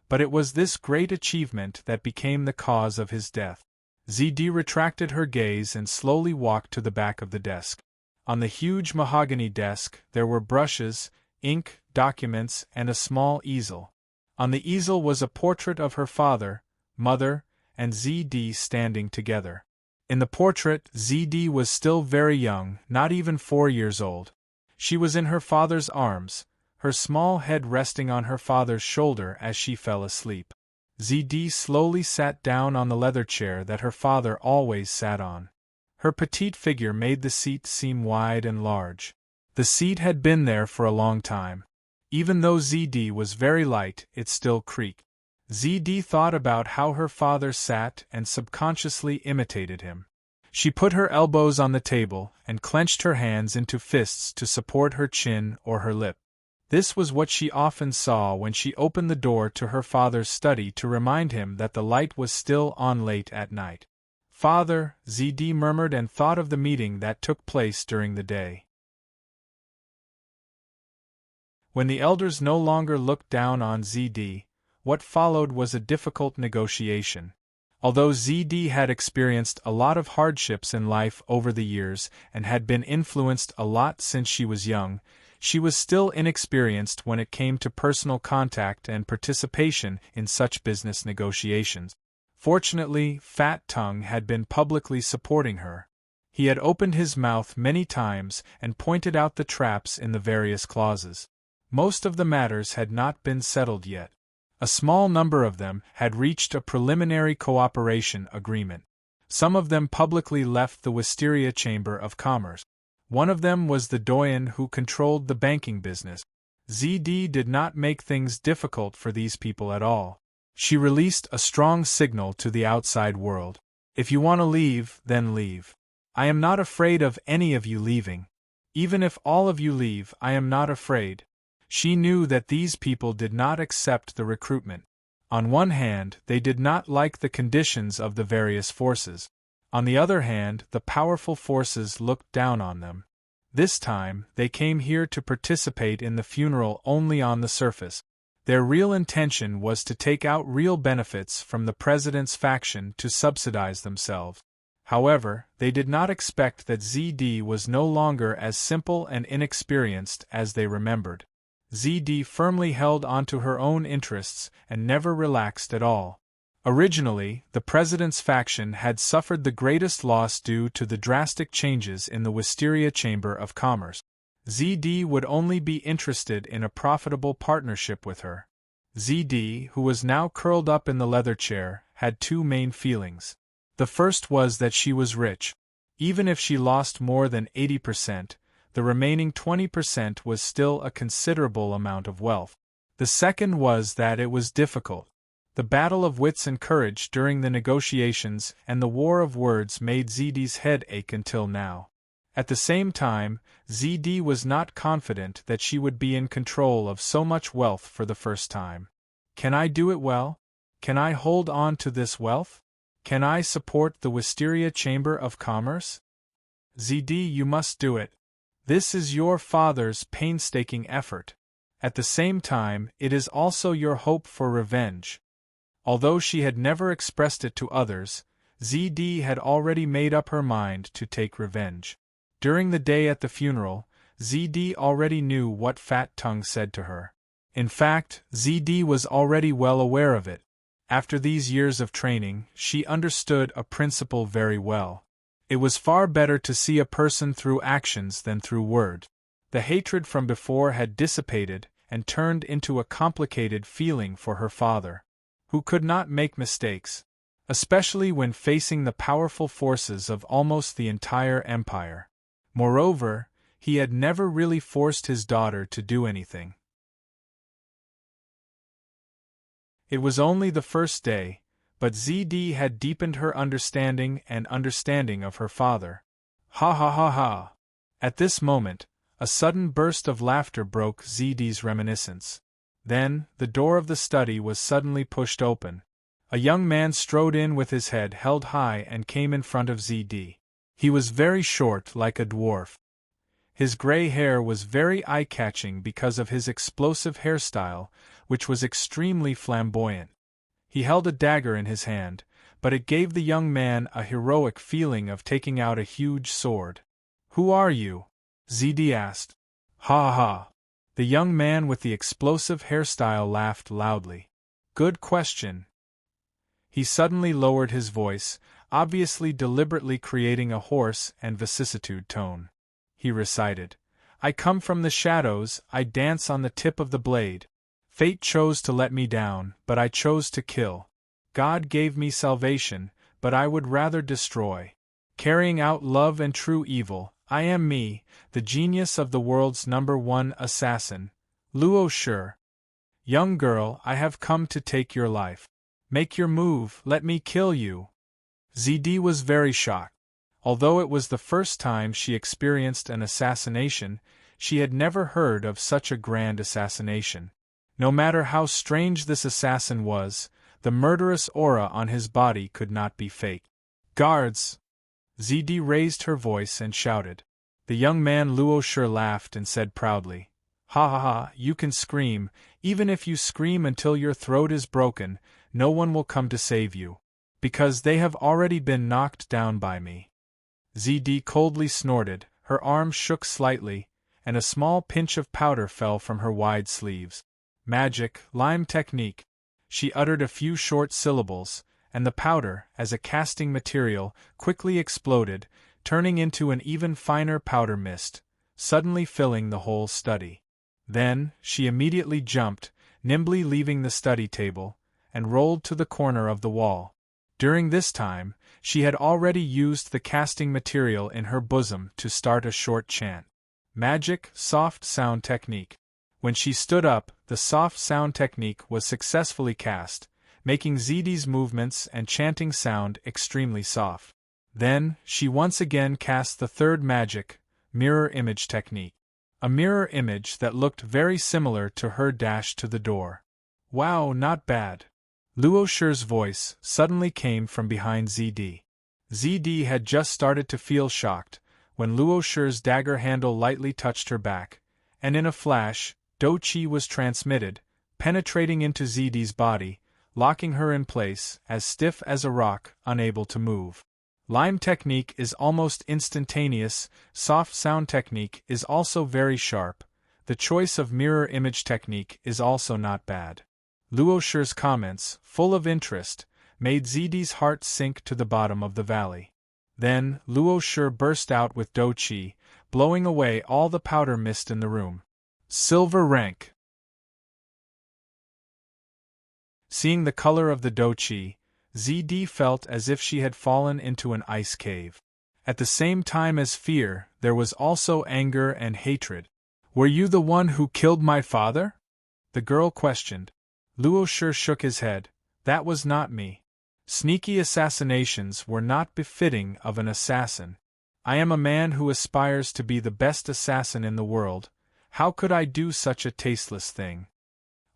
But it was this great achievement that became the cause of his death. ZD retracted her gaze and slowly walked to the back of the desk. On the huge mahogany desk, there were brushes, ink, documents, and a small easel. On the easel was a portrait of her father, mother, and ZD standing together. In the portrait, ZD was still very young, not even 4 years old. She was in her father's arms, her small head resting on her father's shoulder as she fell asleep. ZD slowly sat down on the leather chair that her father always sat on. Her petite figure made the seat seem wide and large. The seat had been there for a long time. Even though ZD was very light, it still creaked. ZD thought about how her father sat and subconsciously imitated him. She put her elbows on the table and clenched her hands into fists to support her chin or her lip. This was what she often saw when she opened the door to her father's study to remind him that the light was still on late at night. "Father," ZD murmured and thought of the meeting that took place during the day. When the elders no longer looked down on ZD, what followed was a difficult negotiation. Although ZD had experienced a lot of hardships in life over the years and had been influenced a lot since she was young, she was still inexperienced when it came to personal contact and participation in such business negotiations. Fortunately, Fat Tongue had been publicly supporting her. He had opened his mouth many times and pointed out the traps in the various clauses. Most of the matters had not been settled yet. A small number of them had reached a preliminary cooperation agreement. Some of them publicly left the Wisteria Chamber of Commerce. One of them was the doyen who controlled the banking business. ZD did not make things difficult for these people at all. She released a strong signal to the outside world. "If you want to leave, then leave. I am not afraid of any of you leaving. Even if all of you leave, I am not afraid." She knew that these people did not accept the recruitment. On one hand, they did not like the conditions of the various forces. On the other hand, the powerful forces looked down on them. This time, they came here to participate in the funeral only on the surface. Their real intention was to take out real benefits from the president's faction to subsidize themselves. However, they did not expect that ZD was no longer as simple and inexperienced as they remembered. ZD firmly held onto her own interests and never relaxed at all. Originally, the president's faction had suffered the greatest loss due to the drastic changes in the Wisteria Chamber of Commerce. ZD would only be interested in a profitable partnership with her. ZD, who was now curled up in the leather chair, had two main feelings. The first was that she was rich. Even if she lost more than 80%, the remaining 20% was still a considerable amount of wealth. The second was that it was difficult. The battle of wits and courage during the negotiations and the war of words made ZD's head ache until now. At the same time, ZD was not confident that she would be in control of so much wealth for the first time. Can I do it well? Can I hold on to this wealth? Can I support the Wisteria Chamber of Commerce? ZD, you must do it. This is your father's painstaking effort. At the same time, it is also your hope for revenge. Although she had never expressed it to others, ZD had already made up her mind to take revenge. During the day at the funeral, ZD already knew what Fat Tongue said to her. In fact, ZD was already well aware of it. After these years of training, she understood a principle very well. It was far better to see a person through actions than through words. The hatred from before had dissipated and turned into a complicated feeling for her father, who could not make mistakes, especially when facing the powerful forces of almost the entire empire. Moreover, he had never really forced his daughter to do anything. It was only the first day, but ZD had deepened her understanding of her father. Ha ha ha ha! At this moment, a sudden burst of laughter broke ZD's reminiscence. Then, the door of the study was suddenly pushed open. A young man strode in with his head held high and came in front of ZD. He was very short, like a dwarf. His gray hair was very eye-catching because of his explosive hairstyle, which was extremely flamboyant. He held a dagger in his hand, but it gave the young man a heroic feeling of taking out a huge sword. "Who are you?" ZD asked. "Ha ha!" The young man with the explosive hairstyle laughed loudly. "Good question." He suddenly lowered his voice, obviously deliberately creating a hoarse and vicissitude tone. He recited, "I come from the shadows, I dance on the tip of the blade. Fate chose to let me down, but I chose to kill. God gave me salvation, but I would rather destroy. Carrying out love and true evil, I am me, the genius of the world's #1 assassin, Luo Shi. Young girl, I have come to take your life. Make your move, let me kill you." ZD was very shocked. Although it was the first time she experienced an assassination, She had never heard of such a grand assassination. No matter how strange this assassin was, the murderous aura on his body could not be fake. "Guards!" ZD raised her voice and shouted. The young man Luo Shi laughed and said proudly, "Ha ha ha, you can scream. Even if you scream until your throat is broken, no one will come to save you. Because they have already been knocked down by me." ZD coldly snorted, her arm shook slightly, and a small pinch of powder fell from her wide sleeves. "Magic, lime technique." She uttered a few short syllables, and the powder, as a casting material, quickly exploded, turning into an even finer powder mist, suddenly filling the whole study. Then, she immediately jumped, nimbly leaving the study table, and rolled to the corner of the wall. During this time, she had already used the casting material in her bosom to start a short chant. Magic, soft sound technique. When she stood up, the soft sound technique was successfully cast, making ZD's movements and chanting sound extremely soft. Then, she once again cast the third magic, mirror image technique. A mirror image that looked very similar to her dash to the door. "Wow, not bad." Luo Shi's voice suddenly came from behind ZD. ZD had just started to feel shocked, when Luo Shi's dagger handle lightly touched her back, and in a flash, Do Qi was transmitted, penetrating into ZD's body, locking her in place, as stiff as a rock, unable to move. Lime technique is almost instantaneous, soft sound technique is also very sharp, the choice of mirror image technique is also not bad. Luo Shi's comments, full of interest, made ZD's heart sink to the bottom of the valley. Then, Luo Shi burst out with Do Qi, blowing away all the powder mist in the room. Silver rank. Seeing the color of the Do Qi, ZD felt as if she had fallen into an ice cave. At the same time as fear, there was also anger and hatred. "Were you the one who killed my father?" the girl questioned. Luo Shi shook his head. "That was not me. Sneaky assassinations were not befitting of an assassin. I am a man who aspires to be the best assassin in the world. How could I do such a tasteless thing?"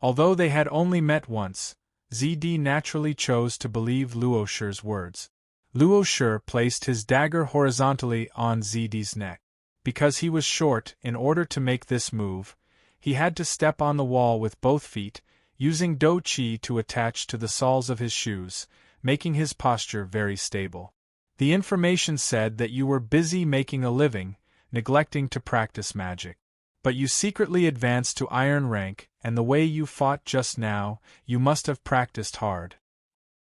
Although they had only met once, ZD naturally chose to believe Luo Shi's words. Luo Shi placed his dagger horizontally on ZD's neck. Because he was short, in order to make this move, he had to step on the wall with both feet, using Do Qi to attach to the soles of his shoes, making his posture very stable. The information said that you were busy making a living, neglecting to practice magic. But you secretly advanced to iron rank, and the way you fought just now, you must have practiced hard.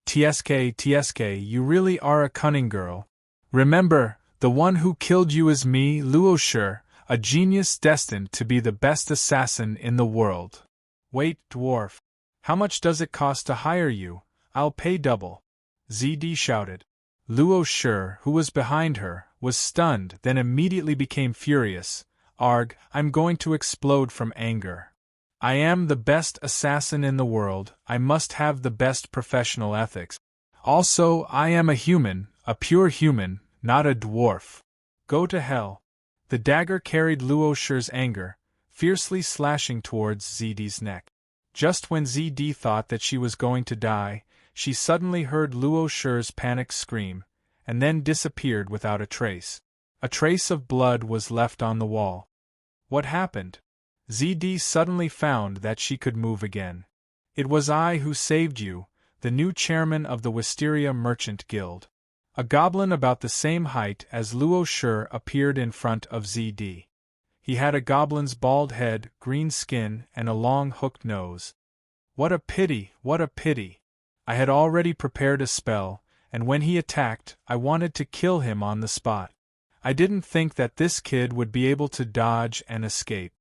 TSK, you really are a cunning girl. Remember, the one who killed you is me, Luo Shi, a genius destined to be the best assassin in the world. Wait, dwarf. How much does it cost to hire you? I'll pay double. ZD shouted. Luo Shi, who was behind her, was stunned, then immediately became furious. Arg, I'm going to explode from anger. I am the best assassin in the world, I must have the best professional ethics. Also, I am a human, a pure human, not a dwarf. Go to hell. The dagger carried Luo Shi's anger, fiercely slashing towards ZD's neck. Just when ZD thought that she was going to die, she suddenly heard Luo Shi's panicked scream, and then disappeared without a trace. A trace of blood was left on the wall. What happened? ZD suddenly found that she could move again. It was I who saved you, the new chairman of the Wisteria Merchant Guild. A goblin about the same height as Luo Shi appeared in front of ZD. He had a goblin's bald head, green skin, and a long hooked nose. What a pity, what a pity! I had already prepared a spell, and when he attacked, I wanted to kill him on the spot. I didn't think that this kid would be able to dodge and escape.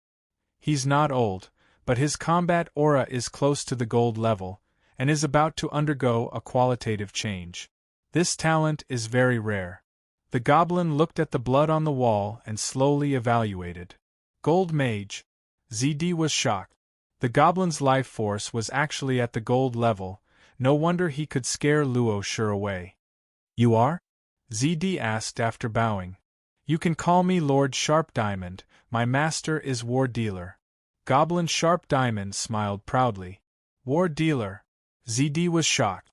He's not old, but his combat aura is close to the gold level, and is about to undergo a qualitative change. This talent is very rare. The goblin looked at the blood on the wall and slowly evaluated. Gold mage. ZD was shocked. The goblin's life force was actually at the gold level, no wonder he could scare Luo Shi away. You are? ZD asked after bowing. You can call me Lord Sharp Diamond, my master is War Dealer. Goblin Sharp Diamond smiled proudly. War Dealer. ZD was shocked.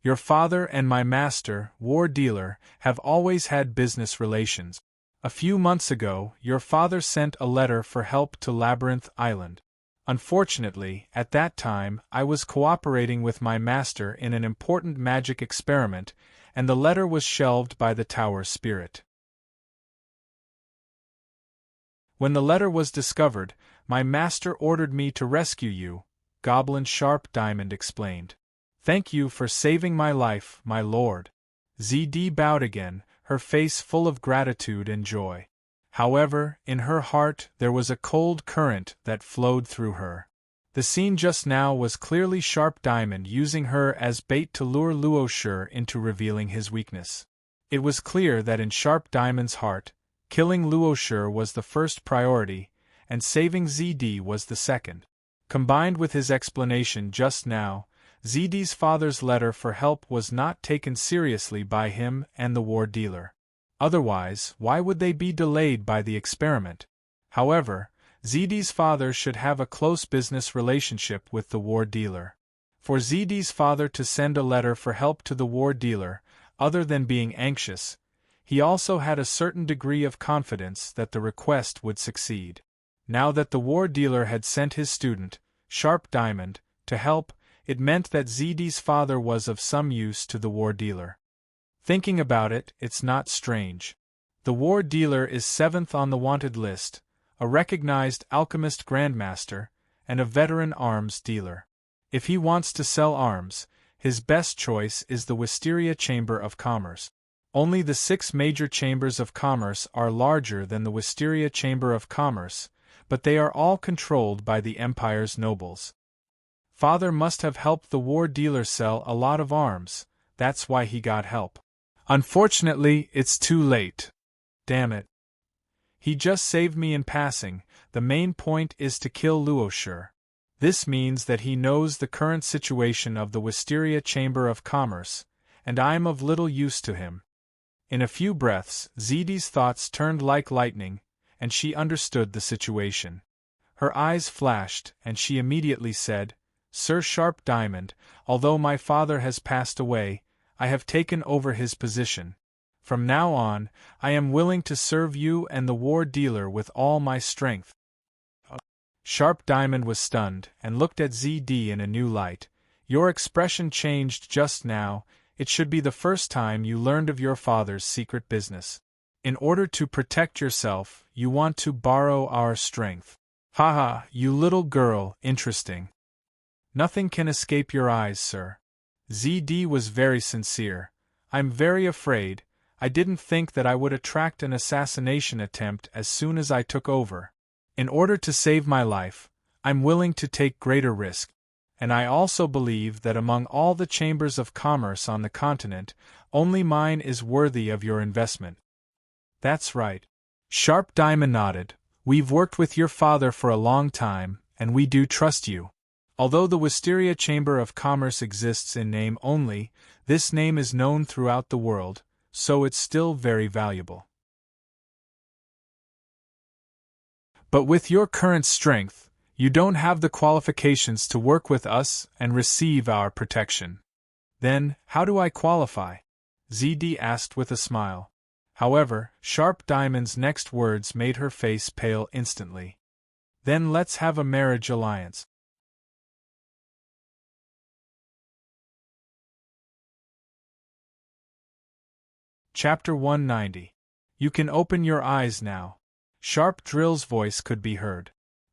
Your father and my master, War Dealer, have always had business relations. A few months ago, your father sent a letter for help to Labyrinth Island. Unfortunately, at that time, I was cooperating with my master in an important magic experiment, and the letter was shelved by the tower spirit. When the letter was discovered, my master ordered me to rescue you, Goblin Sharp Diamond explained. Thank you for saving my life, my lord. ZD bowed again, her face full of gratitude and joy. However, in her heart there was a cold current that flowed through her. The scene just now was clearly Sharp Diamond using her as bait to lure Luoshur into revealing his weakness. It was clear that in Sharp Diamond's heart, killing Luoshur was the first priority, and saving ZD was the second. Combined with his explanation just now, ZD's father's letter for help was not taken seriously by him and the War Dealer. Otherwise, why would they be delayed by the experiment? However, ZD's father should have a close business relationship with the War Dealer. For ZD's father to send a letter for help to the War Dealer, other than being anxious, he also had a certain degree of confidence that the request would succeed. Now that the War Dealer had sent his student, Sharp Diamond, to help, it meant that ZD's father was of some use to the War Dealer. Thinking about it, it's not strange. The War Dealer is 7th on the wanted list, a recognized alchemist grandmaster, and a veteran arms dealer. If he wants to sell arms, his best choice is the Wisteria Chamber of Commerce. Only the 6 major chambers of commerce are larger than the Wisteria Chamber of Commerce, but they are all controlled by the Empire's nobles. Father must have helped the War Dealer sell a lot of arms, that's why he got help. Unfortunately, it's too late. Damn it. He just saved me in passing, the main point is to kill Luoshur. This means that he knows the current situation of the Wisteria Chamber of Commerce, and I'm of little use to him. In a few breaths, ZD's thoughts turned like lightning, and she understood the situation. Her eyes flashed, and she immediately said, Sir Sharp Diamond, although my father has passed away, I have taken over his position. From now on, I am willing to serve you and the War Dealer with all my strength. Sharp Diamond was stunned, and looked at ZD in a new light. Your expression changed just now, it should be the first time you learned of your father's secret business. In order to protect yourself, you want to borrow our strength. Haha, you little girl, interesting. Nothing can escape your eyes, sir. ZD was very sincere. I'm very afraid. I didn't think that I would attract an assassination attempt as soon as I took over. In order to save my life, I'm willing to take greater risk. And I also believe that among all the chambers of commerce on the continent, only mine is worthy of your investment. That's right. Sharp Diamond nodded. We've worked with your father for a long time, and we do trust you. Although the Wisteria Chamber of Commerce exists in name only, this name is known throughout the world, so it's still very valuable. But with your current strength, you don't have the qualifications to work with us and receive our protection. Then, how do I qualify? ZD asked with a smile. However, Sharp Diamond's next words made her face pale instantly. Then let's have a marriage alliance. Chapter 190. You can open your eyes now. Sharp Drill's voice could be heard.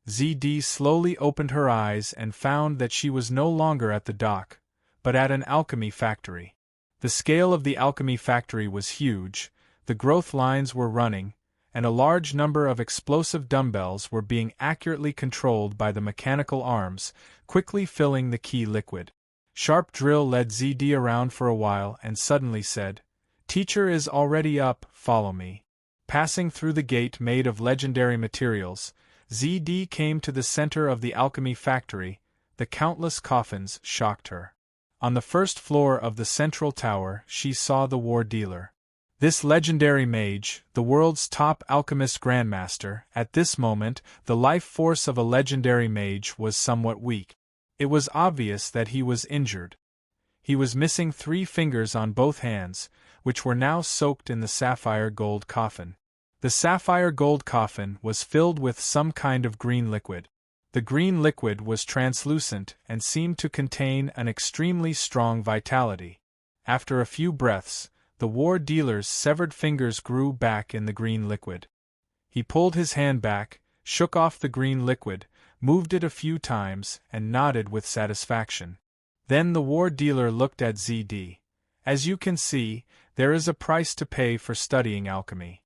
ZD slowly opened her eyes and found that she was no longer at the dock, but at an alchemy factory. The scale of the alchemy factory was huge, the growth lines were running, and a large number of explosive dumbbells were being accurately controlled by the mechanical arms, quickly filling the key liquid. Sharp Drill led ZD around for a while and suddenly said, Teacher is already up, follow me. Passing through the gate made of legendary materials, ZD came to the center of the alchemy factory. The countless coffins shocked her. On the first floor of the central tower, she saw the War Dealer. This legendary mage, the world's top alchemist grandmaster, at this moment, the life force of a legendary mage was somewhat weak. It was obvious that he was injured. He was missing 3 fingers on both hands, which were now soaked in the sapphire gold coffin. The sapphire gold coffin was filled with some kind of green liquid. The green liquid was translucent and seemed to contain an extremely strong vitality. After a few breaths, the war dealer's severed fingers grew back in the green liquid. He pulled his hand back, shook off the green liquid, moved it a few times, and nodded with satisfaction. Then the war dealer looked at ZD. As you can see, there is a price to pay for studying alchemy.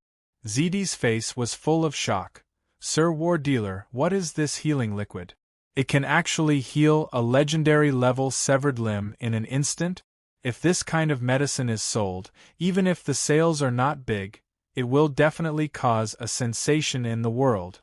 ZD's face was full of shock. Sir War Dealer, what is this healing liquid? It can actually heal a legendary level severed limb in an instant? If this kind of medicine is sold, even if the sales are not big, it will definitely cause a sensation in the world.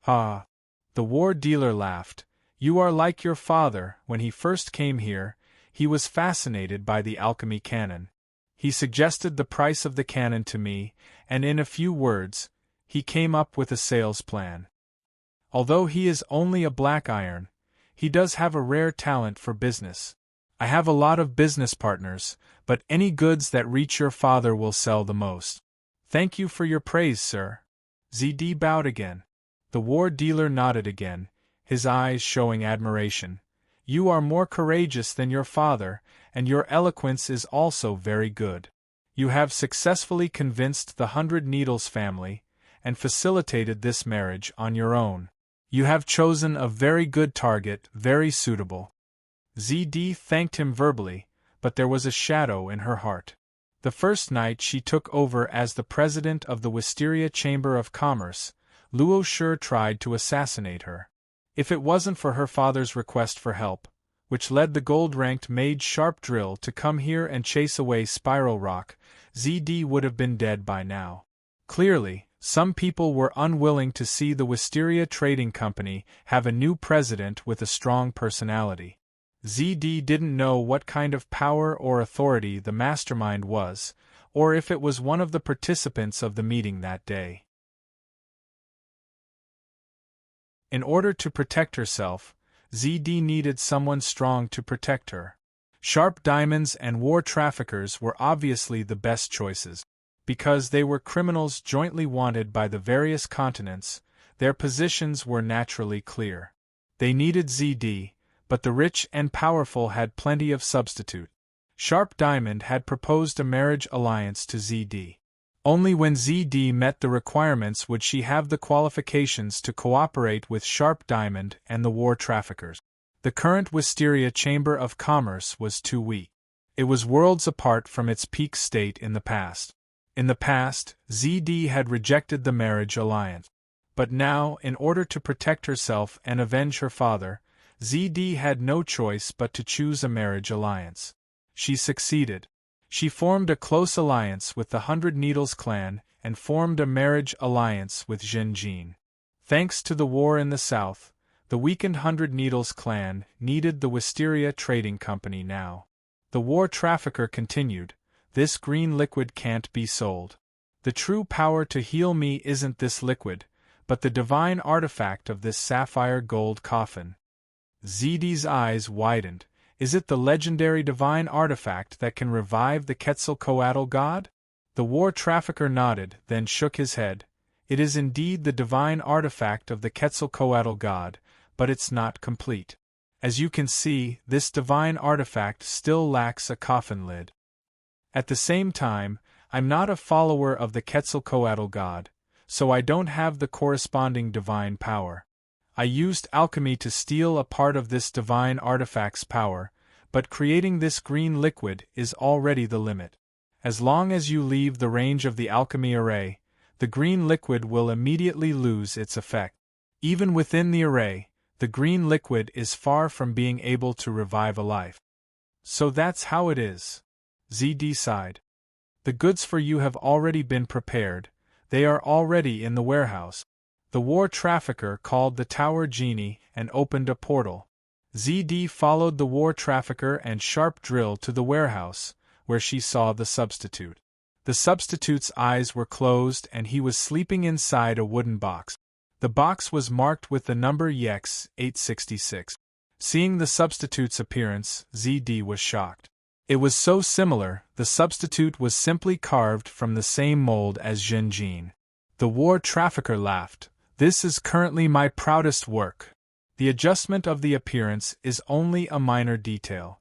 Ha! The War Dealer laughed. You are like your father. When he first came here, he was fascinated by the alchemy canon. He suggested the price of the canon to me, and in a few words, he came up with a sales plan. Although he is only a black iron, he does have a rare talent for business. I have a lot of business partners, but any goods that reach your father will sell the most. Thank you for your praise, sir. ZD bowed again. The War Dealer nodded again, his eyes showing admiration. You are more courageous than your father, and your eloquence is also very good. You have successfully convinced the 100 Needles family, and facilitated this marriage on your own. You have chosen a very good target, very suitable. ZD thanked him verbally, but there was a shadow in her heart. The first night she took over as the president of the Wisteria Chamber of Commerce, Luo Shi tried to assassinate her. If it wasn't for her father's request for help, which led the gold-ranked mage Sharp Drill to come here and chase away Spiral Rock, ZD would have been dead by now. Clearly, some people were unwilling to see the Wisteria Trading Company have a new president with a strong personality. ZD didn't know what kind of power or authority the mastermind was, or if it was one of the participants of the meeting that day. In order to protect herself, ZD needed someone strong to protect her. Sharp diamonds and war traffickers were obviously the best choices. Because they were criminals jointly wanted by the various continents, their positions were naturally clear. They needed ZD, but the rich and powerful had plenty of substitute. Sharp Diamond had proposed a marriage alliance to ZD. Only when ZD met the requirements would she have the qualifications to cooperate with Sharp Diamond and the war traffickers. The current Wisteria Chamber of Commerce was too weak. It was worlds apart from its peak state in the past. In the past, ZD had rejected the marriage alliance. But now, in order to protect herself and avenge her father, ZD had no choice but to choose a marriage alliance. She succeeded. She formed a close alliance with the 100 Needles clan and formed a marriage alliance with Jinjin. Thanks to the war in the south, the weakened 100 Needles clan needed the Wisteria Trading Company now. The war trafficker continued. This green liquid can't be sold. The true power to heal me isn't this liquid, but the divine artifact of this sapphire gold coffin. ZD's eyes widened. Is it the legendary divine artifact that can revive the Quetzalcoatl god? The war trafficker nodded, then shook his head. It is indeed the divine artifact of the Quetzalcoatl god, but it's not complete. As you can see, this divine artifact still lacks a coffin lid. At the same time, I'm not a follower of the Quetzalcoatl god, so I don't have the corresponding divine power. I used alchemy to steal a part of this divine artifact's power, but creating this green liquid is already the limit. As long as you leave the range of the alchemy array, the green liquid will immediately lose its effect. Even within the array, the green liquid is far from being able to revive a life. So that's how it is. ZD sighed. The goods for you have already been prepared, they are already in the warehouse. The war trafficker called the tower genie and opened a portal. ZD followed the war trafficker and Sharp Drill to the warehouse, where she saw the substitute. The substitute's eyes were closed and he was sleeping inside a wooden box. The box was marked with the number YEX 866. Seeing the substitute's appearance, ZD was shocked. It was so similar, the substitute was simply carved from the same mold as Zhenjin. The war trafficker laughed. This is currently my proudest work. The adjustment of the appearance is only a minor detail.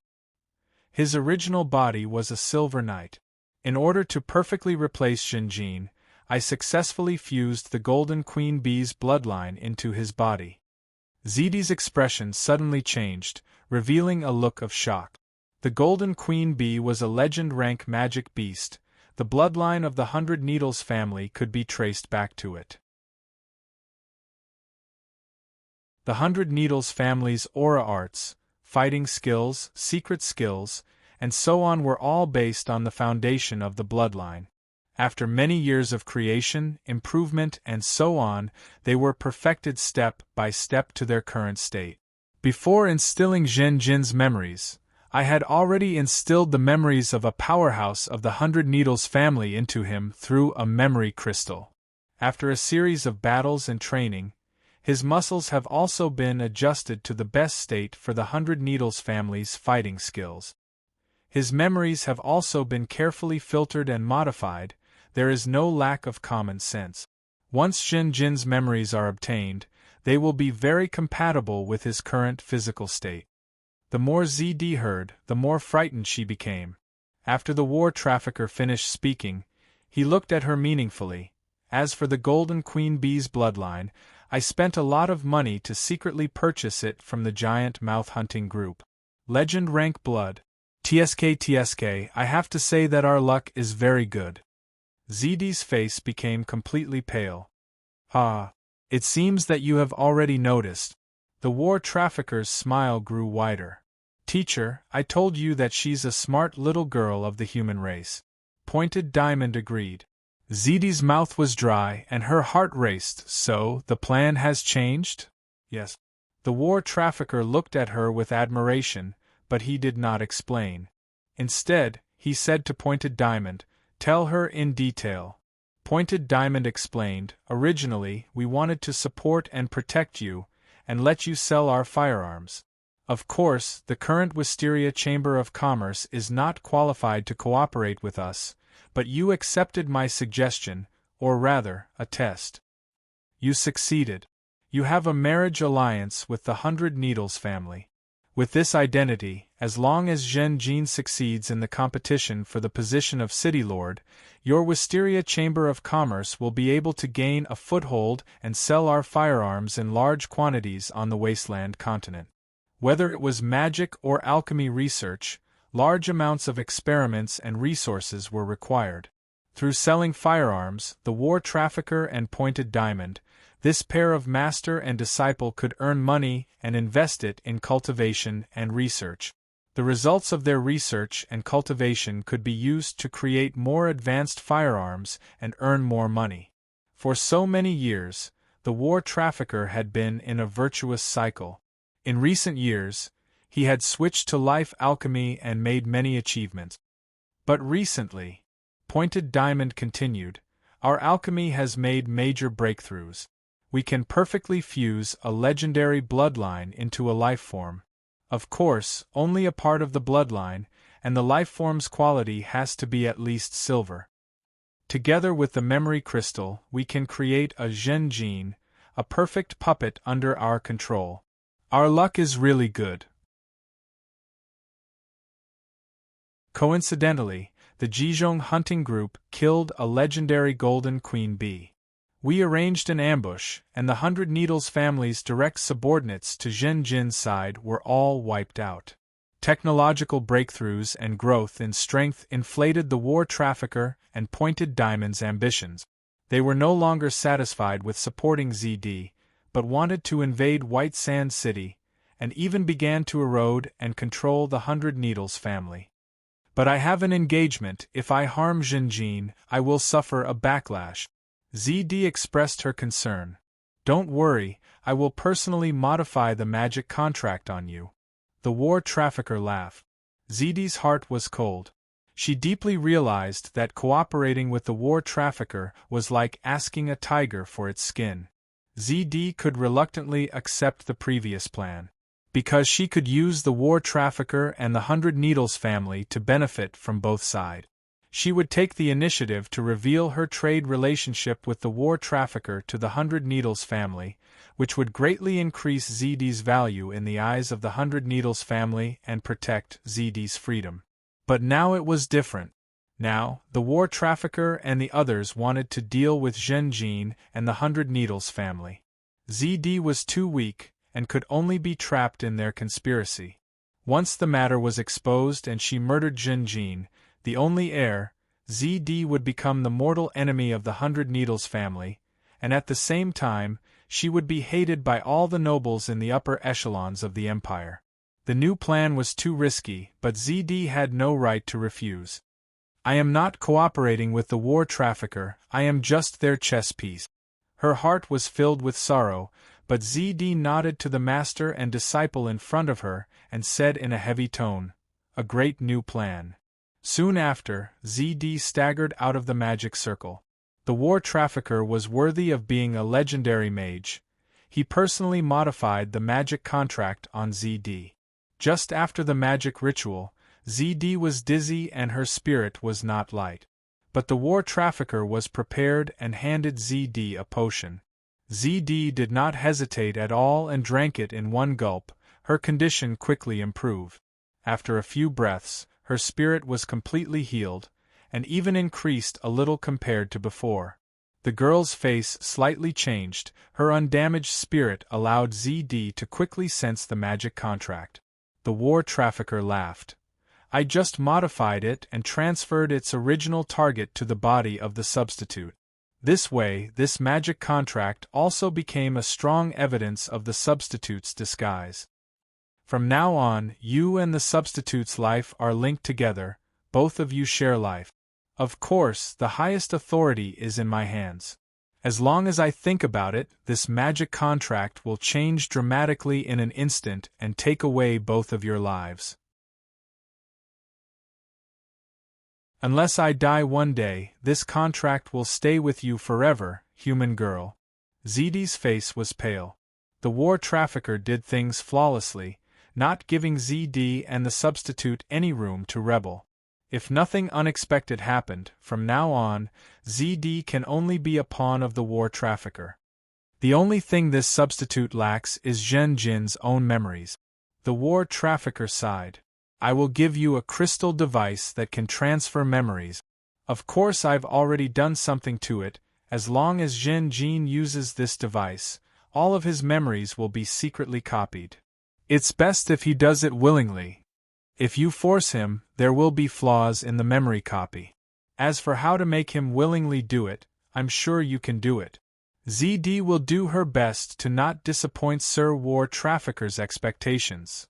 His original body was a silver knight. In order to perfectly replace Zhenjin, I successfully fused the Golden Queen Bee's bloodline into his body. ZD's expression suddenly changed, revealing a look of shock. The Golden Queen Bee was a legend-rank magic beast. The bloodline of the 100 Needles family could be traced back to it. The 100 Needles family's aura arts, fighting skills, secret skills, and so on were all based on the foundation of the bloodline. After many years of creation, improvement, and so on, they were perfected step by step to their current state. Before instilling Zhenjin's memories, I had already instilled the memories of a powerhouse of the 100 Needles family into him through a memory crystal. After a series of battles and training, his muscles have also been adjusted to the best state for the 100 Needles family's fighting skills. His memories have also been carefully filtered and modified. There is no lack of common sense. Once Zhenjin's memories are obtained, they will be very compatible with his current physical state. The more ZD heard, the more frightened she became. After the war trafficker finished speaking, he looked at her meaningfully. As for the Golden Queen Bee's bloodline, I spent a lot of money to secretly purchase it from the giant mouth hunting group. Legend rank blood. TSK, I have to say that our luck is very good. ZD's face became completely pale. Ah, it seems that you have already noticed. The war trafficker's smile grew wider. Teacher, I told you that she's a smart little girl of the human race. Pointed Diamond agreed. ZD's mouth was dry and her heart raced. So, the plan has changed? Yes. The war trafficker looked at her with admiration, but he did not explain. Instead, he said to Pointed Diamond, "Tell her in detail." Pointed Diamond explained, "Originally, we wanted to support and protect you, and let you sell our firearms. Of course, the current Wisteria Chamber of Commerce is not qualified to cooperate with us, but you accepted my suggestion, or rather, a test. You succeeded. You have a marriage alliance with the 100 Needles family. With this identity, as long as Zhenjin succeeds in the competition for the position of City Lord, your Wisteria Chamber of Commerce will be able to gain a foothold and sell our firearms in large quantities on the Wasteland continent. Whether it was magic or alchemy research, large amounts of experiments and resources were required. Through selling firearms, the war trafficker and Pointed Diamond, this pair of master and disciple could earn money and invest it in cultivation and research. The results of their research and cultivation could be used to create more advanced firearms and earn more money. For so many years, the war trafficker had been in a virtuous cycle. In recent years, he had switched to life alchemy and made many achievements. But recently, Pointed Diamond continued, our alchemy has made major breakthroughs. We can perfectly fuse a legendary bloodline into a life form. Of course, only a part of the bloodline, and the life form's quality has to be at least silver. Together with the memory crystal, we can create a Zhenjin, a perfect puppet under our control. Our luck is really good. Coincidentally, the Jizhong hunting group killed a legendary Golden Queen Bee. We arranged an ambush, and the 100 Needles family's direct subordinates to Zhenjin's side were all wiped out. Technological breakthroughs and growth in strength inflated the war trafficker and Pointed Diamond's ambitions. They were no longer satisfied with supporting ZD, but wanted to invade White Sand City, and even began to erode and control the 100 Needles family. But I have an engagement. If I harm Zhenjin, I will suffer a backlash. ZD expressed her concern. Don't worry, I will personally modify the magic contract on you. The war trafficker laughed. ZD's heart was cold. She deeply realized that cooperating with the war trafficker was like asking a tiger for its skin. ZD could reluctantly accept the previous plan, because she could use the war trafficker and the Hundred Needles family to benefit from both sides. She would take the initiative to reveal her trade relationship with the war trafficker to the Hundred Needles family, which would greatly increase ZD's value in the eyes of the Hundred Needles family and protect ZD's freedom. But now it was different. Now, the war trafficker and the others wanted to deal with Zhenjin and the Hundred Needles family. ZD was too weak and could only be trapped in their conspiracy. Once the matter was exposed and she murdered Zhenjin, the only heir, ZD would become the mortal enemy of the Hundred Needles family, and at the same time, she would be hated by all the nobles in the upper echelons of the empire. The new plan was too risky, but ZD had no right to refuse. I am not cooperating with the war trafficker, I am just their chess piece. Her heart was filled with sorrow, but ZD nodded to the master and disciple in front of her and said in a heavy tone, "A great new plan." Soon after, ZD staggered out of the magic circle. The war trafficker was worthy of being a legendary mage. He personally modified the magic contract on ZD. Just after the magic ritual, ZD was dizzy and her spirit was not light. But the war trafficker was prepared and handed ZD a potion. ZD did not hesitate at all and drank it in one gulp. Her condition quickly improved. After a few breaths, her spirit was completely healed, and even increased a little compared to before. The girl's face slightly changed. Her undamaged spirit allowed ZD to quickly sense the magic contract. The war trafficker laughed. I just modified it and transferred its original target to the body of the substitute. This way, this magic contract also became a strong evidence of the substitute's disguise. From now on, you and the substitute's life are linked together, both of you share life. Of course, the highest authority is in my hands. As long as I think about it, this magic contract will change dramatically in an instant and take away both of your lives. Unless I die one day, this contract will stay with you forever, human girl. ZD's face was pale. The war trafficker did things flawlessly, not giving ZD and the substitute any room to rebel. If nothing unexpected happened, from now on, ZD can only be a pawn of the war trafficker. The only thing this substitute lacks is Zhen Jin's own memories. The war trafficker sighed. I will give you a crystal device that can transfer memories. Of course I've already done something to it. As long as Zhen Jin uses this device, all of his memories will be secretly copied. It's best if he does it willingly. If you force him, there will be flaws in the memory copy. As for how to make him willingly do it, I'm sure you can do it. ZD will do her best to not disappoint Sir War Trafficker's expectations.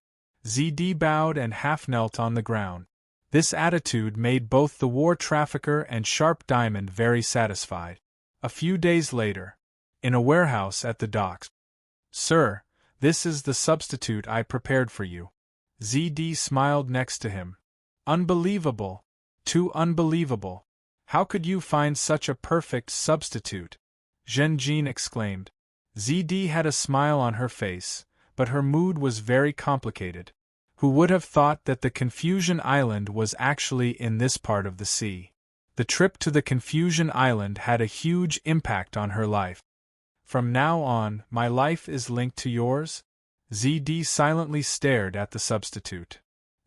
ZD bowed and half-knelt on the ground. This attitude made both the war trafficker and Sharp Diamond very satisfied. A few days later, in a warehouse at the docks. Sir, this is the substitute I prepared for you. ZD smiled next to him. Unbelievable. Too unbelievable. How could you find such a perfect substitute? Zhen Jin exclaimed. ZD had a smile on her face, but her mood was very complicated. Who would have thought that the Confusion Island was actually in this part of the sea? The trip to the Confusion Island had a huge impact on her life. From now on, my life is linked to yours? ZD silently stared at the substitute.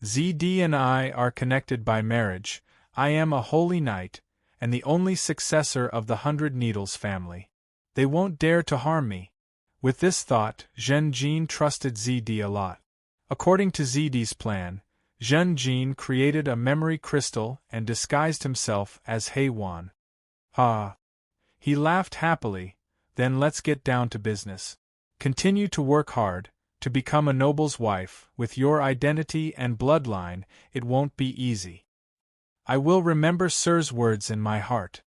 ZD and I are connected by marriage. I am a holy knight, and the only successor of the Hundred Needles family. They won't dare to harm me. With this thought, Zhen Jin trusted ZD a lot. According to ZD's plan, Zhen Jin created a memory crystal and disguised himself as Heiwan. Ha! He laughed happily. Then let's get down to business. Continue to work hard, to become a noble's wife. With your identity and bloodline, it won't be easy. I will remember Sir's words in my heart,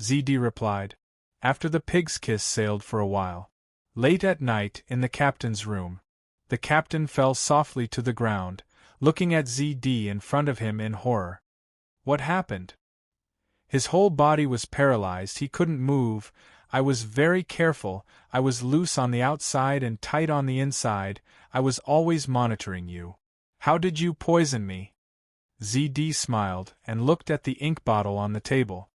ZD replied. After the pig's kiss sailed for a while. Late at night, in the captain's room, the captain fell softly to the ground, looking at ZD in front of him in horror. What happened? His whole body was paralyzed, he couldn't move. I was very careful, I was loose on the outside and tight on the inside, I was always monitoring you. How did you poison me? ZD smiled and looked at the ink bottle on the table.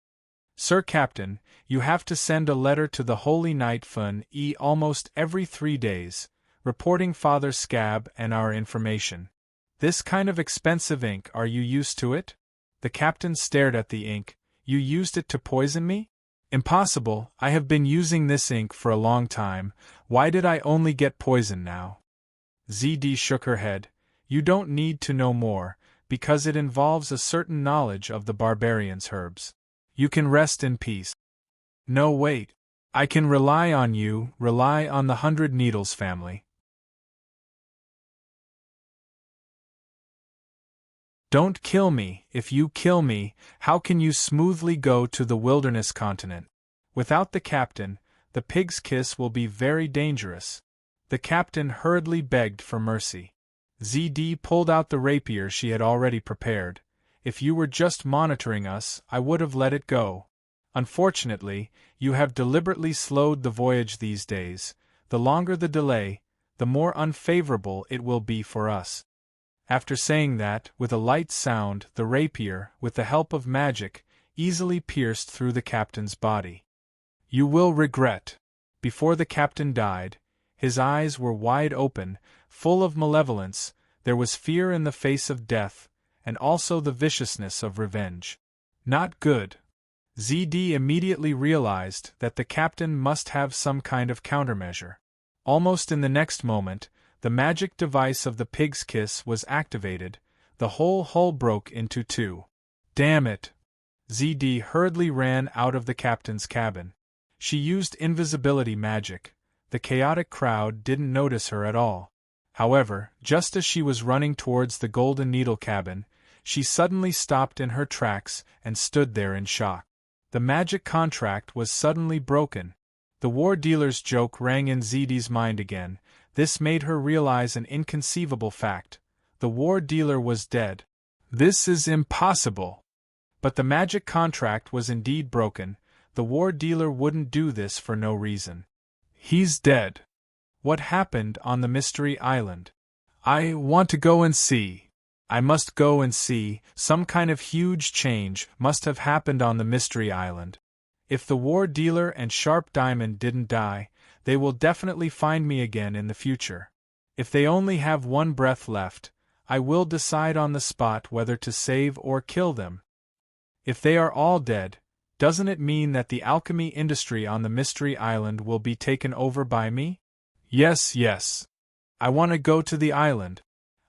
Sir Captain, you have to send a letter to the Holy Knight Fun almost every 3 days, reporting Father Scab and our information. This kind of expensive ink, are you used to it? The captain stared at the ink. You used it to poison me? Impossible, I have been using this ink for a long time, why did I only get poisoned now? ZD shook her head. You don't need to know more, because it involves a certain knowledge of the barbarians' herbs. You can rest in peace. No, wait. I can rely on you, rely on the 100 Needles family. Don't kill me. If you kill me, how can you smoothly go to the wilderness continent? Without the captain, the pig's kiss will be very dangerous. The captain hurriedly begged for mercy. ZD pulled out the rapier she had already prepared. If you were just monitoring us, I would have let it go. Unfortunately, you have deliberately slowed the voyage these days. The longer the delay, the more unfavorable it will be for us. After saying that, with a light sound, the rapier, with the help of magic, easily pierced through the captain's body. You will regret. Before the captain died, his eyes were wide open, full of malevolence, there was fear in the face of death, and also the viciousness of revenge. Not good. ZD immediately realized that the captain must have some kind of countermeasure. Almost in the next moment, the magic device of the pig's kiss was activated, the whole hull broke into 2. Damn it! ZD hurriedly ran out of the captain's cabin. She used invisibility magic. The chaotic crowd didn't notice her at all. However, just as she was running towards the Golden Needle cabin, she suddenly stopped in her tracks and stood there in shock. The magic contract was suddenly broken. The war dealer's joke rang in ZD's mind again. This made her realize an inconceivable fact. The war dealer was dead. This is impossible. But the magic contract was indeed broken. The war dealer wouldn't do this for no reason. He's dead. What happened on the Mystery Island? I want to go and see. I must go and see. Some kind of huge change must have happened on the Mystery Island. If the war dealer and Sharp Diamond didn't die, they will definitely find me again in the future. If they only have one breath left, I will decide on the spot whether to save or kill them. If they are all dead, doesn't it mean that the alchemy industry on the Mystery Island will be taken over by me? Yes. I want to go to the island.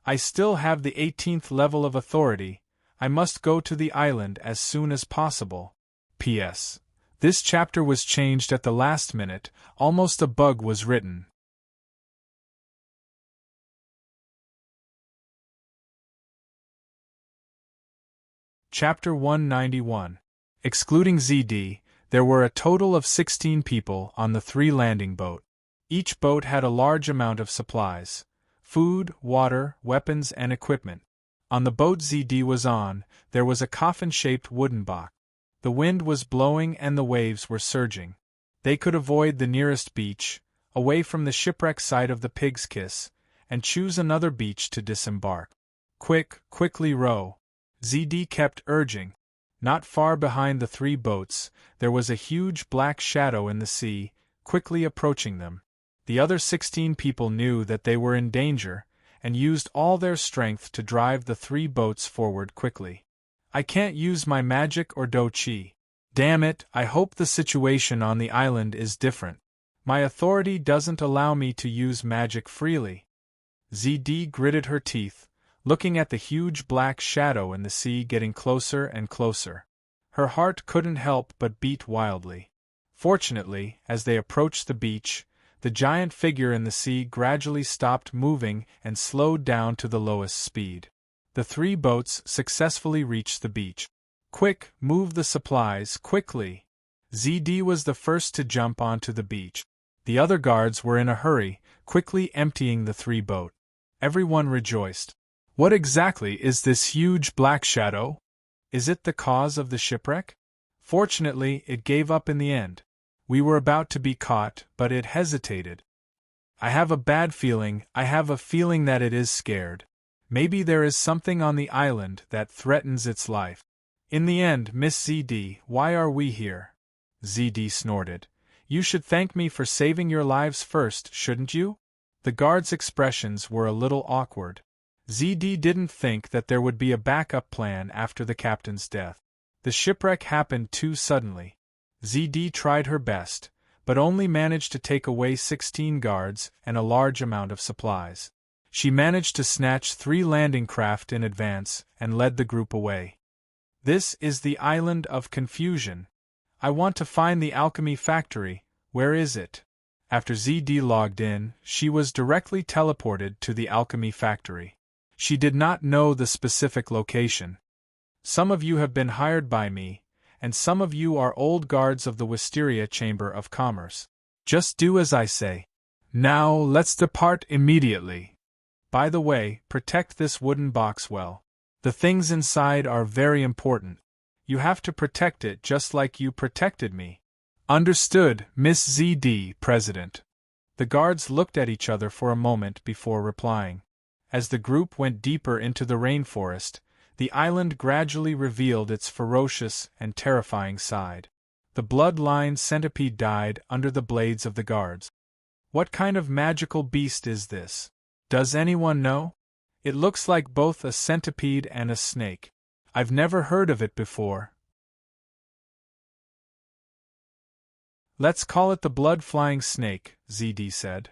I still have the 18th level of authority. I must go to the island as soon as possible. P.S. This chapter was changed at the last minute, almost a bug was written. Chapter 191. Excluding ZD, there were a total of 16 people on the 3 landing boat. Each boat had a large amount of supplies: food, water, weapons, and equipment. On the boat ZD was on, there was a coffin-shaped wooden box. The wind was blowing and the waves were surging. They could avoid the nearest beach, away from the shipwreck site of the Pig's Kiss, and choose another beach to disembark. Quickly row. ZD kept urging. Not far behind the 3 boats, there was a huge black shadow in the sea, quickly approaching them. The other 16 people knew that they were in danger, and used all their strength to drive the 3 boats forward quickly. I can't use my magic or do-chi. Damn it, I hope the situation on the island is different. My authority doesn't allow me to use magic freely. ZD gritted her teeth, looking at the huge black shadow in the sea getting closer and closer. Her heart couldn't help but beat wildly. Fortunately, as they approached the beach, the giant figure in the sea gradually stopped moving and slowed down to the lowest speed. The 3 boats successfully reached the beach. Quick, move the supplies, quickly! ZD was the first to jump onto the beach. The other guards were in a hurry, quickly emptying the 3 boats. Everyone rejoiced. What exactly is this huge black shadow? Is it the cause of the shipwreck? Fortunately, it gave up in the end. We were about to be caught, but it hesitated. I have a feeling that it is scared. Maybe there is something on the island that threatens its life. In the end, Miss ZD, why are we here? ZD snorted. You should thank me for saving your lives first, shouldn't you? The guard's expressions were a little awkward. ZD didn't think that there would be a backup plan after the captain's death. The shipwreck happened too suddenly. ZD tried her best, but only managed to take away 16 guards and a large amount of supplies. She managed to snatch 3 landing craft in advance and led the group away. This is the island of confusion. I want to find the alchemy factory. Where is it? After ZD logged in, she was directly teleported to the alchemy factory. She did not know the specific location. Some of you have been hired by me, and some of you are old guards of the Wisteria Chamber of Commerce. Just do as I say. Now let's depart immediately. By the way, protect this wooden box well. The things inside are very important. You have to protect it just like you protected me. Understood, Miss ZD, President. The guards looked at each other for a moment before replying. As the group went deeper into the rainforest, the island gradually revealed its ferocious and terrifying side. The blood-lined centipede died under the blades of the guards. What kind of magical beast is this? Does anyone know? It looks like both a centipede and a snake. I've never heard of it before. Let's call it the blood-flying snake, ZD said.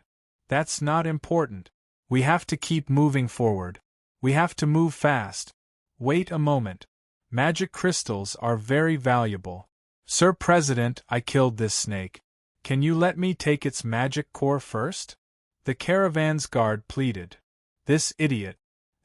That's not important. We have to keep moving forward. We have to move fast. Wait a moment. Magic crystals are very valuable. Sir President, I killed this snake. Can you let me take its magic core first? The caravan's guard pleaded. This idiot.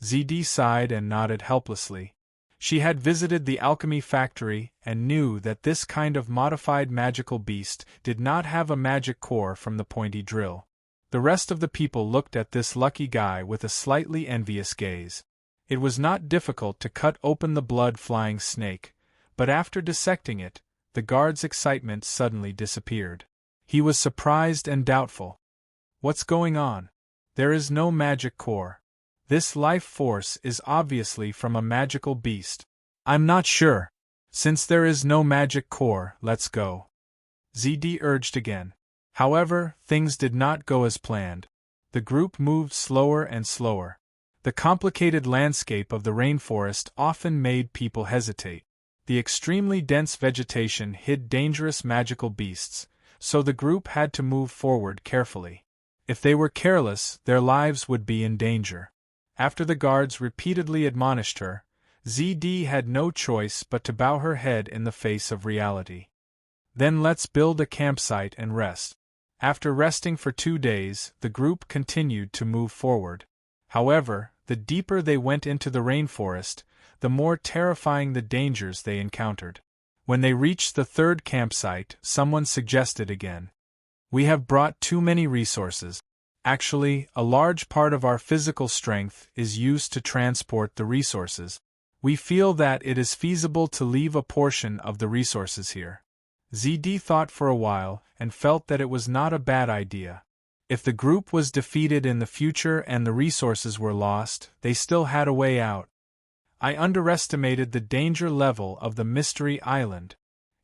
ZD sighed and nodded helplessly. She had visited the alchemy factory and knew that this kind of modified magical beast did not have a magic core from the pointy drill. The rest of the people looked at this lucky guy with a slightly envious gaze. It was not difficult to cut open the blood-flying snake, but after dissecting it, the guard's excitement suddenly disappeared. He was surprised and doubtful. What's going on? There is no magic core. This life force is obviously from a magical beast. I'm not sure. Since there is no magic core, let's go. ZD urged again. However, things did not go as planned. The group moved slower and slower. The complicated landscape of the rainforest often made people hesitate. The extremely dense vegetation hid dangerous magical beasts, so the group had to move forward carefully. If they were careless, their lives would be in danger. After the guards repeatedly admonished her, ZD had no choice but to bow her head in the face of reality. Then let's build a campsite and rest. After resting for 2 days, the group continued to move forward. However, the deeper they went into the rainforest, the more terrifying the dangers they encountered. When they reached the 3rd campsite, someone suggested again. We have brought too many resources. Actually, a large part of our physical strength is used to transport the resources. We feel that it is feasible to leave a portion of the resources here. ZD thought for a while and felt that it was not a bad idea. If the group was defeated in the future and the resources were lost, they still had a way out. I underestimated the danger level of the Mystery Island.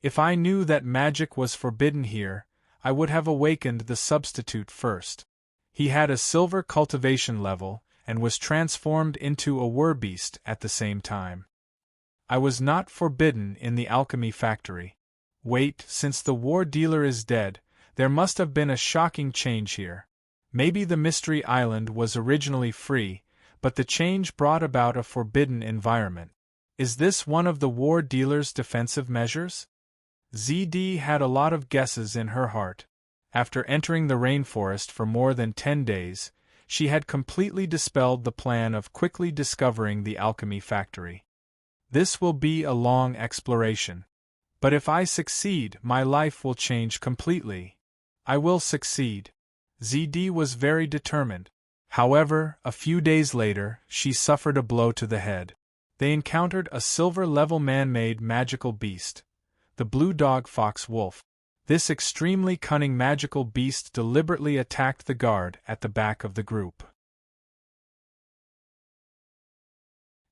If I knew that magic was forbidden here, I would have awakened the substitute first. He had a silver cultivation level and was transformed into a werbeast at the same time. I was not forbidden in the alchemy factory. Wait, since the war dealer is dead, there must have been a shocking change here. Maybe the Mystery Island was originally free, but the change brought about a forbidden environment. Is this one of the war dealer's defensive measures? ZD had a lot of guesses in her heart. After entering the rainforest for more than 10 days, she had completely dispelled the plan of quickly discovering the alchemy factory. This will be a long exploration. But if I succeed, my life will change completely. I will succeed. ZD was very determined. However, a few days later, she suffered a blow to the head. they encountered a silver-level man-made magical beast, the blue dog fox wolf. This extremely cunning magical beast deliberately attacked the guard at the back of the group.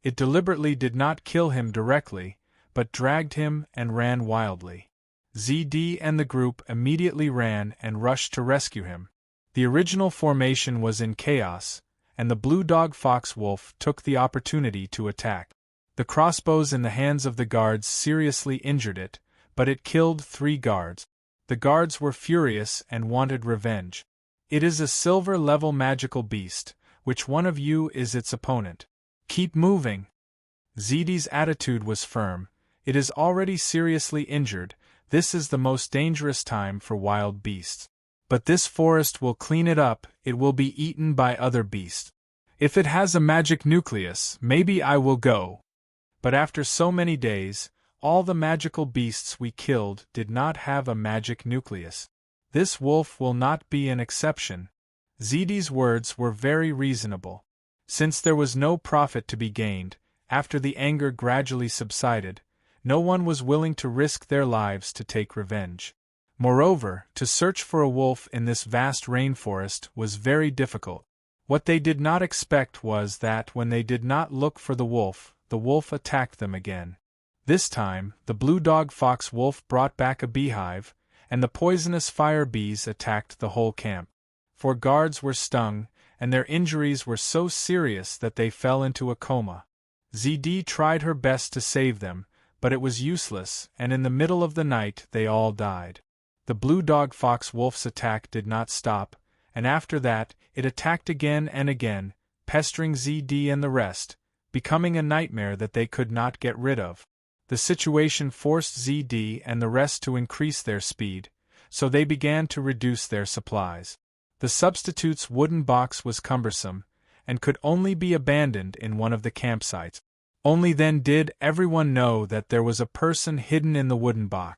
It deliberately did not kill him directly, but dragged him and ran wildly. ZD and the group immediately ran and rushed to rescue him. The original formation was in chaos, and the blue dog fox wolf took the opportunity to attack. The crossbows in the hands of the guards seriously injured it, but it killed 3 guards. The guards were furious and wanted revenge. It is a silver-level magical beast. Which one of you is its opponent? Keep moving. ZD's attitude was firm. It is already seriously injured. This is the most dangerous time for wild beasts. But this forest will clean it up. It will be eaten by other beasts. If it has a magic nucleus, maybe I will go. But after so many days, all the magical beasts we killed did not have a magic nucleus. This wolf will not be an exception. ZD's words were very reasonable. Since there was no profit to be gained, after the anger gradually subsided, no one was willing to risk their lives to take revenge. Moreover, to search for a wolf in this vast rainforest was very difficult. What they did not expect was that when they did not look for the wolf attacked them again. This time, the blue dog fox wolf brought back a beehive, and the poisonous fire bees attacked the whole camp. 4 guards were stung, and their injuries were so serious that they fell into a coma. ZD tried her best to save them, but it was useless, and in the middle of the night they all died. The blue dog fox wolf's attack did not stop, and after that, it attacked again and again, pestering ZD and the rest, becoming a nightmare that they could not get rid of. The situation forced ZD and the rest to increase their speed, so they began to reduce their supplies. The substitute's wooden box was cumbersome, and could only be abandoned in one of the campsites. Only then did everyone know that there was a person hidden in the wooden box.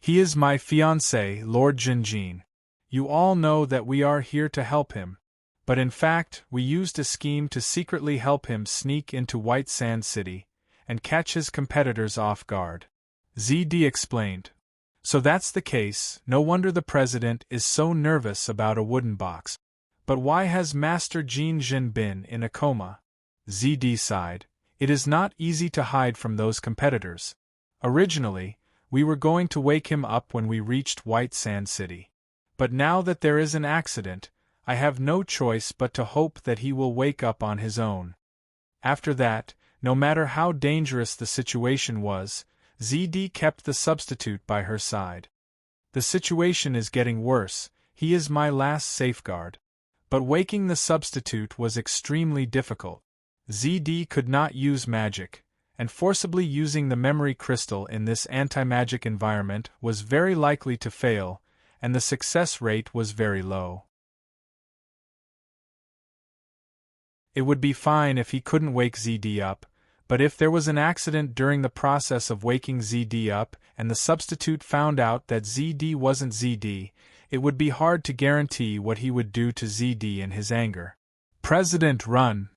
He is my fiancé, Lord Jinjin. You all know that we are here to help him, but in fact we used a scheme to secretly help him sneak into White Sand City and catch his competitors off guard. ZD explained. So that's the case, no wonder the president is so nervous about a wooden box. But why has Master Jinjin been in a coma? ZD sighed. It is not easy to hide from those competitors. Originally, we were going to wake him up when we reached White Sand City. But now that there is an accident, I have no choice but to hope that he will wake up on his own. After that, no matter how dangerous the situation was, ZD kept the substitute by her side. The situation is getting worse, he is my last safeguard. But waking the substitute was extremely difficult. ZD could not use magic, and forcibly using the memory crystal in this anti-magic environment was very likely to fail, and the success rate was very low. It would be fine if he couldn't wake ZD up, but if there was an accident during the process of waking ZD up and the substitute found out that ZD wasn't ZD, it would be hard to guarantee what he would do to ZD in his anger. President, run!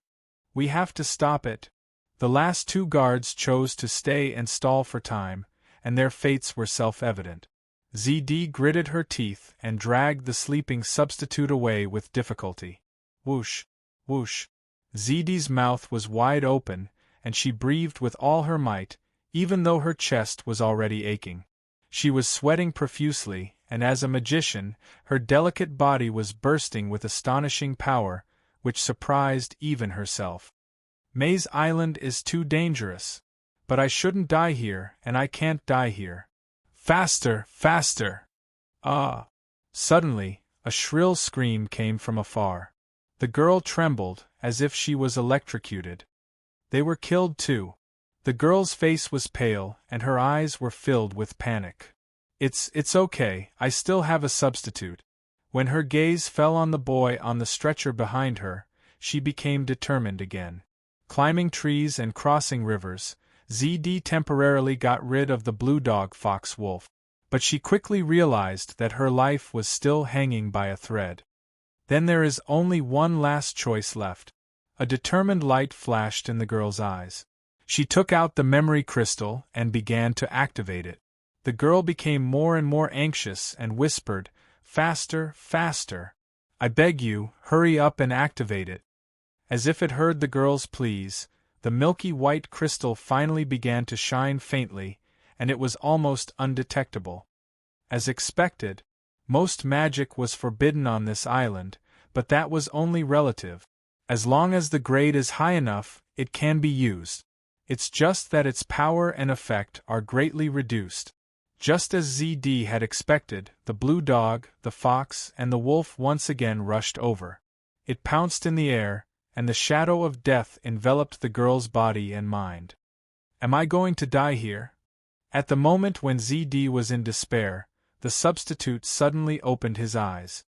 We have to stop it. The last 2 guards chose to stay and stall for time, and their fates were self-evident. ZD gritted her teeth and dragged the sleeping substitute away with difficulty. Whoosh, whoosh. ZD's mouth was wide open, and she breathed with all her might, even though her chest was already aching. She was sweating profusely, and as a magician, her delicate body was bursting with astonishing power, which surprised even herself. Maze Island is too dangerous. But I shouldn't die here, and I can't die here. Faster, faster! Ah! Suddenly, a shrill scream came from afar. The girl trembled, as if she was electrocuted. They were killed too. The girl's face was pale, and her eyes were filled with panic. It's okay, I still have a substitute. When her gaze fell on the boy on the stretcher behind her, she became determined again. Climbing trees and crossing rivers, ZD temporarily got rid of the blue dog fox wolf, but she quickly realized that her life was still hanging by a thread. Then there is only one last choice left. A determined light flashed in the girl's eyes. She took out the memory crystal and began to activate it. The girl became more and more anxious and whispered, "Faster, faster. I beg you, hurry up and activate it." As if it heard the girl's pleas, the milky white crystal finally began to shine faintly, and it was almost undetectable. As expected, most magic was forbidden on this island, but that was only relative. As long as the grade is high enough, it can be used. It's just that its power and effect are greatly reduced. Just as ZD had expected, the blue dog, the fox, and the wolf once again rushed over. It pounced in the air, and the shadow of death enveloped the girl's body and mind. Am I going to die here? At the moment when ZD was in despair, the substitute suddenly opened his eyes.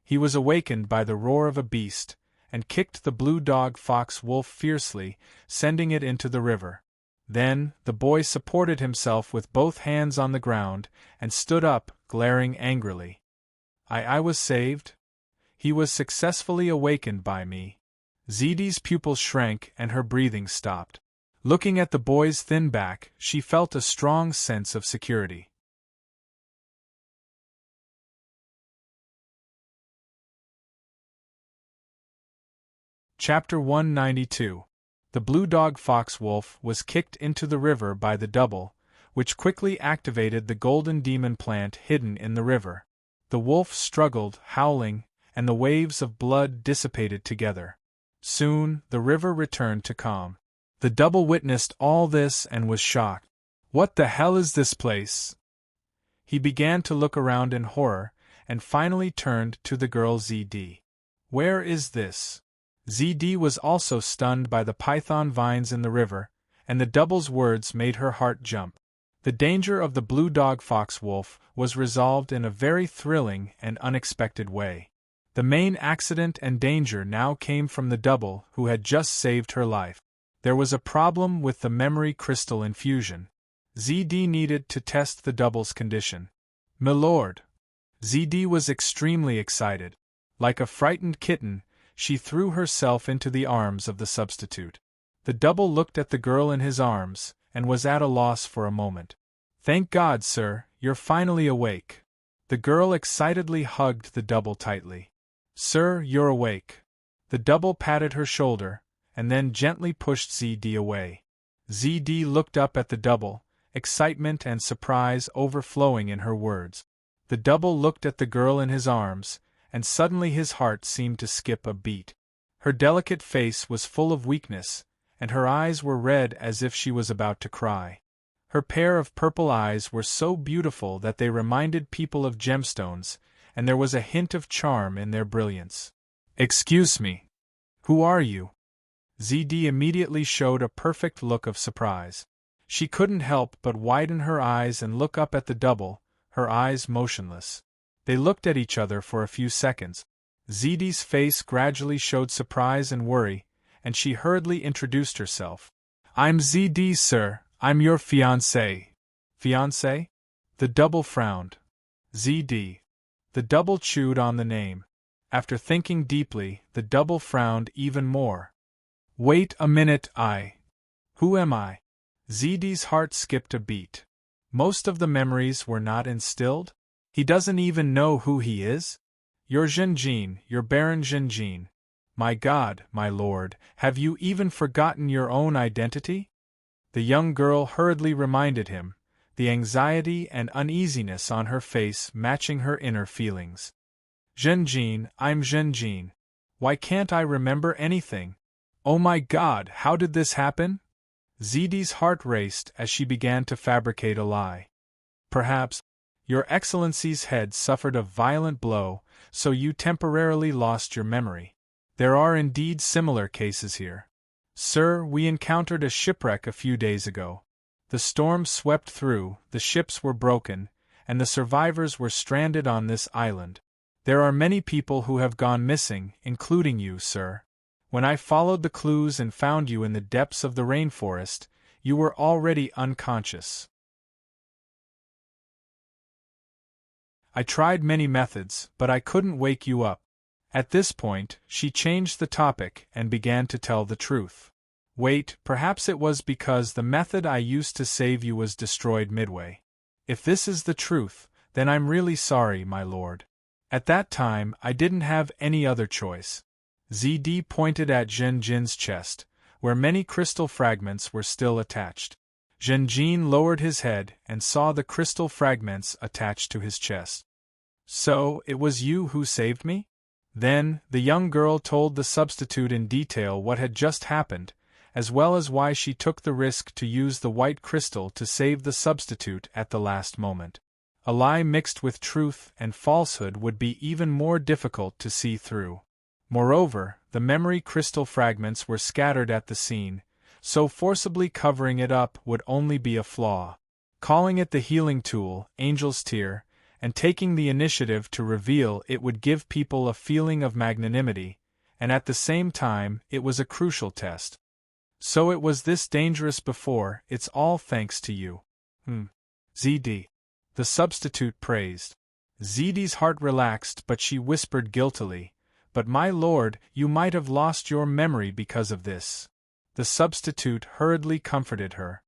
He was awakened by the roar of a beast, and kicked the blue dog fox wolf fiercely, sending it into the river. Then, the boy supported himself with both hands on the ground, and stood up, glaring angrily. I was saved? He was successfully awakened by me. ZD's pupils shrank and her breathing stopped. Looking at the boy's thin back, she felt a strong sense of security. Chapter 192. The blue dog fox wolf was kicked into the river by the double, which quickly activated the golden demon plant hidden in the river. The wolf struggled, howling, and the waves of blood dissipated together. Soon, the river returned to calm. The double witnessed all this and was shocked. What the hell is this place? He began to look around in horror, and finally turned to the girl ZD. Where is this? ZD was also stunned by the python vines in the river, and the double's words made her heart jump. The danger of the blue dog fox wolf was resolved in a very thrilling and unexpected way. The main accident and danger now came from the double who had just saved her life. There was a problem with the memory crystal infusion. ZD needed to test the double's condition. "Milord!" ZD was extremely excited. Like a frightened kitten, she threw herself into the arms of the substitute. The double looked at the girl in his arms, and was at a loss for a moment. "Thank God, sir, you're finally awake." The girl excitedly hugged the double tightly. "Sir, you're awake." The double patted her shoulder, and then gently pushed ZD away. ZD looked up at the double, excitement and surprise overflowing in her words. The double looked at the girl in his arms, and suddenly his heart seemed to skip a beat. Her delicate face was full of weakness, and her eyes were red as if she was about to cry. Her pair of purple eyes were so beautiful that they reminded people of gemstones, and there was a hint of charm in their brilliance. "Excuse me. Who are you?" ZD immediately showed a perfect look of surprise. She couldn't help but widen her eyes and look up at the double, her eyes motionless. They looked at each other for a few seconds. ZD's face gradually showed surprise and worry, and she hurriedly introduced herself. "I'm ZD, sir. I'm your fiancé." "Fiancé?" The double frowned. "ZD." The double chewed on the name. After thinking deeply, the double frowned even more. "Wait a minute, Who am I?" ZD's heart skipped a beat. Most of the memories were not instilled? He doesn't even know who he is? "You're Zhenjin, you're Baron Zhenjin. My God, my lord, have you even forgotten your own identity?" The young girl hurriedly reminded him, the anxiety and uneasiness on her face matching her inner feelings. "Zhenjin, I'm Zhenjin. Why can't I remember anything? Oh my God, how did this happen?" ZD's heart raced as she began to fabricate a lie. "Perhaps, Your Excellency's head suffered a violent blow, so you temporarily lost your memory. There are indeed similar cases here. Sir, we encountered a shipwreck a few days ago. The storm swept through, the ships were broken, and the survivors were stranded on this island. There are many people who have gone missing, including you, sir. When I followed the clues and found you in the depths of the rainforest, you were already unconscious. I tried many methods, but I couldn't wake you up." At this point, she changed the topic and began to tell the truth. Wait, perhaps it was because the method I used to save you was destroyed midway. If this is the truth, then I'm really sorry, my lord. At that time, I didn't have any other choice. ZD pointed at Zhenjin's chest, where many crystal fragments were still attached. Zhenjin lowered his head and saw the crystal fragments attached to his chest. So, it was you who saved me? Then, the young girl told the substitute in detail what had just happened, as well as why she took the risk to use the white crystal to save the substitute at the last moment. A lie mixed with truth and falsehood would be even more difficult to see through. Moreover, the memory crystal fragments were scattered at the scene, so forcibly covering it up would only be a flaw. Calling it the healing tool, Angel's Tear, and taking the initiative to reveal it would give people a feeling of magnanimity, and at the same time, it was a crucial test. So it was this dangerous before, it's all thanks to you. ZD. The substitute praised. ZD's heart relaxed, but she whispered guiltily, "But my lord, you might have lost your memory because of this." The substitute hurriedly comforted her.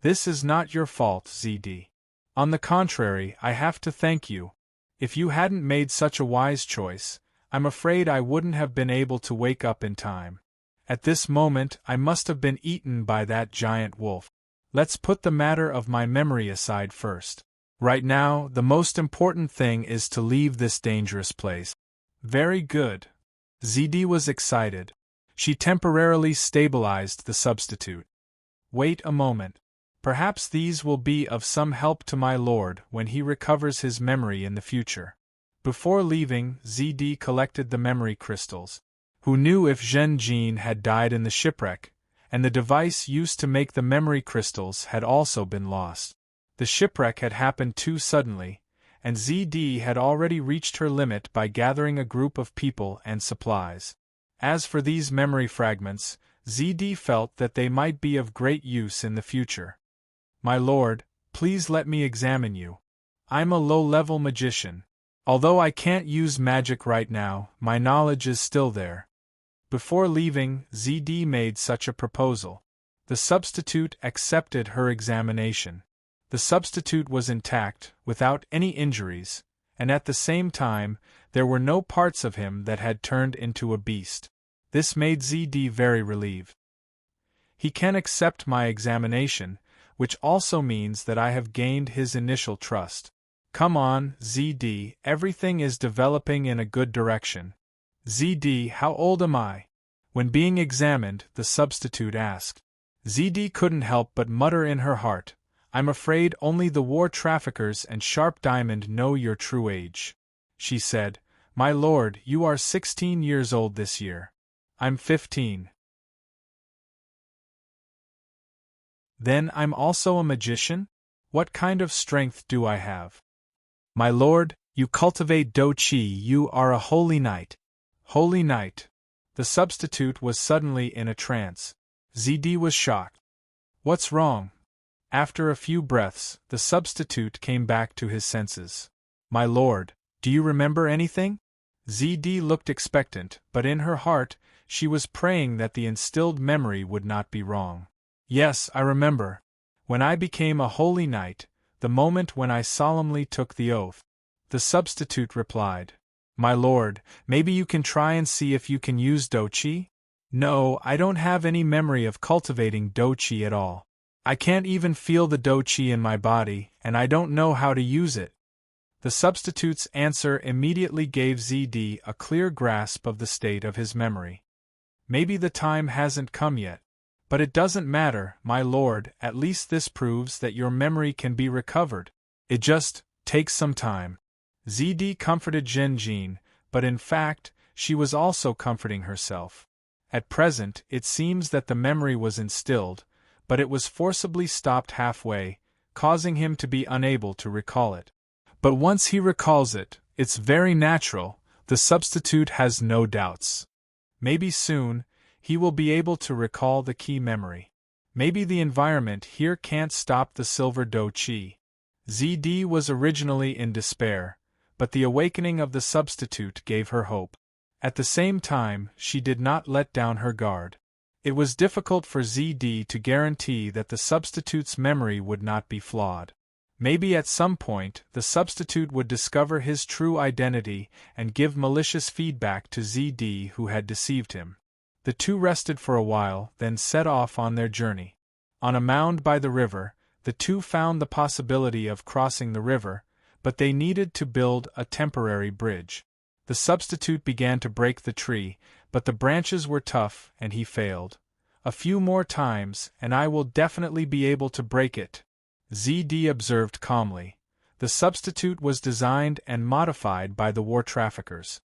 "This is not your fault, ZD. On the contrary, I have to thank you. If you hadn't made such a wise choice, I'm afraid I wouldn't have been able to wake up in time. At this moment, I must have been eaten by that giant wolf. Let's put the matter of my memory aside first. Right now, the most important thing is to leave this dangerous place." "Very good." ZD was excited. She temporarily stabilized the substitute. "Wait a moment. Perhaps these will be of some help to my lord when he recovers his memory in the future." Before leaving, ZD collected the memory crystals. Who knew if Zhenjin had died in the shipwreck, and the device used to make the memory crystals had also been lost. The shipwreck had happened too suddenly, and ZD had already reached her limit by gathering a group of people and supplies. As for these memory fragments, ZD felt that they might be of great use in the future. "My lord, please let me examine you. I'm a low-level magician. Although I can't use magic right now, my knowledge is still there." Before leaving, ZD made such a proposal. The substitute accepted her examination. The substitute was intact, without any injuries, and at the same time, there were no parts of him that had turned into a beast. This made ZD very relieved. He can accept my examination, which also means that I have gained his initial trust. Come on, ZD, everything is developing in a good direction. ZD, how old am I? When being examined, the substitute asked. ZD couldn't help but mutter in her heart, "I'm afraid only the war traffickers and Sharp Diamond know your true age." She said, "My lord, you are 16 years old this year. I'm 15. Then I'm also a magician? What kind of strength do I have?" "My lord, you cultivate Do Chi, you are a holy knight." "Holy knight." The substitute was suddenly in a trance. ZD was shocked. "What's wrong?" After a few breaths, the substitute came back to his senses. "My lord, do you remember anything?" ZD looked expectant, but in her heart, she was praying that the instilled memory would not be wrong. "Yes, I remember. When I became a holy knight, the moment when I solemnly took the oath." The substitute replied, "My lord, maybe you can try and see if you can use Do Chi?" "No, I don't have any memory of cultivating Do Chi at all. I can't even feel the Do Chi in my body, and I don't know how to use it." The substitute's answer immediately gave ZD a clear grasp of the state of his memory. "Maybe the time hasn't come yet. But it doesn't matter, my lord, at least this proves that your memory can be recovered. It just takes some time." ZD comforted Zhenjin, but in fact, she was also comforting herself. At present, it seems that the memory was instilled, but it was forcibly stopped halfway, causing him to be unable to recall it. But once he recalls it, it's very natural, the substitute has no doubts. Maybe soon, he will be able to recall the key memory. Maybe the environment here can't stop the silver Do Chi. ZD was originally in despair, but the awakening of the substitute gave her hope. At the same time, she did not let down her guard. It was difficult for ZD to guarantee that the substitute's memory would not be flawed. Maybe at some point, the substitute would discover his true identity and give malicious feedback to ZD who had deceived him. The two rested for a while, then set off on their journey. On a mound by the river, the two found the possibility of crossing the river, but they needed to build a temporary bridge. The substitute began to break the tree, but the branches were tough and he failed. A few more times, and I will definitely be able to break it, ZD observed calmly. The substitute was designed and modified by the war traffickers.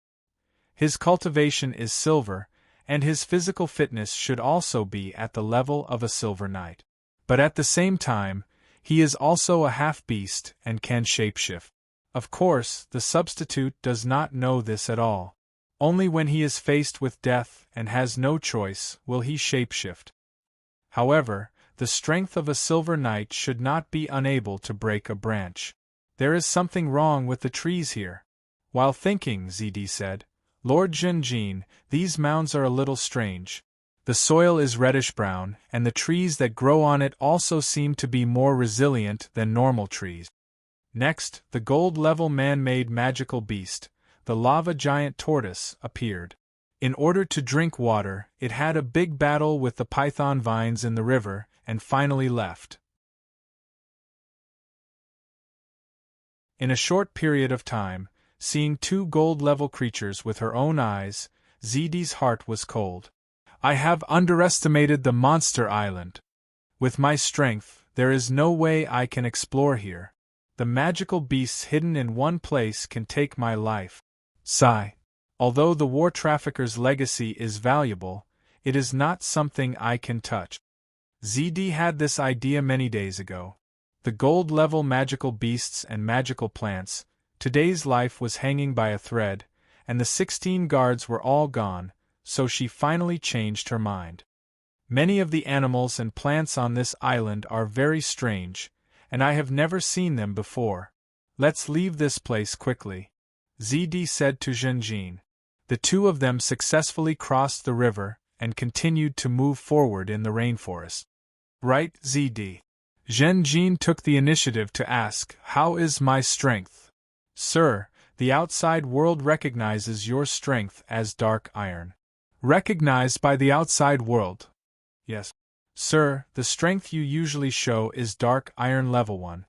His cultivation is silver, and his physical fitness should also be at the level of a silver knight. But at the same time, he is also a half-beast and can shapeshift. Of course, the substitute does not know this at all. Only when he is faced with death and has no choice will he shapeshift. However, the strength of a silver knight should not be unable to break a branch. There is something wrong with the trees here. While thinking, ZD said, Lord Zhenjin, these mounds are a little strange. The soil is reddish-brown, and the trees that grow on it also seem to be more resilient than normal trees. Next, the gold-level man-made magical beast, the lava giant tortoise, appeared. In order to drink water, it had a big battle with the python vines in the river, and finally left. In a short period of time, seeing two gold-level creatures with her own eyes, ZD's heart was cold. I have underestimated the monster island. With my strength, there is no way I can explore here. The magical beasts hidden in one place can take my life. Sigh. Although the war trafficker's legacy is valuable, it is not something I can touch. ZD had this idea many days ago. The gold-level magical beasts and magical plants, today's life was hanging by a thread, and the 16 guards were all gone, so she finally changed her mind. Many of the animals and plants on this island are very strange, and I have never seen them before. Let's leave this place quickly, ZD said to Zhenjin. The two of them successfully crossed the river and continued to move forward in the rainforest. Right, ZD? Zhenjin took the initiative to ask, How is my strength? Sir, the outside world recognizes your strength as dark iron. Recognized by the outside world? Yes. Sir, the strength you usually show is dark iron level 1.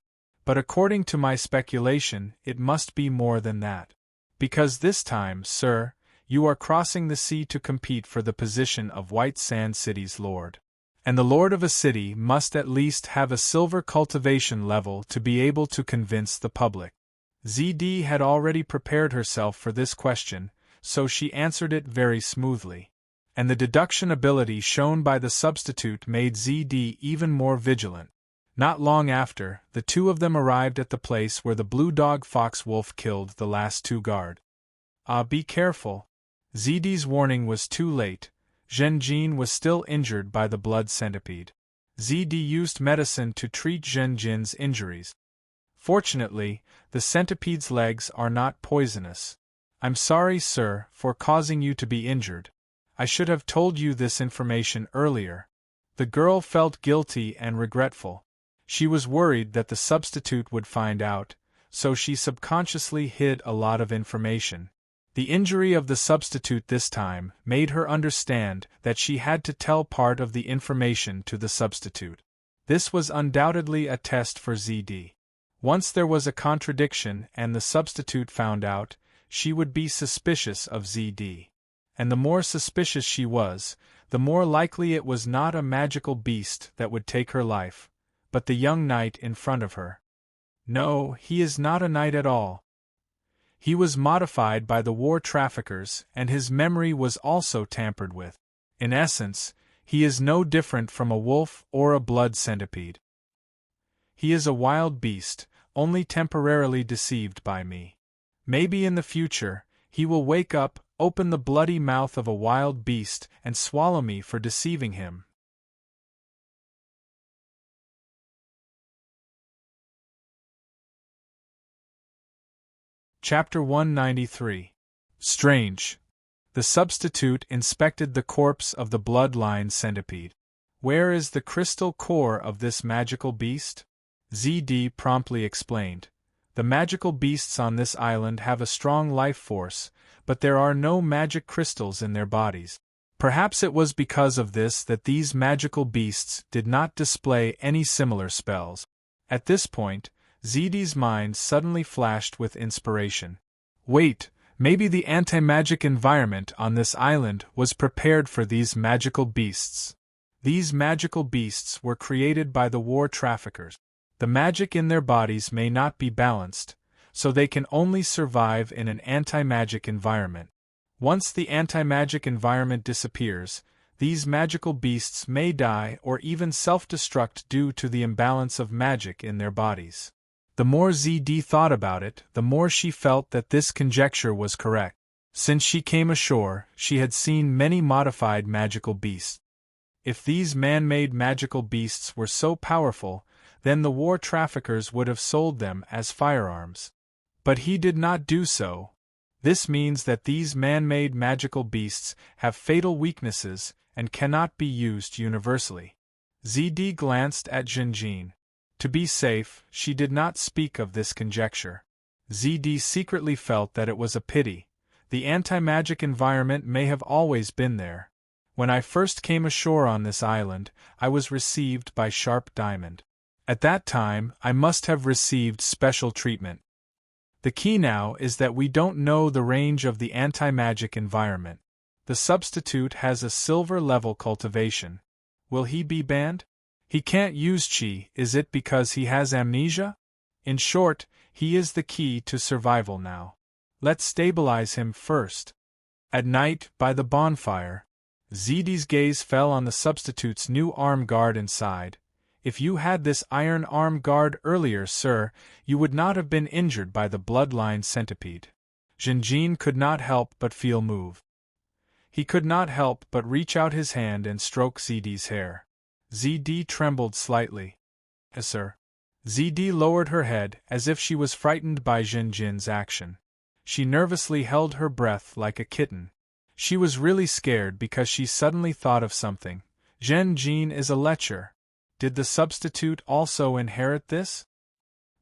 But according to my speculation, it must be more than that. Because this time, sir, you are crossing the sea to compete for the position of White Sand City's lord. And the lord of a city must at least have a silver cultivation level to be able to convince the public. ZD had already prepared herself for this question, so she answered it very smoothly. And the deduction ability shown by the substitute made ZD even more vigilant. Not long after, the two of them arrived at the place where the blue dog fox wolf killed the last two guard. Be careful. ZD's warning was too late. Zhenjin was still injured by the blood centipede. ZD used medicine to treat Zhenjin's injuries. Fortunately, the centipede's legs are not poisonous. I'm sorry, sir, for causing you to be injured. I should have told you this information earlier. The girl felt guilty and regretful. She was worried that the substitute would find out, so she subconsciously hid a lot of information. The injury of the substitute this time made her understand that she had to tell part of the information to the substitute. This was undoubtedly a test for ZD. Once there was a contradiction and the substitute found out, she would be suspicious of ZD. And the more suspicious she was, the more likely it was not a magical beast that would take her life, but the young knight in front of her. No, he is not a knight at all. He was modified by the war traffickers, and his memory was also tampered with. In essence, he is no different from a wolf or a blood centipede. He is a wild beast, only temporarily deceived by me. Maybe in the future, he will wake up, open the bloody mouth of a wild beast, and swallow me for deceiving him. Chapter 193. Strange. The substitute inspected the corpse of the bloodline centipede. Where is the crystal core of this magical beast? ZD promptly explained. The magical beasts on this island have a strong life force, but there are no magic crystals in their bodies. Perhaps it was because of this that these magical beasts did not display any similar spells. At this point, ZD's mind suddenly flashed with inspiration. Wait, maybe the anti-magic environment on this island was prepared for these magical beasts. These magical beasts were created by the war traffickers. The magic in their bodies may not be balanced, so they can only survive in an anti-magic environment. Once the anti-magic environment disappears, these magical beasts may die or even self-destruct due to the imbalance of magic in their bodies. The more ZD thought about it, the more she felt that this conjecture was correct. Since she came ashore, she had seen many modified magical beasts. If these man-made magical beasts were so powerful, then the war traffickers would have sold them as firearms. But he did not do so. This means that these man-made magical beasts have fatal weaknesses and cannot be used universally. ZD glanced at Jinjin. To be safe, she did not speak of this conjecture. ZD secretly felt that it was a pity. The anti-magic environment may have always been there. When I first came ashore on this island, I was received by Sharp Diamond. At that time, I must have received special treatment. The key now is that we don't know the range of the anti-magic environment. The substitute has a silver-level cultivation. Will he be banned? He can't use chi, is it because he has amnesia? In short, he is the key to survival now. Let's stabilize him first. At night, by the bonfire, ZD's gaze fell on the substitute's new arm guard inside. If you had this iron arm guard earlier, sir, you would not have been injured by the bloodline centipede. Jinjin could not help but feel moved. He could not help but reach out his hand and stroke ZD's hair. ZD trembled slightly. Sir. ZD lowered her head as if she was frightened by Jinjin's action. She nervously held her breath like a kitten. She was really scared because she suddenly thought of something. Jinjin is a lecher. Did the substitute also inherit this?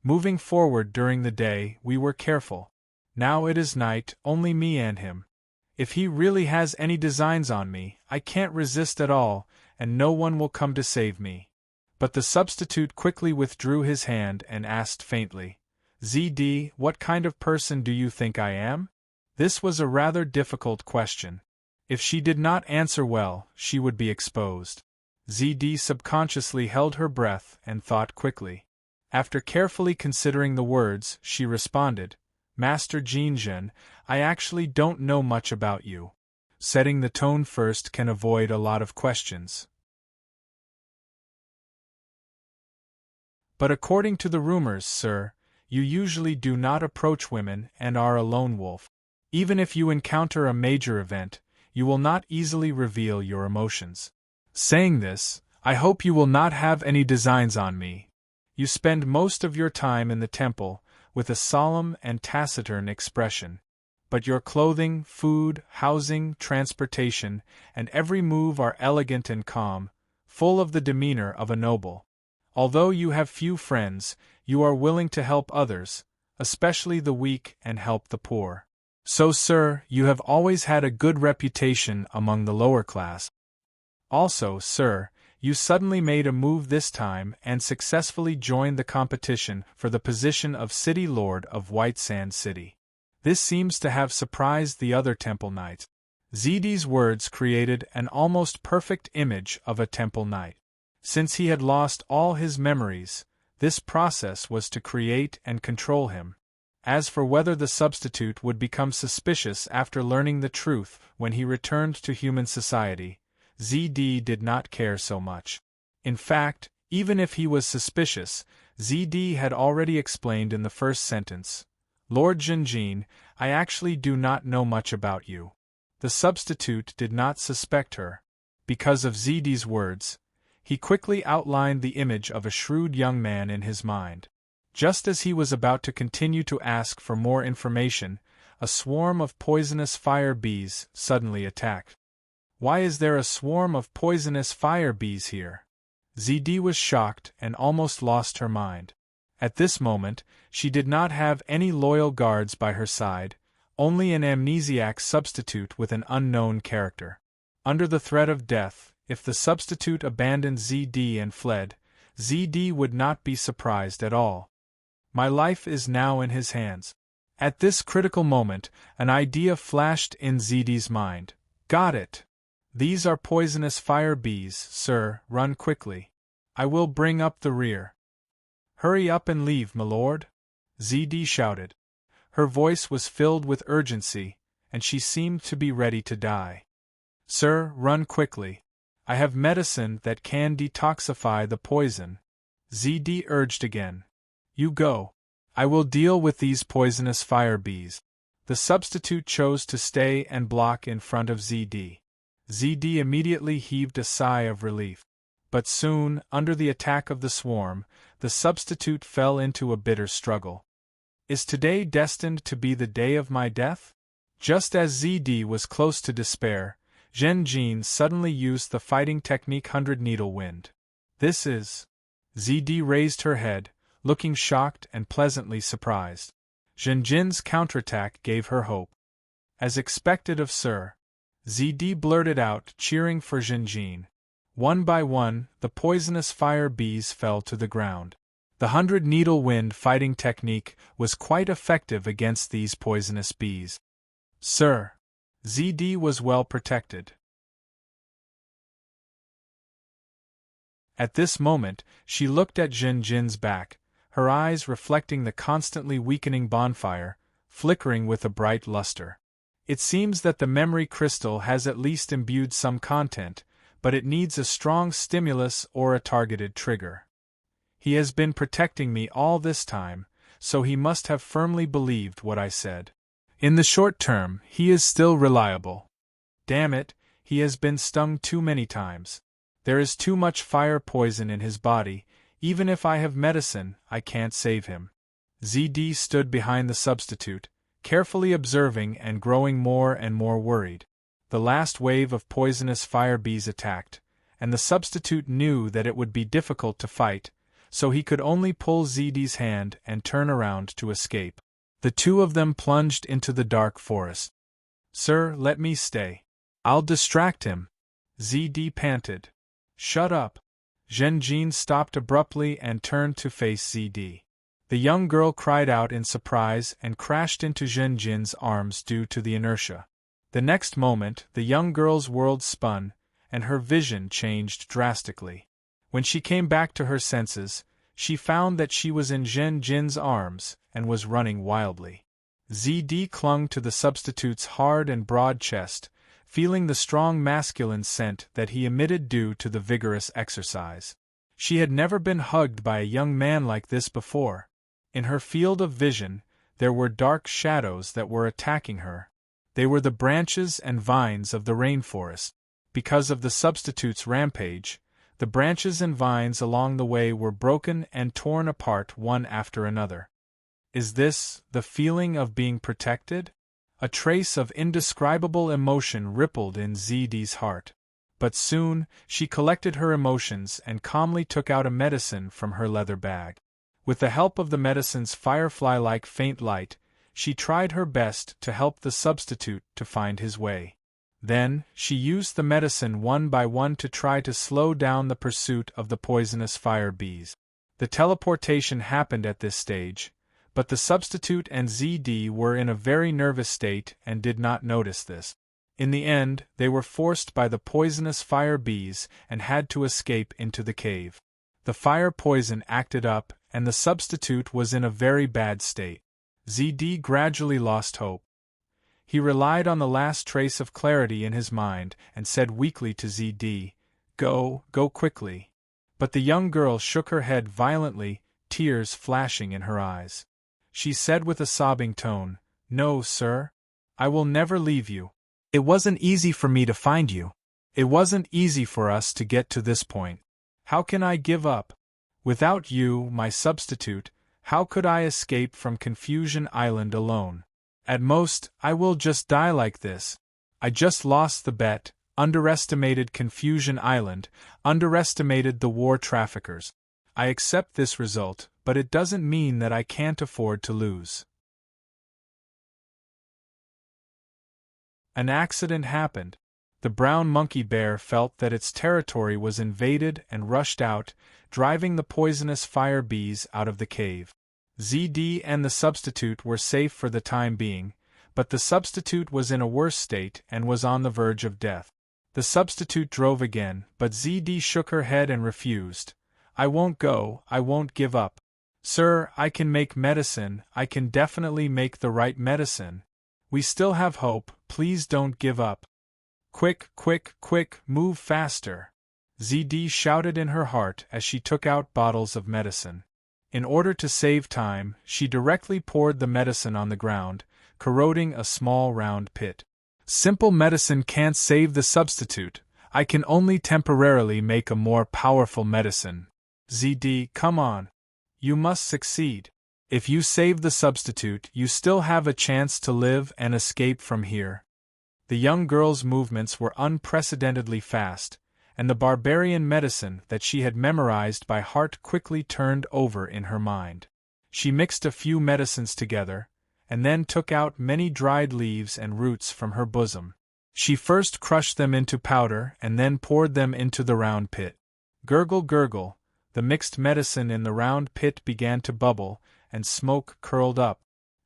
Moving forward during the day, we were careful. Now it is night, only me and him. If he really has any designs on me, I can't resist at all, and no one will come to save me. But the substitute quickly withdrew his hand and asked faintly, ZD, what kind of person do you think I am? This was a rather difficult question. If she did not answer well, she would be exposed. ZD subconsciously held her breath and thought quickly. After carefully considering the words, she responded, Master Jinjin, I actually don't know much about you. Setting the tone first can avoid a lot of questions. But according to the rumors, sir, you usually do not approach women and are a lone wolf. Even if you encounter a major event, you will not easily reveal your emotions. Saying this, I hope you will not have any designs on me. You spend most of your time in the temple, with a solemn and taciturn expression. But your clothing, food, housing, transportation, and every move are elegant and calm, full of the demeanor of a noble. Although you have few friends, you are willing to help others, especially the weak, and help the poor. So, sir, you have always had a good reputation among the lower class. Also, sir, you suddenly made a move this time and successfully joined the competition for the position of City Lord of White Sand City. This seems to have surprised the other temple knights. ZD's words created an almost perfect image of a temple knight. Since he had lost all his memories, this process was to create and control him. As for whether the substitute would become suspicious after learning the truth when he returned to human society, ZD did not care so much. In fact, even if he was suspicious, ZD had already explained in the first sentence, Lord Jinjin, I actually do not know much about you. The substitute did not suspect her. Because of ZD's words, he quickly outlined the image of a shrewd young man in his mind. Just as he was about to continue to ask for more information, a swarm of poisonous fire bees suddenly attacked. Why is there a swarm of poisonous fire bees here? ZD was shocked and almost lost her mind. At this moment, she did not have any loyal guards by her side, only an amnesiac substitute with an unknown character. Under the threat of death, if the substitute abandoned ZD and fled, ZD would not be surprised at all. My life is now in his hands. At this critical moment, an idea flashed in ZD's mind. Got it! These are poisonous fire bees, sir, run quickly. I will bring up the rear. Hurry up and leave, milord, ZD shouted. Her voice was filled with urgency, and she seemed to be ready to die. Sir, run quickly. I have medicine that can detoxify the poison, ZD urged again. You go. I will deal with these poisonous fire bees. The substitute chose to stay and block in front of ZD. ZD immediately heaved a sigh of relief. But soon, under the attack of the swarm, the substitute fell into a bitter struggle. Is today destined to be the day of my death? Just as ZD was close to despair, Zhenjin suddenly used the fighting technique 100-needle wind. This is... ZD raised her head, looking shocked and pleasantly surprised. Zhenjin's counterattack gave her hope. As expected of Sir, ZD blurted out, cheering for Zhenjin. One by one, the poisonous fire bees fell to the ground. The 100-needle wind fighting technique was quite effective against these poisonous bees. Sir, ZD was well protected. At this moment, she looked at Zhenjin's back, her eyes reflecting the constantly weakening bonfire, flickering with a bright luster. It seems that the memory crystal has at least imbued some content, but it needs a strong stimulus or a targeted trigger. He has been protecting me all this time, so he must have firmly believed what I said. In the short term, he is still reliable. Damn it, he has been stung too many times. There is too much fire poison in his body. Even if I have medicine, I can't save him. ZD stood behind the substitute, carefully observing and growing more and more worried. The last wave of poisonous fire bees attacked, and the substitute knew that it would be difficult to fight, so he could only pull ZD's hand and turn around to escape. The two of them plunged into the dark forest. Sir, let me stay. I'll distract him, ZD panted. Shut up. Zhenjin stopped abruptly and turned to face ZD. The young girl cried out in surprise and crashed into Zhenjin's arms due to the inertia. The next moment, the young girl's world spun, and her vision changed drastically. When she came back to her senses, she found that she was in Zhenjin's arms and was running wildly. ZD clung to the substitute's hard and broad chest, feeling the strong masculine scent that he emitted due to the vigorous exercise. She had never been hugged by a young man like this before. In her field of vision, there were dark shadows that were attacking her. They were the branches and vines of the rainforest. Because of the substitute's rampage, the branches and vines along the way were broken and torn apart one after another. Is this the feeling of being protected? A trace of indescribable emotion rippled in ZD's heart. But soon, she collected her emotions and calmly took out a medicine from her leather bag. With the help of the medicine's firefly-like faint light, she tried her best to help the substitute to find his way. Then, she used the medicine one by one to try to slow down the pursuit of the poisonous fire bees. The teleportation happened at this stage, but the substitute and ZD were in a very nervous state and did not notice this. In the end, they were forced by the poisonous fire bees and had to escape into the cave. The fire poison acted up, and the substitute was in a very bad state. ZD gradually lost hope. He relied on the last trace of clarity in his mind and said weakly to ZD, Go quickly. But the young girl shook her head violently, tears flashing in her eyes. She said with a sobbing tone, No, sir. I will never leave you. It wasn't easy for me to find you. It wasn't easy for us to get to this point. How can I give up? Without you, my substitute, how could I escape from Confusion Island alone? At most, I will just die like this. I just lost the bet, underestimated Confusion Island, underestimated the war traffickers. I accept this result, but it doesn't mean that I can't afford to lose. An accident happened. The brown monkey bear felt that its territory was invaded and rushed out, driving the poisonous fire bees out of the cave. ZD and the substitute were safe for the time being, but the substitute was in a worse state and was on the verge of death. The substitute drove again, but ZD shook her head and refused. I won't go, I won't give up. Sir, I can make medicine, I can definitely make the right medicine. We still have hope, please don't give up. Quick, quick, quick, move faster. ZD shouted in her heart as she took out bottles of medicine. In order to save time, she directly poured the medicine on the ground, corroding a small round pit. Simple medicine can't save the substitute. I can only temporarily make a more powerful medicine. ZD, come on. You must succeed. If you save the substitute, you still have a chance to live and escape from here. The young girl's movements were unprecedentedly fast, and the barbarian medicine that she had memorized by heart quickly turned over in her mind. She mixed a few medicines together, and then took out many dried leaves and roots from her bosom. She first crushed them into powder and then poured them into the round pit. Gurgle, gurgle, the mixed medicine in the round pit began to bubble, and smoke curled up.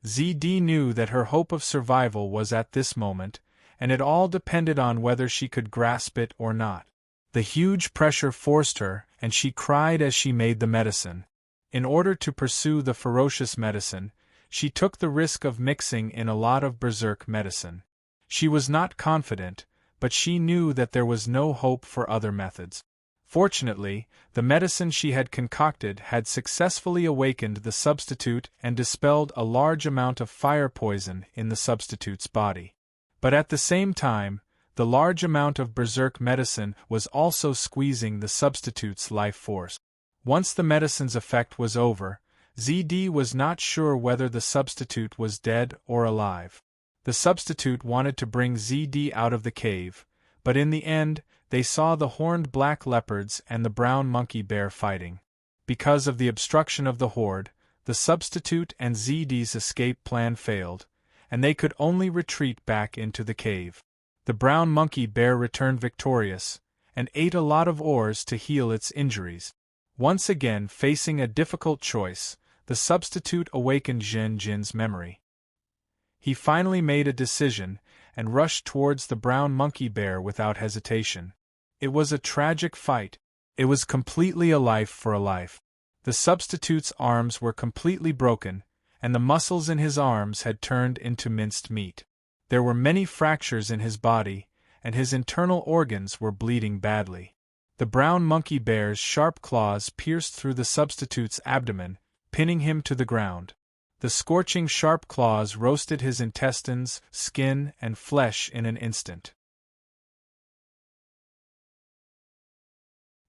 ZD knew that her hope of survival was at this moment, and it all depended on whether she could grasp it or not. The huge pressure forced her, and she cried as she made the medicine. In order to pursue the ferocious medicine, she took the risk of mixing in a lot of berserk medicine. She was not confident, but she knew that there was no hope for other methods. Fortunately, the medicine she had concocted had successfully awakened the substitute and dispelled a large amount of fire poison in the substitute's body. But at the same time, the large amount of berserk medicine was also squeezing the substitute's life force. Once the medicine's effect was over, ZD was not sure whether the substitute was dead or alive. The substitute wanted to bring ZD out of the cave, but in the end, they saw the horned black leopards and the brown monkey bear fighting. Because of the obstruction of the horde, the substitute and ZD's escape plan failed, and they could only retreat back into the cave. The brown monkey bear returned victorious, and ate a lot of ores to heal its injuries. Once again facing a difficult choice, the substitute awakened Zhen Jin's memory. He finally made a decision, and rushed towards the brown monkey bear without hesitation. It was a tragic fight. It was completely a life for a life. The substitute's arms were completely broken, and the muscles in his arms had turned into minced meat. There were many fractures in his body, and his internal organs were bleeding badly. The brown monkey bear's sharp claws pierced through the substitute's abdomen, pinning him to the ground. The scorching sharp claws roasted his intestines, skin, and flesh in an instant.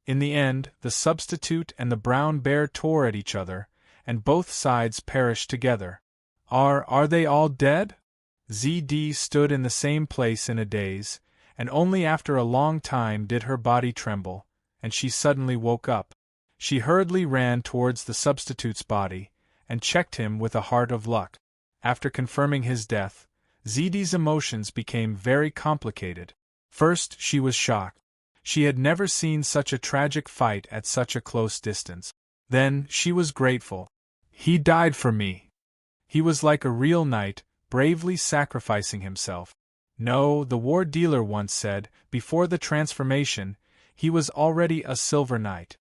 In the end, the substitute and the brown bear tore at each other, and both sides perished together. Are they all dead? ZD stood in the same place in a daze, and only after a long time did her body tremble, and she suddenly woke up. She hurriedly ran towards the substitute's body, and checked him with a heart of luck. After confirming his death, ZD's emotions became very complicated. First, she was shocked. She had never seen such a tragic fight at such a close distance. Then, she was grateful. He died for me. He was like a real knight, bravely sacrificing himself. No, the war dealer once said, before the transformation, he was already a silver knight.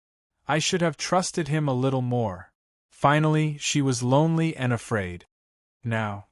I should have trusted him a little more. Finally, she was lonely and afraid. Now,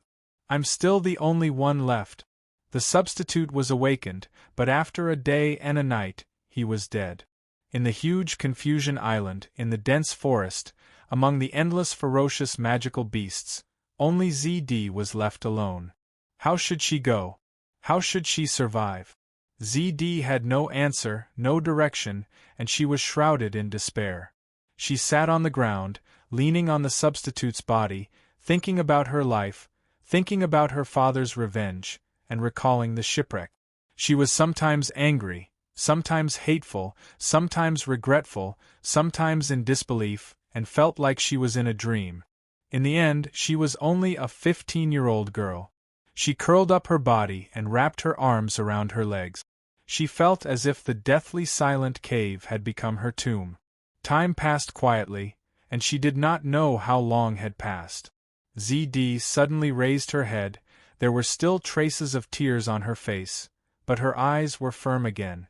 I'm still the only one left. The substitute was awakened, but after a day and a night, he was dead. In the huge Confusion Island, in the dense forest, among the endless ferocious magical beasts, only ZD was left alone. How should she go? How should she survive? ZD had no answer, no direction, and she was shrouded in despair. She sat on the ground, leaning on the substitute's body, thinking about her life, thinking about her father's revenge, and recalling the shipwreck. She was sometimes angry, sometimes hateful, sometimes regretful, sometimes in disbelief, and felt like she was in a dream. In the end, she was only a 15-year-old girl. She curled up her body and wrapped her arms around her legs. She felt as if the deathly silent cave had become her tomb. Time passed quietly, and she did not know how long had passed. ZD suddenly raised her head. There were still traces of tears on her face, but her eyes were firm again.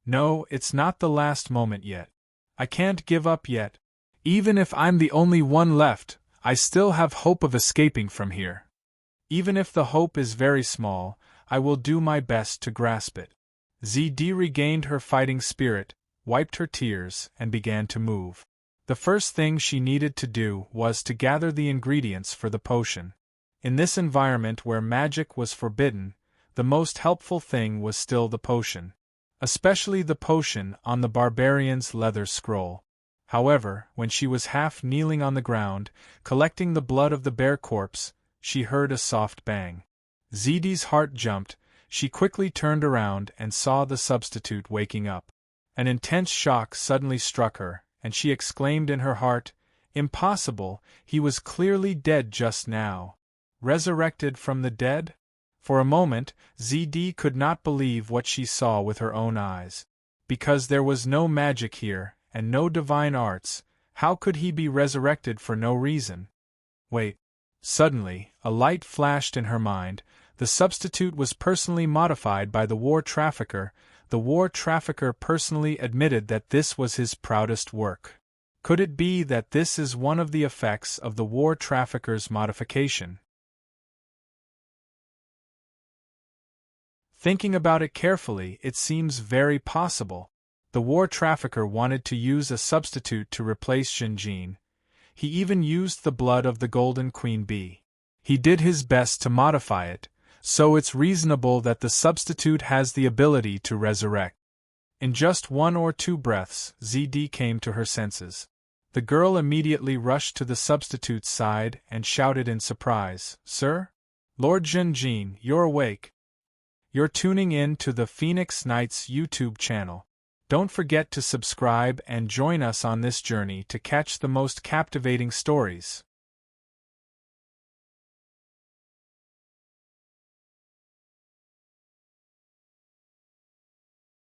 No, it's not the last moment yet. I can't give up yet. Even if I'm the only one left, I still have hope of escaping from here. Even if the hope is very small, I will do my best to grasp it. ZD regained her fighting spirit, wiped her tears, and began to move. The first thing she needed to do was to gather the ingredients for the potion. In this environment where magic was forbidden, the most helpful thing was still the potion. Especially the potion on the barbarian's leather scroll. However, when she was half kneeling on the ground, collecting the blood of the bear corpse, she heard a soft bang. ZD's heart jumped. She quickly turned around and saw the substitute waking up. An intense shock suddenly struck her, and she exclaimed in her heart, "Impossible, he was clearly dead just now. Resurrected from the dead?" For a moment, ZD could not believe what she saw with her own eyes. Because there was no magic here, and no divine arts, how could he be resurrected for no reason? Wait. Suddenly, a light flashed in her mind. The substitute was personally modified by the war trafficker. The war trafficker personally admitted that this was his proudest work. Could it be that this is one of the effects of the war trafficker's modification? Thinking about it carefully, it seems very possible. The war trafficker wanted to use a substitute to replace Jinjin. He even used the blood of the golden queen bee. He did his best to modify it, so it's reasonable that the substitute has the ability to resurrect. In just 1 or 2 breaths, ZD came to her senses. The girl immediately rushed to the substitute's side and shouted in surprise, "Sir? Lord Jinjin, you're awake. You're tuning in to the Phoenix Knights YouTube channel. Don't forget to subscribe and join us on this journey to catch the most captivating stories."